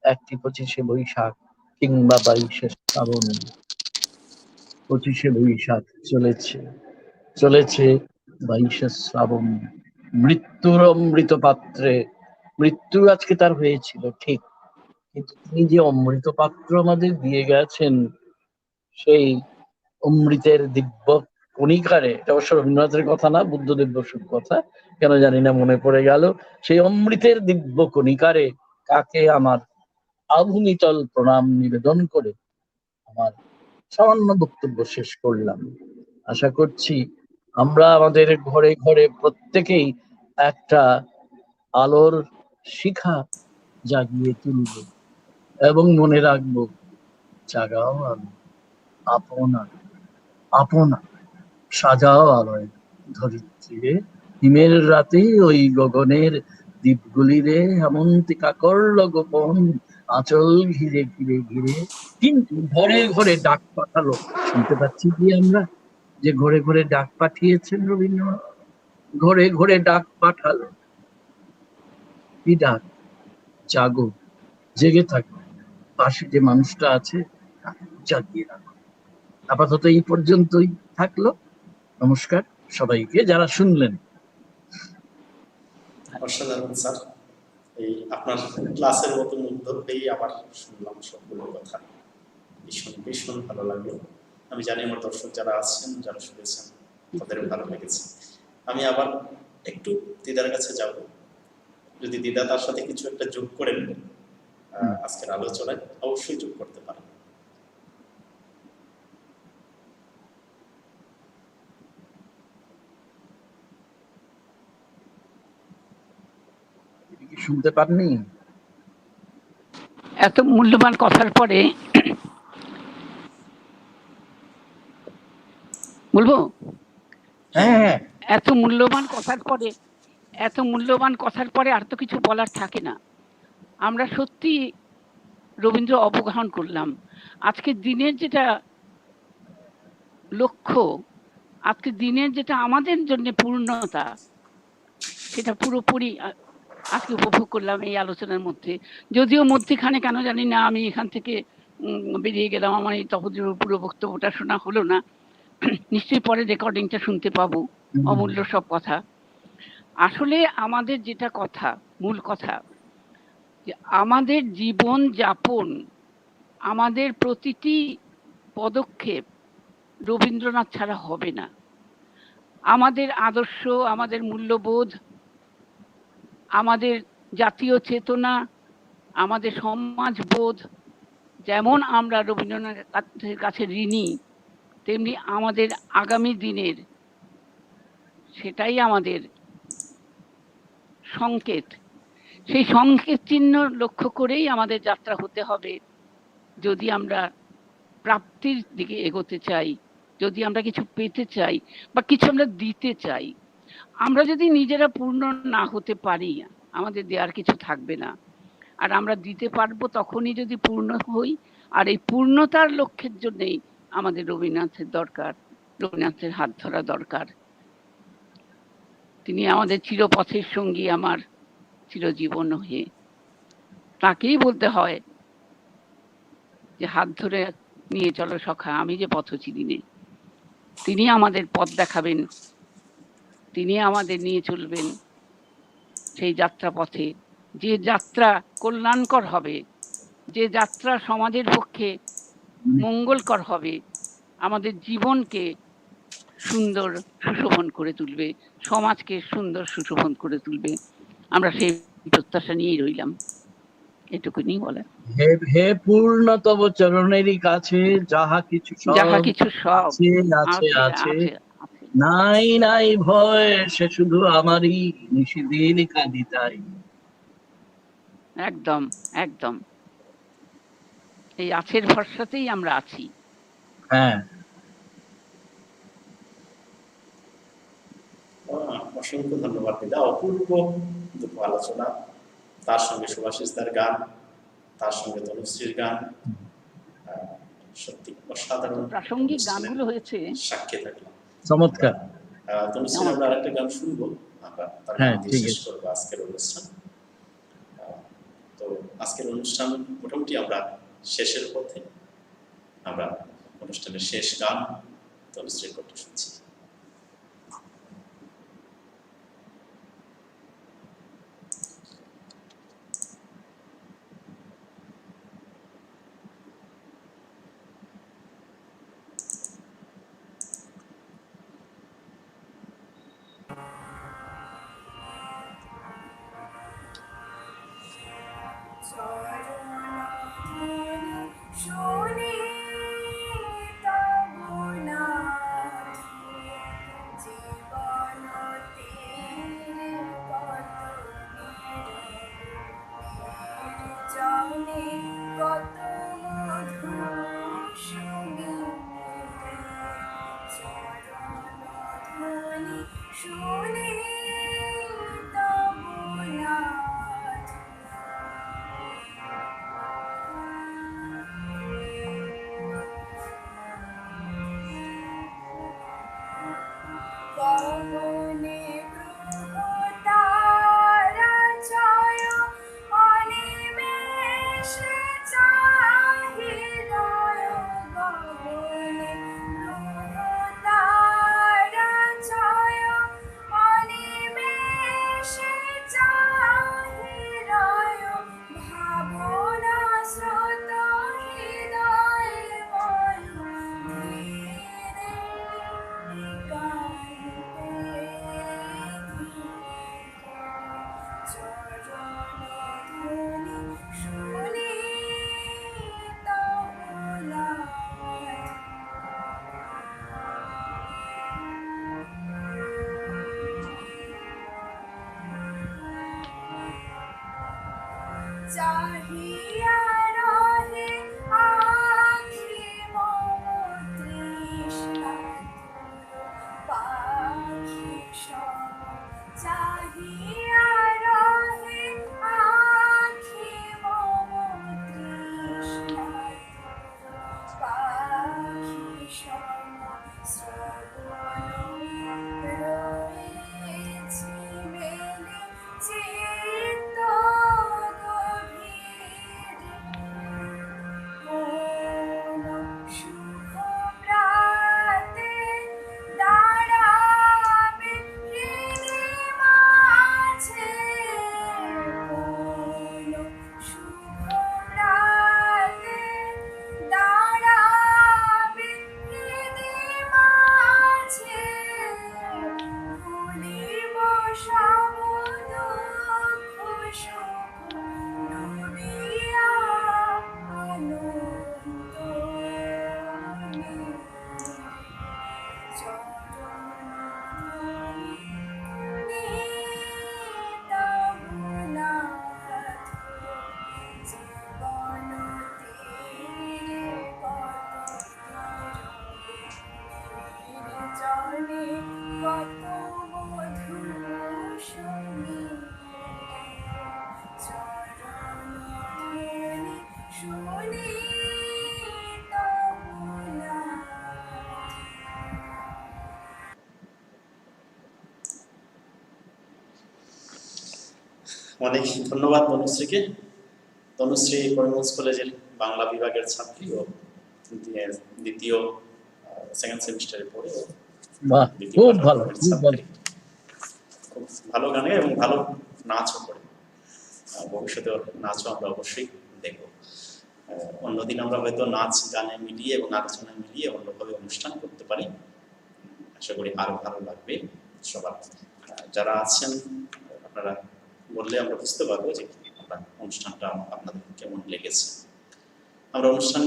একটি 25শে বৈশাখ কিংবা 22শে শ্রাবণ। 25শে বৈশাখ চলেছে, চলেছে 22শে শ্রাবণ। মৃত্যুর অমৃত পাত্রে, মৃত্যু আজকে তার হয়েছিল ঠিক, কিন্তু তিনি যে অমৃত পাত্র আমাদের দিয়ে গেছেন, সেই অমৃতের দিব্য কণিকারে, এটা অবশ্য রবীন্দ্রনাথের কথা না, বুদ্ধদেব বসুর কথা, কেন জানি না মনে পড়ে গেল, সেই অমৃতের দিব্য কণিকারে কাকে আমার আভূমিতল প্রণাম নিবেদন করে আমার সামান্য বক্তব্য শেষ করলাম। আশা করছি আমরা আমাদের ঘরে ঘরে প্রত্যেকেই একটা আলোর শিখা জাগিয়ে তুলব এবং মনে রাখবো, জাগাও আলো, আপনা আপনা সাজাও আলোয় ধরিত্রীরে, হিমের রাতে ওই গগনের দ্বীপগুলি রে, হেমন্তিকা করল গোপন আঁচল ঘিরে ঘিরে ঘিরে। কিন্তু ঘরে ঘরে ডাক পাঠালো, শুনতে পাচ্ছি কি আমরা যে ঘরে ঘরে ডাক পাঠিয়েছেন রবীন্দ্রনাথ? ঘরে ঘরে ডাক পাঠালো, কি ডাক? জাগো, জেগে থাকো, পাশে যে মানুষটা আছে তাকে জাগিয়ে রাখো। আপাতত এই পর্যন্তই থাকলো। নমস্কার সবাইকে যারা শুনলেন। অসাধারণ স্যার, এই আপনার ক্লাসের মতো মুগ্ধ হয়েই আবার শুনলাম সবগুলো কথা, ভীষণ ভীষণ ভালো লাগলো। আমি জানি আমার দর্শক যারা আছেন, যারা শুনেছেন, তাদের ভালো লেগেছে। আমি আবার একটু দিদার কাছে যাব, যদি দিদা তার সাথে কিছু একটা যোগ করেন আজকের আলোচনায়, অবশ্যই যোগ করতে পারেন। শুনতে পাননি? এত মূল্যবান কথার পরে বলবো, হ্যাঁ, এত মূল্যবান কথার পরে আর তো কিছু বলার থাকে না। আমরা সত্যি রবীন্দ্র অবগাহন করলাম। আজকের দিনের যেটা লক্ষ্য, আজকের দিনের যেটা আমাদের জন্য পূর্ণতা, সেটা পুরোপুরি আজকে উপভোগ করলাম এই আলোচনার মধ্যে। যদিও মধ্যিখানে কেন জানি না আমি এখান থেকে বেরিয়ে গেলাম, আমার এই তহজুর পুরো বক্তব্যটা শোনা হলো না। নিশ্চয়ই পরে রেকর্ডিংটা শুনতে পাবো, অমূল্য সব কথা। আসলে আমাদের যেটা কথা, মূল কথা, যে আমাদের জীবন যাপন, আমাদের প্রতিটি পদক্ষেপ রবীন্দ্রনাথ ছাড়া হবে না। আমাদের আদর্শ, আমাদের মূল্যবোধ, আমাদের জাতীয় চেতনা, আমাদের সমাজবোধ, যেমন আমরা রবীন্দ্রনাথের কাছে ঋণী, তেমনি আমাদের আগামী দিনের সেটাই আমাদের সংকেত। সেই সংকেত চিহ্ন লক্ষ্য করেই আমাদের যাত্রা হতে হবে। যদি আমরা প্রাপ্তির দিকে এগোতে চাই, যদি আমরা কিছু পেতে চাই বা কিছু আমরা দিতে চাই, আমরা যদি নিজেরা পূর্ণ না হতে পারি, আমাদের দেওয়ার কিছু থাকবে না। আর আমরা দিতে পারবো তখনই যদি পূর্ণ হই। আর এই পূর্ণতার লক্ষ্যের জন্যই আমাদের রবীন্দ্রনাথের দরকার, রবীন্দ্রনাথের হাত ধরা দরকার। তিনি আমাদের চিরপথের সঙ্গী, আমার চিরজীবন হয়ে। তাকেই বলতে হয় যে হাত ধরে নিয়ে চলো সখা, আমি যে পথচিরিনে। তিনি আমাদের পথ দেখাবেন, তিনি আমাদের নিয়ে চলবেন সেই যাত্রা পথে, যে যাত্রা কল্যাণকর হবে, যে যাত্রা সমাজের পক্ষে মঙ্গলকর হবে, আমাদের জীবনকে সুন্দর সুশোভন করে তুলবে, সমাজকে সুন্দর সুশোভন করে তুলবে। আমরা সেই প্রত্যাশা নিয়েই রইলাম। এটুকুনি বলে। হে পূর্ণতম চরণেরই কাছে যাহা কিছু সব আছে আছে আছে, নাই নাই ভয়, সে শুধু আমারই নিশিদিন কাঁদিতাই। একদম একদম, এই আছের ভরসাতেই আমরা আছি। হ্যাঁ, অসংখ্য ধন্যবাদ দিদা। অপূর্ব দুটো আলোচনা, তার সঙ্গে সুভাষিস দার গান, তার সঙ্গে তনুশ্রীর গান, সত্যি অসাধারণ প্রাসঙ্গিক গানগুলো হয়েছে, সাক্ষী থাকলাম। চমৎকার। তনুশ্রী, আমরা আরেকটা গান শুনবো, আমরা তার হ্যাঁ, গান দিয়ে ঠিক শেষ আছে। করবো আজকের অনুষ্ঠান। তো আজকের অনুষ্ঠান মোটামুটি আমরা শেষের পথে। আমরা অনুষ্ঠানের শেষ গান তনুশ্রীর কণ্ঠে শুনছি। চাহিয়া রহে আখি মম তৃষ্ণা পাখি সম চাহিয়া রহে আখি মম তৃষ্ণা পাখি সম শ্রবণ রয়েছি মেলে চিত্ত গভীরে কোন শুভ প্রাতে দাঁড়াবে হৃদি মাঝে কোন শুভ প্রাতে দাঁড়াবে হৃদি মাঝে ভুলিব সব দুঃখ সুখ ডুবিয়া আনন্দ জনে কত মধুর সঙ্গীত চরণ ধ্বনি শুনি তবু নাথ। অনেক ধন্যবাদ তনুশ্রীকে। তনুশ্রী করিমগঞ্জ কলেজের বাংলা বিভাগের ছাত্রী ও দ্বিতীয় সেকেন্ড সেমিস্টারে পড়ে ও বাহ, দ্বিতীয় খুব পাঠক্রমের ভালো, খুব ভালো। ছাত্রী। খুব ভালো গানে এবং ভালো নাচও করে। ভবিষ্যতে ওর নাচও আমরা অবশ্যই দেখব। অন্যদিন আমরা হয়তো নাচ গানে মিলিয়ে এবং আলোচনা মিলিয়ে অন্যভাবে অনুষ্ঠান করতে পারি। আশা করি আরো ভালো লাগবে সবার। যারা আছেন আপনারা বললে আমরা বুঝতে পারবো যে আমরা অনুষ্ঠানটা আপনাদের কেমন লেগেছে। আমরা অনুষ্ঠান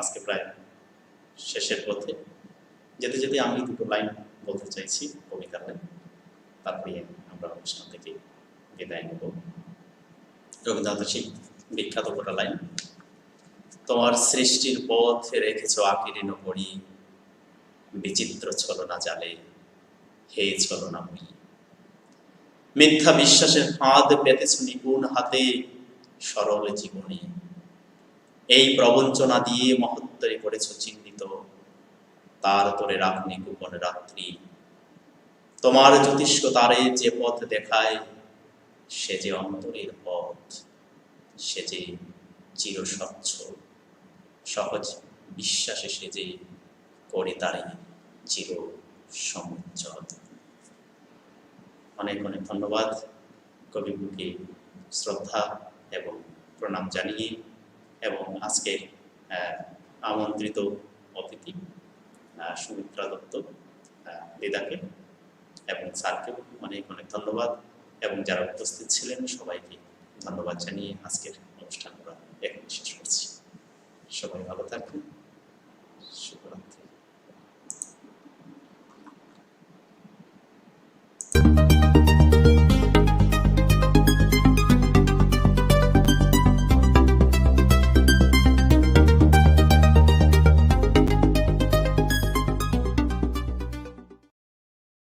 আজকে প্রায় শেষের পথে। যেতে যেতে আমি দুটো লাইন বলতে চাইছি কবিতার লাইন, তারপরে আমরা অনুষ্ঠান থেকে বিদায় নেব। রবীন্দ্রনাথের সেই বিখ্যাত গোটা লাইন, তোমার সৃষ্টির পথ রেখেছ আকিরিন করি, বিচিত্র ছলনা জালে হে ছলনা মুই। মিথ্যা বিশ্বাসের ফাঁদ পেতেছ নিপুণ হাতে সরল জীবনে, এই প্রবঞ্চনা দিয়ে মহত্তরে করেছ চিহ্নিত, তার তোরে রাখনি গোপন রাত্রি। তোমার জ্যোতিষ্ক তারে যে পথ দেখায়, সে যে অন্তরের পথ, সে যে চির স্বচ্ছ, সহজ বিশ্বাসে সে যে করে তারে চির সমুজ্জ্বল। অনেক অনেক ধন্যবাদ। কবিগুরুকে শ্রদ্ধা এবং প্রণাম জানিয়ে এবং আজকের আমন্ত্রিত অতিথি সুমিত্রা দত্ত দিদাকে এবং স্যারকেও অনেক অনেক ধন্যবাদ এবং যারা উপস্থিত ছিলেন সবাইকে ধন্যবাদ জানিয়ে আজকের অনুষ্ঠান আমরা এখানে শেষ করছি। সবাই ভালো থাকবেন।